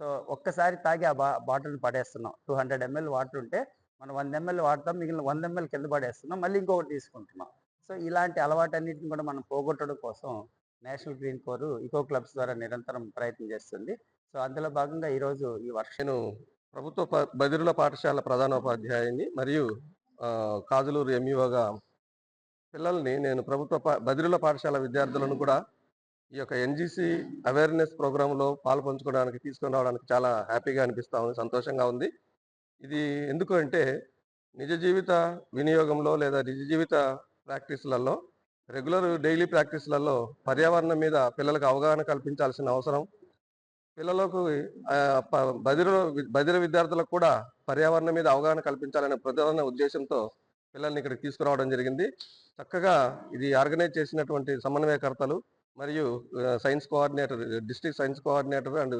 సో ఒక్కసారి తాగి ఆ బాటిల్ని పడేస్తున్నాం. 200 ml వాటర్ ఉంటే మనం 100 ml వాడతాం, మిగిలిన 100 ml కింద పడేస్తున్నాం, మళ్ళీ ఇంకొకటి తీసుకుంటున్నాం. సో ఇలాంటి అలవాటన్నిటిని కూడా మనం పోగొట్టడం కోసం నేషనల్ గ్రీన్ కోర్ ఇకో క్లబ్స్ ద్వారా నిరంతరం ప్రయత్నం చేస్తుంది. సో అందులో భాగంగా ఈరోజు ఈ నేను ప్రభుత్వ బదిలీల పాఠశాల ప్రధానోపాధ్యాయుని మరియు కాజులూరు ఎంఈఓగా పిల్లల్ని నేను ప్రభుత్వ బదిలీల పాఠశాల విద్యార్థులను కూడా ఈ యొక్క ఎన్జీసీ అవేర్నెస్ ప్రోగ్రాంలో పాల్పంచుకోవడానికి తీసుకొని రావడానికి చాలా హ్యాపీగా అనిపిస్తూ ఉంది, సంతోషంగా ఉంది. ఇది ఎందుకు అంటే నిజ జీవిత వినియోగంలో లేదా నిజ జీవిత ప్రాక్టీసులలో, రెగ్యులర్ డైలీ ప్రాక్టీసులలో పర్యావరణం మీద పిల్లలకు అవగాహన కల్పించాల్సిన అవసరం, పిల్లలకు బదిలీ విద్యార్థులకు కూడా పర్యావరణం మీద అవగాహన కల్పించాలనే ప్రధాన ఉద్దేశంతో పిల్లల్ని ఇక్కడికి తీసుకురావడం జరిగింది. చక్కగా ఇది ఆర్గనైజ్ చేసినటువంటి సమన్వయకర్తలు మరియు science coordinator, district science coordinator and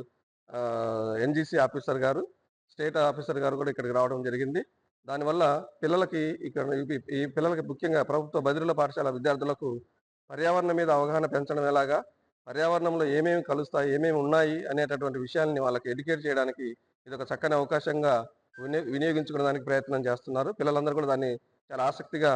NGC officer గారు, స్టేట్ ఆఫీసర్ గారు కూడా ఇక్కడికి రావడం జరిగింది. దానివల్ల పిల్లలకి ఈ పిల్లలకి ముఖ్యంగా ప్రభుత్వ బదిలీల పాఠశాల విద్యార్థులకు పర్యావరణం మీద అవగాహన పెంచడం ఎలాగా, పర్యావరణంలో ఏమేమి కలుస్తాయి, ఏమేమి ఉన్నాయి అనేటటువంటి విషయాల్ని వాళ్ళకి ఎడ్యుకేట్ చేయడానికి ఇది ఒక చక్కని అవకాశంగా వినియోగించుకోవడానికి ప్రయత్నం చేస్తున్నారు. పిల్లలందరూ కూడా దాన్ని చాలా ఆసక్తిగా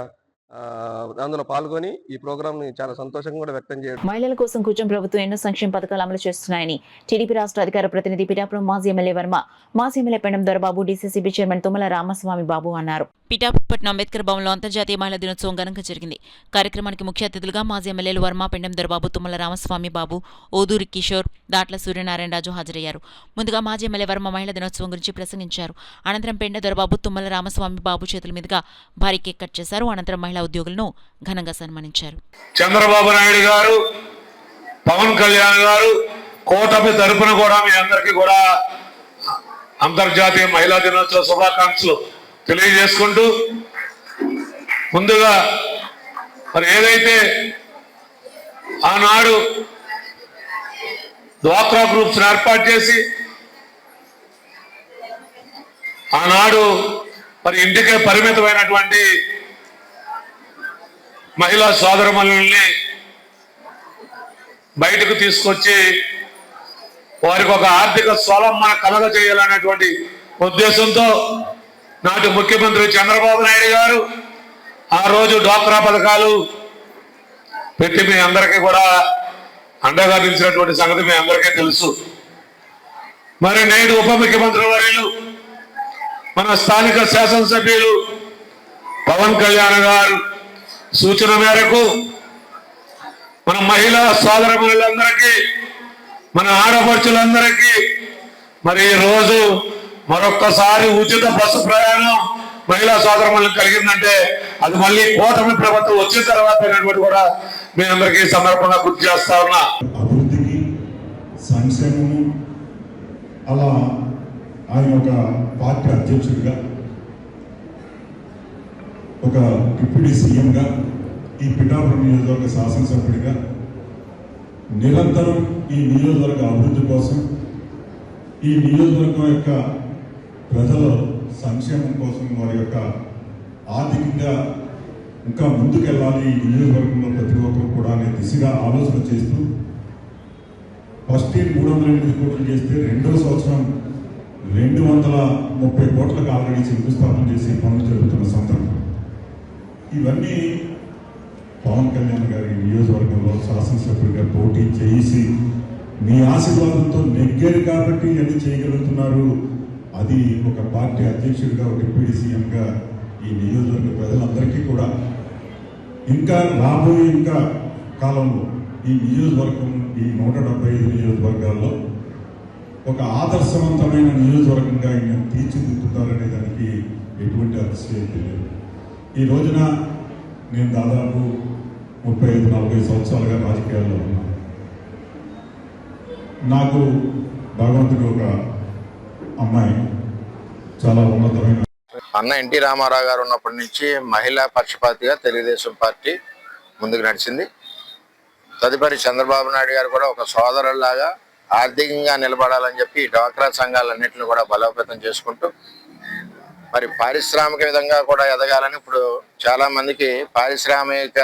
అందులో పాల్గొని ఈ ప్రోగ్రామ్ని చాలా సంతోషంగా కూడా వ్యక్తం చేయడం. మహిళల కోసం కూర్చొని ప్రభుత్వం ఎన్నో సంక్షేమ పథకాలు అమలు చేస్తున్నాయని టీడీపీ రాష్ట్ర అధికార ప్రతినిధి పిఠాపురం మాజీ ఎమ్మెల్యే వర్మ, మాజీ MLA Pendam Dorababu, DCCB chairman Tummala Ramaswamy Babu అన్నారు. పిఠాపురం అంబేద్కర్ భవన్లో అంతర్జాతీయ మహిళా దినోత్సవం ఘనంగా జరిగింది. కార్యక్రమానికి ముఖ్య అతిథులుగా మాజీ ఎమ్మెల్యేలు వర్మ, పెండం దొరబాబు, తుమ్మల రామస్వామి బాబు, ఓదూరి కిషోర్, దాట్ల సూర్యనారాయణరాజు హాజరయ్యారు. ముందుగా మాజీ ఎమ్మెల్యే వర్మ మహిళా దినోత్సవం గురించి ప్రసంగించారు. అనంతరం పెండ దొరబాబు, తుమ్మల రామస్వామి బాబు చేతుల మీదుగా భారీ కేక్ కట్ చేశారు. అనంతరం మహిళా ఉద్యోగులను ఘనంగా సన్మానించారు. చంద్రబాబు నాయుడు గారు, పవన్ కళ్యాణ్ గారు కూటమి తరపున కూడా మీ అందరికీ కూడా అంతర్జాతీయ మహిళా దినోత్సవ శుభాకాంక్షలు తెలియజేసుకుంటూ, ముందుగా మరి ఏదైతే ఆనాడు డ్వాక్రా గ్రూప్స్ ఏర్పాటు చేసి ఆనాడు మరి ఇంటికే పరిమితమైనటువంటి మహిళా సోదరమణుల్ని బయటకు తీసుకొచ్చి వారికి ఒక ఆర్థిక స్వావలంబన కలగ చేయాలనేటువంటి ఉద్దేశంతో నాటి ముఖ్యమంత్రి చంద్రబాబు నాయుడు గారు ఆ రోజు డ్వాక్రా పథకాలు పెట్టి మీ అందరికీ కూడా అండగా నిలిచినటువంటి సంగతి మీ అందరికీ తెలుసు. మరి నేడు ఉప ముఖ్యమంత్రి వర్యులు మన స్థానిక శాసనసభ్యులు పవన్ కళ్యాణ్ గారు సూచన మేరకు మన మహిళా సోదరమణులందరికీ, మన ఆడపడుచులందరికీ మరి ఈ రోజు మరొక్కసారి ఉచిత బస్సు ప్రయాణం మహిళా సోదరమణులకు కలిగిందంటే అది మళ్ళీ కూటమి ప్రభుత్వం వచ్చిన తర్వాత కూడా మీ అందరికీ సందర్భంగా గుర్తు చేస్తా ఉన్నా. అభివృద్ధికి, సంక్షేమము, అలా ఆయన ఒక పార్టీ అధ్యక్షుడిగా, ఒక డిప్యూటీ సీఎంగా, ఈ పిఠాపురం నియోజకవర్గ శాసనసభ్యుడిగా నిరంతరం ఈ నియోజకవర్గ అభివృద్ధి కోసం, ఈ నియోజకవర్గం యొక్క ప్రజల సంక్షేమం కోసం, వారి యొక్క ఆర్థికంగా ఇంకా ముందుకెళ్ళాలి ఈ నియోజకవర్గంలో ప్రతి ఒక్కరు కూడా అనే దిశగా ఆలోచన చేస్తూ ఫస్ట్ ఇయర్ 308 కోట్లు చేస్తే రెండో సంవత్సరం 230 కోట్లకు ఆల్రెడీ శంకుస్థాపన చేసి పనులు జరుగుతున్న సందర్భం. ఇవన్నీ పవన్ కళ్యాణ్ గారి నియోజకవర్గంలో శాసనసభ్యుడిగా పోటీ చేసి మీ ఆశీర్వాదంతో నెగ్గారు కాబట్టి ఎన్ని చేయగలుగుతున్నారు. అది ఒక పార్టీ అధ్యక్షుడిగా, ఒక డిప్యూటీ సీఎంగా ఈ నియోజకవర్గ ప్రజలందరికీ కూడా ఇంకా రాబోయే ఇంకా కాలంలో ఈ నియోజకవర్గం, ఈ 175 నియోజకవర్గాల్లో ఒక ఆదర్శవంతమైన నియోజకవర్గంగా ఆయన తీర్చిదిద్దుతారనే దానికి ఎటువంటి అతిశయోక్తి లేదు. ఈ రోజున నేను దాదాపు 35-40 సంవత్సరాలుగా రాజకీయాల్లో ఉన్నాను. నాకు భగవంతుడు ఒక అమ్మాయి చాలా ఉన్నతమైన అన్న ఎన్టీ రామారావు గారు ఉన్నప్పటి నుంచి మహిళా పక్షపాతిగా తెలుగుదేశం పార్టీ ముందుకు నడిచింది. తదుపరి చంద్రబాబు నాయుడు గారు కూడా ఒక సోదరులాగా ఆర్థికంగా నిలబడాలని చెప్పి డ్వాక్రా సంఘాలన్నింటినీ కూడా బలోపేతం చేసుకుంటూ మరి పారిశ్రామిక విధంగా కూడా ఎదగాలని ఇప్పుడు చాలా మందికి పారిశ్రామిక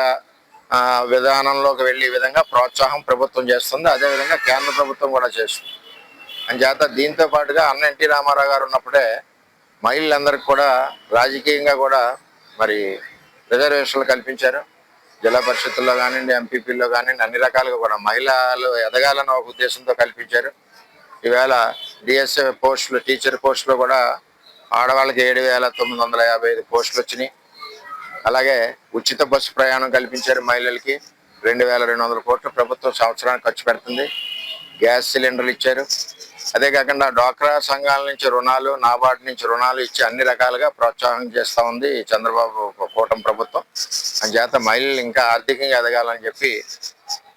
విధానంలోకి వెళ్ళే విధంగా ప్రోత్సాహం ప్రభుత్వం చేస్తుంది. అదేవిధంగా కేంద్ర ప్రభుత్వం కూడా చేస్తుంది. అంచేత దీంతో పాటుగా అన్న ఎన్టీ రామారావు గారు ఉన్నప్పుడే మహిళలందరికీ కూడా రాజకీయంగా కూడా మరి రిజర్వేషన్లు కల్పించారు. జిల్లా పరిషత్తుల్లో కానివ్వండి, ఎంపీపీల్లో కానివ్వండి, అన్ని రకాలుగా కూడా మహిళలు ఎదగాలని ఒక ఉద్దేశంతో కల్పించారు. ఈవేళ డిఎస్ఏ పోస్టులు, టీచర్ పోస్టులు కూడా ఆడవాళ్ళకి 7,955 పోస్టులు వచ్చినాయి. అలాగే ఉచిత బస్సు ప్రయాణం కల్పించారు మహిళలకి. 2,200 కోట్లు ప్రభుత్వం సంవత్సరానికి ఖర్చు పెడుతుంది. గ్యాస్ సిలిండర్లు ఇచ్చారు. అదే కాకుండా డ్వాక్రా సంఘాల నుంచి రుణాలు, నాబార్డు నుంచి రుణాలు ఇచ్చి అన్ని రకాలుగా ప్రోత్సాహం చేస్తూ ఉంది చంద్రబాబు కూటమి ప్రభుత్వం. అంచేత మహిళలు ఇంకా ఆర్థికంగా ఎదగాలని చెప్పి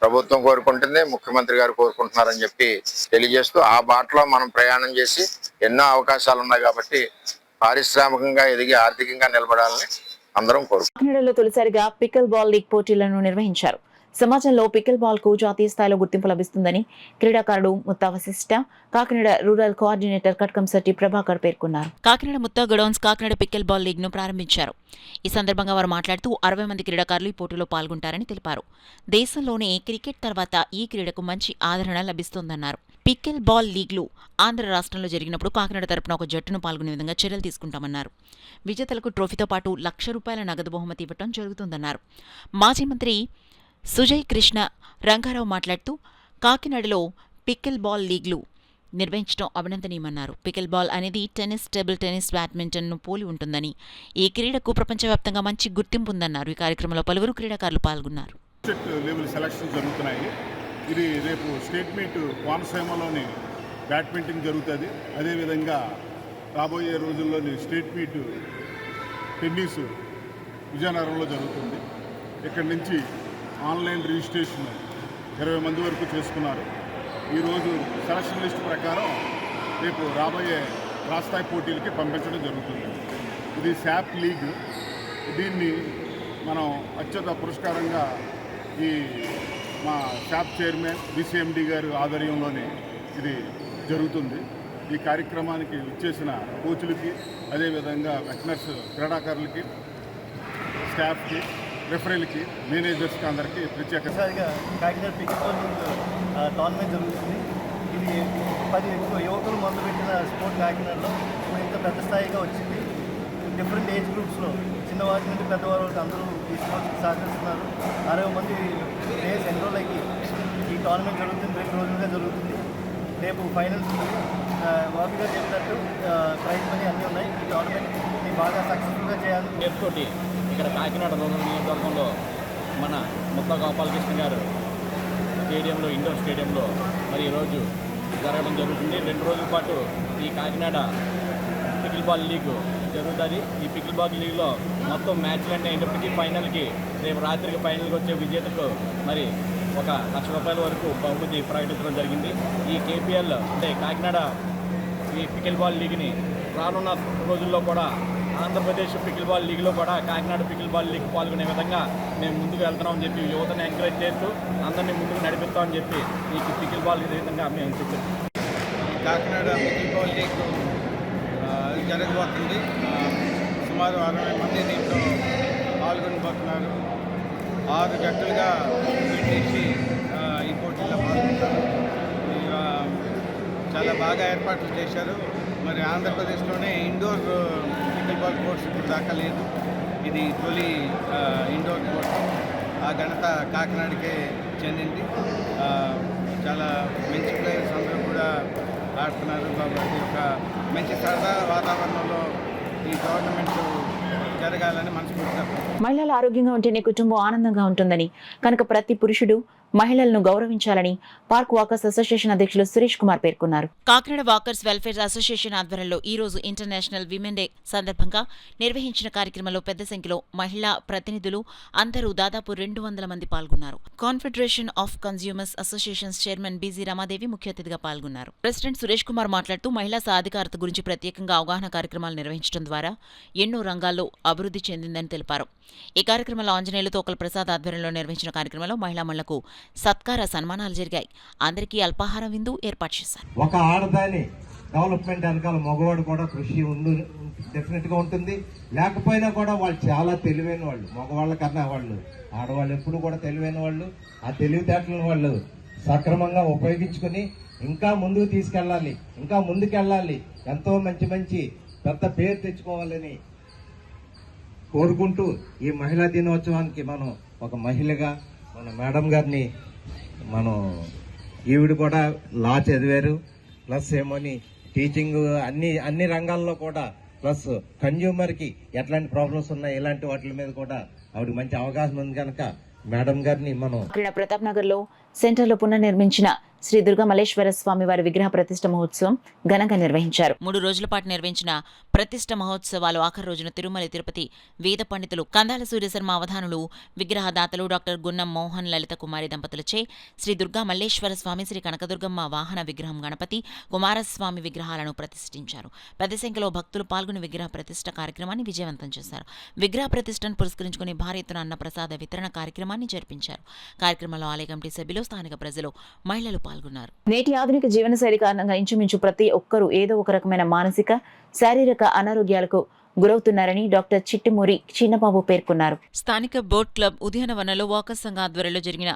ప్రభుత్వం కోరుకుంటుంది, ముఖ్యమంత్రి గారు కోరుకుంటున్నారని చెప్పి తెలియజేస్తూ ఆ బాటలో మనం ప్రయాణం చేసి ఎన్నో అవకాశాలు ఉన్నాయి కాబట్టి పారిశ్రామికంగా ఎదిగి ఆర్థికంగా నిలబడాలని అందరం కోరుకుంటున్నాం. కాకినాడలో తొలిసారిగా పికిల్ బాల్ లీగ్ పోటీలను నిర్వహించారు. సమాజంలో పికిల్ బాల్ కు జాతీయ స్థాయిలో గుర్తింపు లభిస్తుందని క్రీడాకారుడు ముత్తా వశిష్ఠ, కాకినాడ రూరల్ కోఆర్డినేటర్ కట్కంశెట్టి ప్రభాకర్ పేర్కొన్నారు. Kakinada Mutha godowns Kakinada pickle ball league ను ప్రారంభించారు. ఈ సందర్భంగా వారు మాట్లాడుతూ 60 మంది క్రీడాకారులు ఈ పోటీలో పాల్గొంటారని తెలిపారు. దేశంలోనే క్రికెట్ తర్వాత ఈ క్రీడకు మంచి ఆదరణ లభిస్తోందన్నారు. పికిల్ బాల్ లీగ్లు ఆంధ్ర రాష్ట్రంలో జరిగినప్పుడు కాకినాడ తరపున ఒక జట్టును పాల్గొనే విధంగా చర్యలు తీసుకుంటామన్నారు. విజేతలకు ట్రోఫీతో పాటు ₹1,00,000 నగదు బహుమతి ఇవ్వడం జరుగుతుందన్నారు. మాజీ మంత్రి సుజయ్ కృష్ణ రంగారావు మాట్లాడుతూ కాకినాడలో పికిల్ బాల్ లీగ్లు నిర్వహించడం అభినందనీయమన్నారు. పికిల్ బాల్ అనేది టెన్నిస్, టేబుల్ టెన్నిస్, బ్యాడ్మింటన్ను పోలి ఉంటుందని, ఈ క్రీడకు ప్రపంచవ్యాప్తంగా మంచి గుర్తింపు ఉందన్నారు. ఈ కార్యక్రమంలో పలువురు క్రీడాకారులు పాల్గొన్నారు. లెవెల్ సెలక్షన్ జరుగుతున్నాయి. ఇది రేపు స్టేట్ మీట్ కోనసీమలోని బ్యాడ్మింటన్ జరుగుతుంది. అదేవిధంగా రాబోయే రోజుల్లోని స్టేట్ మీట్ టెన్నిస్ విజయనగరంలో జరుగుతుంది. ఇక్కడి నుంచి ఆన్లైన్ రిజిస్ట్రేషన్ 20 మంది వరకు చేసుకున్నారు. ఈరోజు సెలక్షన్ లిస్ట్ ప్రకారం రేపు రాబోయే రాష్ట్రాయి పోటీలకి పంపించడం జరుగుతుంది. ఇది శాప్ లీగ్. దీన్ని మనం అత్యున్నత పురస్కారంగా ఈ మా శాప్ చైర్మన్ బీసీఎండి గారి ఆధ్వర్యంలోనే ఇది జరుగుతుంది. ఈ కార్యక్రమానికి ఇచ్చేసిన కోచ్లకి, అదేవిధంగా వెటనర్స్ క్రీడాకారులకి, స్టాఫ్కి, రెఫరీలకి, మేనేజర్స్కి అందరికీ ప్రత్యేకంగా కాకినాడ పికిల్ బాల్ టోర్నమెంట్ జరుగుతుంది. ఇది 10 యువకులు మొదలుపెట్టిన స్పోర్ట్ కాకినాడలో ఇప్పుడు ఇంత పెద్ద స్థాయిగా వచ్చింది. డిఫరెంట్ ఏజ్ గ్రూప్స్లో చిన్నవారి నుండి పెద్దవారి వరకు అందరూ ఈ స్పోర్ట్స్కి సహకరిస్తున్నారు. 60 మంది ప్లేయర్స్ ఎన్రోల్ అయ్యి ఈ టోర్నమెంట్ జరుగుతుంది. 2 రోజులుగా జరుగుతుంది. రేపు ఫైనల్స్ బాబీ గారు చెప్పినట్టు ప్రైజ్ మనీ అన్నీ ఉన్నాయి. ఈ టోర్నమెంట్ని బాగా సక్సెస్ఫుల్గా చేయాలి. నేర్చుకోటి ఇక్కడ కాకినాడ రూరల్ నియోజకవర్గంలో మన ముత్తా గోపాలకృష్ణ గారు స్టేడియంలో, ఇండోర్ స్టేడియంలో మరి ఈరోజు జరగడం జరుగుతుంది. 2 రోజుల పాటు ఈ కాకినాడ పికిల్ బాల్ లీగ్ జరుగుతుంది. ఈ పికిల్ బాల్ లీగ్లో మొత్తం మ్యాచ్లన్నీ అయినప్పటికీ ఫైనల్కి రేపు రాత్రికి ఫైనల్కి వచ్చే విజేతకు మరి ₹1,00,000 వరకు బహుమతి ప్రకటించడం జరిగింది. ఈ కేపీఎల్ అంటే కాకినాడ ఈ పికిల్ బాల్ లీగ్ని రానున్న రోజుల్లో కూడా ఆంధ్రప్రదేశ్ పికిల్ బాల్ లీగ్లో కూడా కాకినాడ పికిల్ బాల్ లీగ్ పాల్గొనే విధంగా మేము ముందుకు వెళ్తున్నామని చెప్పి యువతను ఎంకరేజ్ చేస్తూ అందరినీ ముందుకు నడిపిస్తామని చెప్పి ఈ పికిల్ బాల్ విధంగా మేము చెప్పాము. కాకినాడ పికిల్ బాల్ లీగ్ జరగబోతుంది. సుమారు 60 మంది దీంట్లో పాల్గొనబోతున్నారు. 6 జట్టులుగా విడదీసి ఈ పోటీలో పాల్గొంటారు. చాలా బాగా ఏర్పాట్లు చేశారు. మరి ఆంధ్రప్రదేశ్లోనే ఇండోర్ పికిల్ బాల్ కోర్స్ ఇప్పుడు దాకా లేదు. ఇది తొలి ఇండోర్ కోర్స్. ఆ ఘనత కాకినాడకే చెందింది. చాలా మంచి ప్లేయర్స్ అందరూ కూడా ఆడుతున్నారు. కాబట్టి ఒక మంచి సరదా వాతావరణంలో ఈ టోర్నమెంట్ జరగాలని మనస్ఫూర్తిగా. మహిళలు ఆరోగ్యంగా ఉంటేనే కుటుంబం ఆనందంగా ఉంటుందని, కనుక ప్రతి పురుషుడు మహిళలను గౌరవించాలని పార్క్ వాకర్స్ అసోసియేషన్ అధ్యక్షులు సురేష్ కుమార్ పేర్కొన్నారు. కాకినాడ వాకర్స్ వెల్ఫేర్ అసోసియేషన్ ఆధ్వర్యంలో ఈ రోజు ఇంటర్నేషనల్ విమెన్ డే సందర్భంగా నిర్వహించిన కార్యక్రమంలో పెద్ద సంఖ్యలో మహిళా ప్రతినిధులు అందరూ దాదాపు 200 మంది పాల్గొన్నారు. Confederation of consumers associations chairman BG Ramadevi ముఖ్య అతిథిగా పాల్గొన్నారు. ప్రెసిడెంట్ సురేష్ కుమార్ మాట్లాడుతూ మహిళా సాధికారత గురించి ప్రత్యేకంగా అవగాహన కార్యక్రమాలు నిర్వహించడం ద్వారా ఎన్నో రంగాల్లో అభివృద్ధి చెందిందని తెలిపారు. ఈ కార్యక్రమంలో ఆంజనేయులు తోకల ప్రసాద్ ఆధ్వర్యంలో నిర్వహించిన కార్యక్రమంలో మహిళామణులకు సత్కార సన్మానాలు జరిగాయి. అందరికీ అల్పాహారం విందు ఏర్పాటు చేశారు. ఒక ఆడదాని డెవలప్మెంట్ వెనకాల మగవాడు కూడా కృషి డెఫినెట్ గా ఉంటుంది. లేకపోయినా కూడా వాళ్ళు చాలా తెలివైన వాళ్ళు. మగవాళ్ళ కన్నా వాళ్ళు ఆడవాళ్ళు ఎప్పుడు కూడా తెలివైన వాళ్ళు. ఆ తెలివితేటలను వాళ్ళు సక్రమంగా ఉపయోగించుకుని ఇంకా ముందుకు తీసుకెళ్ళాలి, ఇంకా ముందుకెళ్ళాలి, ఎంతో మంచి మంచి పెద్ద పేరు తెచ్చుకోవాలని కోరుకుంటూ ఈ మహిళా దినోత్సవానికి మనం ఒక మహిళగా మన మేడం గారిని మనం ఈవిడ కూడా లా చదివారు, ప్లస్ ఏమోని టీచింగ్ అన్ని రంగాల్లో కూడా, ప్లస్ కన్జ్యూమర్కి ఎట్లాంటి ప్రాబ్లమ్స్ ఉన్నాయి ఇలాంటి వాటి మీద కూడా ఆవిడ మంచి అవగాహన ఉంది కనుక మేడం గారిని మనం ప్రతాప్ నగర్ లో సెంటర్లో పునర్నిర్మించిన శ్రీ దుర్గా మల్లేశ్వర స్వామి వారి విగ్రహ ప్రతిష్ఠ మహోత్సవం ఘనంగా నిర్వహించారు. 3 రోజుల పాటు నిర్వహించిన ప్రతిష్ఠ మహోత్సవాలు ఆఖరి రోజున తిరుమల తిరుపతి వేద పండితులు కందాల సూర్యశర్మ అవధానులు, విగ్రహదాతలు డాక్టర్ గున్నం మోహన్ లలిత కుమారి దంపతులచే శ్రీ దుర్గా మల్లేశ్వర స్వామి, శ్రీ కనకదుర్గమ్మ వాహన విగ్రహం, గణపతి కుమారస్వామి విగ్రహాలను ప్రతిష్ఠించారు. పెద్ద సంఖ్యలో భక్తులు పాల్గొని విగ్రహ ప్రతిష్ఠ కార్యక్రమాన్ని విజయవంతం చేశారు. విగ్రహ ప్రతిష్ఠను పురస్కరించుకుని భారీ ఎత్తున అన్నప్రసాద వితరణ కార్యక్రమాన్ని జరిపించారు. కార్యక్రమంలో ఆలయ కమిటీ సభ్యులు, స్థానిక ప్రజలు, మహిళలు పాల్గొన్నారు. నేటి ఆధునిక జీవనశైలి కారణంగా ఇంచుమించు ప్రతి ఒక్కరూ ఏదో ఒక రకమైన మానసిక, శారీరక అనారోగ్యాలకు గురవుతున్నారని డాక్టర్ చిట్టిమూరి చిన్నబాబు పేర్కొన్నారు. స్థానిక బోట్ క్లబ్ ఉద్యానవనంలో వాకర్స్ సంఘ ఆధ్వర్యంలో జరిగిన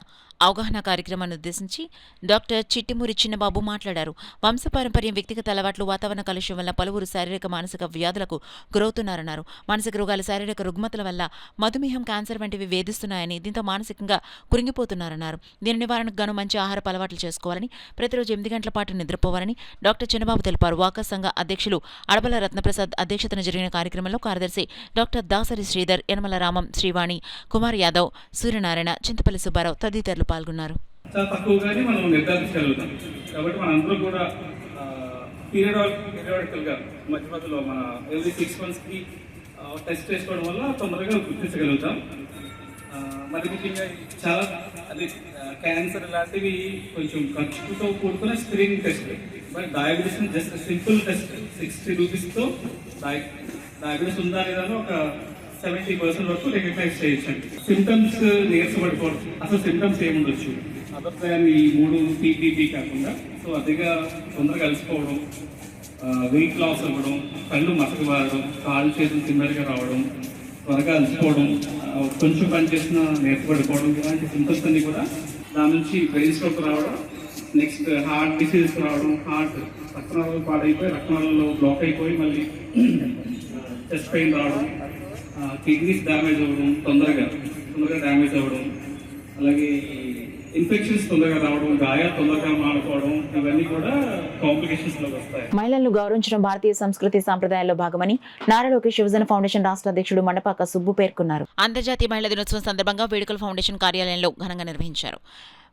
అవగాహన కార్యక్రమాన్ని ఉద్దేశించి డాక్టర్ చిట్టిమూరి చిన్నబాబు మాట్లాడారు. వంశపారంపర్యం, వ్యక్తిగత అలవాట్లు, వాతావరణ కాలుష్యం వల్ల పలువురు శారీరక మానసిక వ్యాధులకు గురవుతున్నారన్నారు. మానసిక రోగాలు, శారీరక రుగ్మతల వల్ల మధుమేహం, క్యాన్సర్ వంటివి వేధిస్తున్నాయని, దీంతో మానసికంగా కురింగిపోతున్నారన్నారు. దీని నివారణకు గాను మంచి ఆహారపు అలవాట్లు చేసుకోవాలని, ప్రతిరోజు 8 గంటల పాటు నిద్రపోవాలని డాక్టర్ చిన్నబాబు తెలిపారు. వాకర్ సంఘ అధ్యక్షులు అడబల రత్నప్రసాద్ అధ్యక్షతన జరిగిన కార్యక్రమంలో కార్యదర్శి డాక్టర్ దాసరి శ్రీధర్, యనమల రామం, శ్రీవాణి, కుమార్ యాదవ్, సూర్యనారాయణ, చింతపల్లి సుబ్బారావు తదితరులు పాల్గొన్నారు. చాలా తక్కువగానే మనం నిర్ధారించగలుగుతాం. కాబట్టి మనందరూ కూడా పీరియాడికల్గా మధ్య మధ్యలో మన ఎవ్రీ 6 monthsకి టెస్ట్ చేసుకోవడం వల్ల తొందరగా గుర్తించగలుగుతాం. మరి ముఖ్యంగా చాలా అది క్యాన్సర్ లాంటివి కొంచెం ఖర్చుతో కూడుకున్న స్క్రీనింగ్ టెస్ట్. మరి డయాబెటీస్ జస్ట్ సింపుల్ టెస్ట్ 60 రూపీస్తో డయాబెటీస్ ఉందా లేదా ఒక 70% వరకు రికగ్నైజ్ చేయొచ్చండి. సిమ్టమ్స్ నీరసపడిపోవడం, అసలు సిమ్టమ్స్ ఏముండొచ్చు అదర్ దాన్ ఈ 3 టీటీపీ కాకుండా. సో అదిగా తొందరగా కలిసిపోవడం, వెయిట్ లాస్ అవ్వడం, కళ్ళు మసక బారడం, కాళ్ళు చేతులు తిన్నగా రావడం, త్వరగా అలసిపోవడం, కొంచెం పని చేసిన నీరసపడిపోవడం, ఇలాంటి సిమ్టమ్స్ అన్ని కూడా దాని నుంచి బ్రెయిన్ స్ట్రోక్ రావడం, నెక్స్ట్ హార్ట్ డిసీజ్ రావడం, హార్ట్ రక్తనాళాలు పాడైపోయి రక్తనాళాల్లో బ్లాక్ అయిపోయి మళ్ళీ చెస్ట్ పెయిన్ రావడం, కిడ్నీస్ డ్యామేజ్ అవ్వడం, తొందరగా డ్యామేజ్ అవ్వడం, అలాగే ఇన్ఫెక్షన్స్ తొందరగా రావడం, గాయాలు తొందరగా మాడిపోవడం, ఇవన్నీ కూడా కాంప్లికేషన్స్ లో వస్తాయి. మహిళలను గౌరవించడం భారతీయ సంస్కృతి సాంప్రదాయాల్లో భాగమని నారా లోకేష్ యువజన ఫౌండేషన్ రాష్ట్ర అధ్యక్షుడు మండపాక సుబ్బు పేర్కొన్నారు. అంతర్జాతీయ మహిళా దినోత్సవం సందర్భంగా వేడుకల ఫౌండేషన్ కార్యాలయంలో ఘనంగా నిర్వహించారు.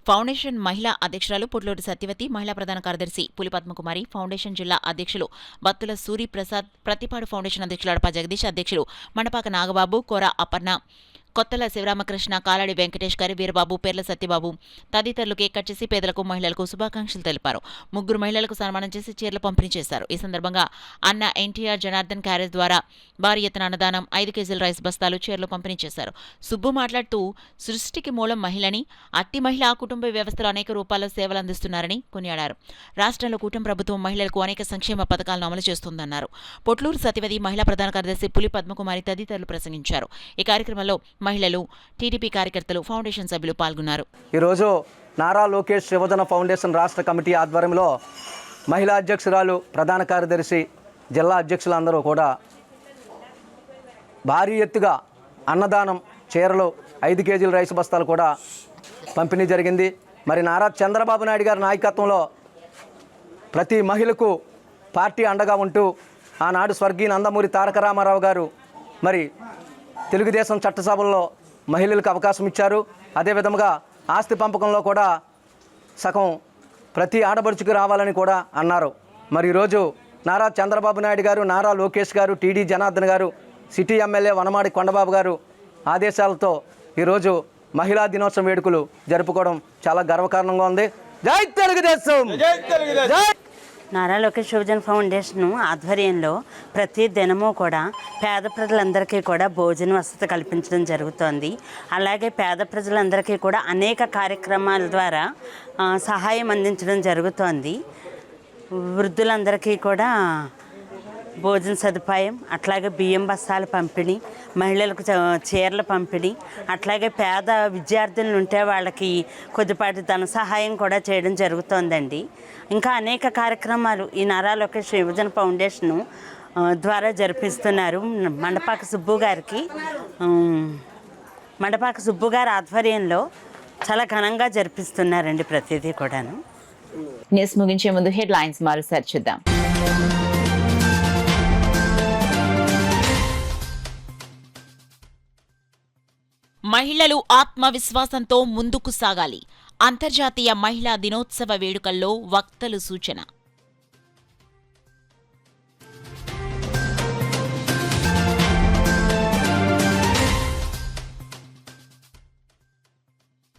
ఫౌండేషన్ మహిళా అధ్యక్షురాలు పుట్లూరి సత్యవతి, మహిళా ప్రధాన కార్యదర్శి పులి పద్మకుమారి, ఫౌండేషన్ జిల్లా అధ్యక్షులు బత్తుల సూరిప్రసాద్, ప్రతిపాడు ఫౌండేషన్ అధ్యక్షులు అడప జగదీష్, అధ్యక్షులు మండపాక నాగబాబు, కోర అపర్ణ, కొత్తల శివరామకృష్ణ, కాలాడి వెంకటేష్ గారి, వీరబాబు, పేర్ల సత్యబాబు తదితరులు కేక్ కట్ చేసి పేదలకు, మహిళలకు శుభాకాంక్షలు తెలిపారు. 3 మహిళలకు సన్మానం చేసి చీరలు పంపిణీ చేశారు. ఈ సందర్భంగా అన్న ఎన్టీఆర్ జనార్దన్ క్యారేజ్ ద్వారా భారీ ఎత్తున అన్నదానం, 5 కేజీల రైస్ బస్తాలు, చీరలు పంపిణీ చేశారు. సుబ్బు మాట్లాడుతూ సృష్టికి మూలం మహిళని, అట్టి మహిళ ఆ కుటుంబ వ్యవస్థలో అనేక రూపాల్లో సేవలు అందిస్తున్నారని కొనియాడారు. రాష్ట్రంలో కూటమి ప్రభుత్వం మహిళలకు అనేక సంక్షేమ పథకాలను అమలు చేస్తుందన్నారు. పొట్లూరు సత్యవతి, మహిళా ప్రధాన కార్యదర్శి పులి పద్మకుమారి తదితరులు ప్రసంగించారు. ఈ కార్యక్రమంలో మహిళలు, టీడీపీ కార్యకర్తలు, ఫౌండేషన్ సభ్యులు పాల్గొన్నారు. ఈరోజు నారా లోకేష్ యువజన ఫౌండేషన్ రాష్ట్ర కమిటీ ఆధ్వర్యంలో మహిళా అధ్యక్షురాలు, ప్రధాన కార్యదర్శి, జిల్లా అధ్యక్షులందరూ కూడా భారీ ఎత్తుగా అన్నదానం, చీరలు, 5 కేజీల రైస్ బస్తాలు కూడా పంపిణీ జరిగింది. మరి నారా చంద్రబాబు నాయుడు గారి నాయకత్వంలో ప్రతి మహిళకు పార్టీ అండగా ఉంటూ ఆనాడు స్వర్గీయ నందమూరి తారక రామారావు గారు మరి తెలుగుదేశం చట్టసభల్లో మహిళలకు అవకాశం ఇచ్చారు. అదేవిధంగా ఆస్తి పంపకంలో కూడా సగం ప్రతి ఆడపడుచుకు రావాలని కూడా అన్నారు. మరి ఈరోజు నారా చంద్రబాబు నాయుడు గారు, నారా లోకేష్ గారు, టీడీ జనార్దన్ గారు, సిటీ ఎమ్మెల్యే వనమాడి కొండబాబు గారు ఆదేశాలతో ఈరోజు మహిళా దినోత్సవం వేడుకలు జరుపుకోవడం చాలా గర్వకారణంగా ఉంది. జై తెలుగుదేశం! జై నారా లోకేష్ యువజన ఫౌండేషన్ ఆధ్వర్యంలో ప్రతి దినము కూడా పేద ప్రజలందరికీ కూడా భోజన వసతి కల్పించడం జరుగుతోంది. అలాగే పేద ప్రజలందరికీ కూడా అనేక కార్యక్రమాల ద్వారా సహాయం అందించడం జరుగుతోంది. వృద్ధులందరికీ కూడా భోజన సదుపాయం, అట్లాగే బియ్యం బస్తాల పంపిణీ, మహిళలకు చీరల పంపిణీ, అట్లాగే పేద విద్యార్థులు ఉంటే వాళ్ళకి కొద్దిపాటి ధన సహాయం కూడా చేయడం జరుగుతోందండి. ఇంకా అనేక కార్యక్రమాలు ఈ నారా లోకేష్ యువజన ఫౌండేషన్ ద్వారా జరిపిస్తున్నారు. మండపాక సుబ్బు గారి ఆధ్వర్యంలో చాలా ఘనంగా జరిపిస్తున్నారండి ప్రతిదీ కూడాను. న్యూస్ ముగించే ముందు హెడ్లైన్స్ మరోసారి చూద్దాం. మహిళలు ఆత్మవిశ్వాసంతో ముందుకు సాగాలి. అంతర్జాతీయ మహిళా దినోత్సవ వేడుకల్లో వక్తలు సూచన.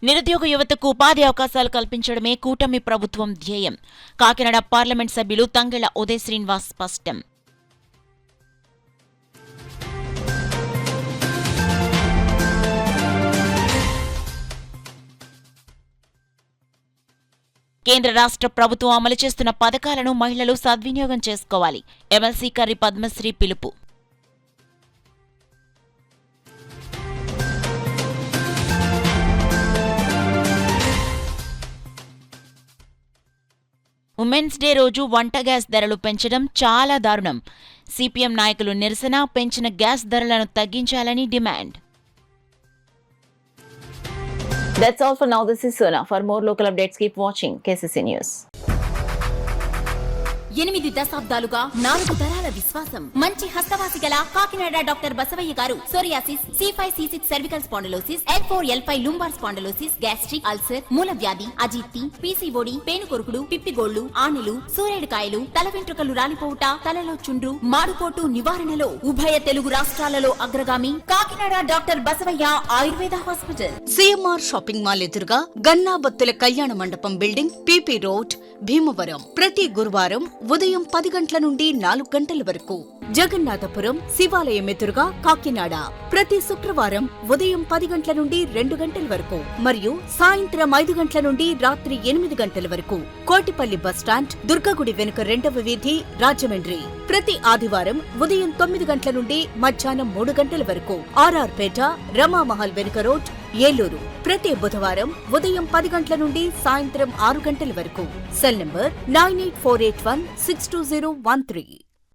నిరుద్యోగ యువతకు ఉపాధి అవకాశాలు కల్పించడమే కూటమి ప్రభుత్వం ధ్యేయం. కాకినాడ పార్లమెంట్ సభ్యులు తంగెళ్ల ఉదయ్ శ్రీనివాస్ స్పష్టం. కేంద్ర రాష్ట్ర ప్రభుత్వం అమలు చేస్తున్న పథకాలను మహిళలు సద్వినియోగం చేసుకోవాలి. ఎమ్మెల్సీ కర్రి పద్మశ్రీ పిలుపు. ఉమెన్స్ డే రోజు వంట గ్యాస్ ధరలు పెంచడం చాలా దారుణం. సిపిఎం నాయకులు నిరసన, పెంచిన గ్యాస్ ధరలను తగ్గించాలని demand. That's all for now. This is Sona. For more local updates, keep watching KCC News. 8 దశాబ్దాలుగా 4 తరాల విశ్వాసం. మంచి హస్తవాసి గల కాకినాడ డాక్టర్ బసవయ్య గారు psoriasis, C5C6 cervical spondylosis, L4L5 lumbar spondylosis, gastric ulcer, మూల వ్యాధి, అజీర్తి, పీసీఓడి, పేనుకొరుకుడు, పిప్పిగోళ్లు, ఆనెలు, సూరేడుకాయలు, తల వెంట్రుకలు రాలిపోవుట, తలలో చుండ్రు, మాడుకోటు నివారణలో ఉభయ తెలుగు రాష్ట్రాలలో అగ్రగామి Kakinada doctor Basavayya Ayurveda hospital. CMR shopping mall ఎదురుగా గన్నాబత్తుల కళ్యాణ మండపం బిల్డింగ్, పిపి రోడ్, భీమవరం. ప్రతి గురువారం ఉదయం 10 గంటల నుండి 4 గంటల వరకు. జగన్నాథపురం శివాలయం ఎదురుగా కాకినాడ ప్రతి శుక్రవారం ఉదయం 10 గంటల నుండి 2 గంటల వరకు మరియు సాయంత్రం 5 గంటల నుండి రాత్రి 8 గంటల వరకు. కోటిపల్లి బస్టాండ్, దుర్గగుడి వెనుక 2వ వీధి, రాజమండ్రి ప్రతి ఆదివారం ఉదయం 9 గంటల నుండి మధ్యాహ్నం 3 గంటల వరకు. ఆర్ఆర్పేట రమామహల్ వెనుక రోడ్, ఏలూరు ప్రతి బుధవారం ఉదయం 10 గంటల నుండి సాయంత్రం 6 గంటల వరకు. Cell number 9848162013.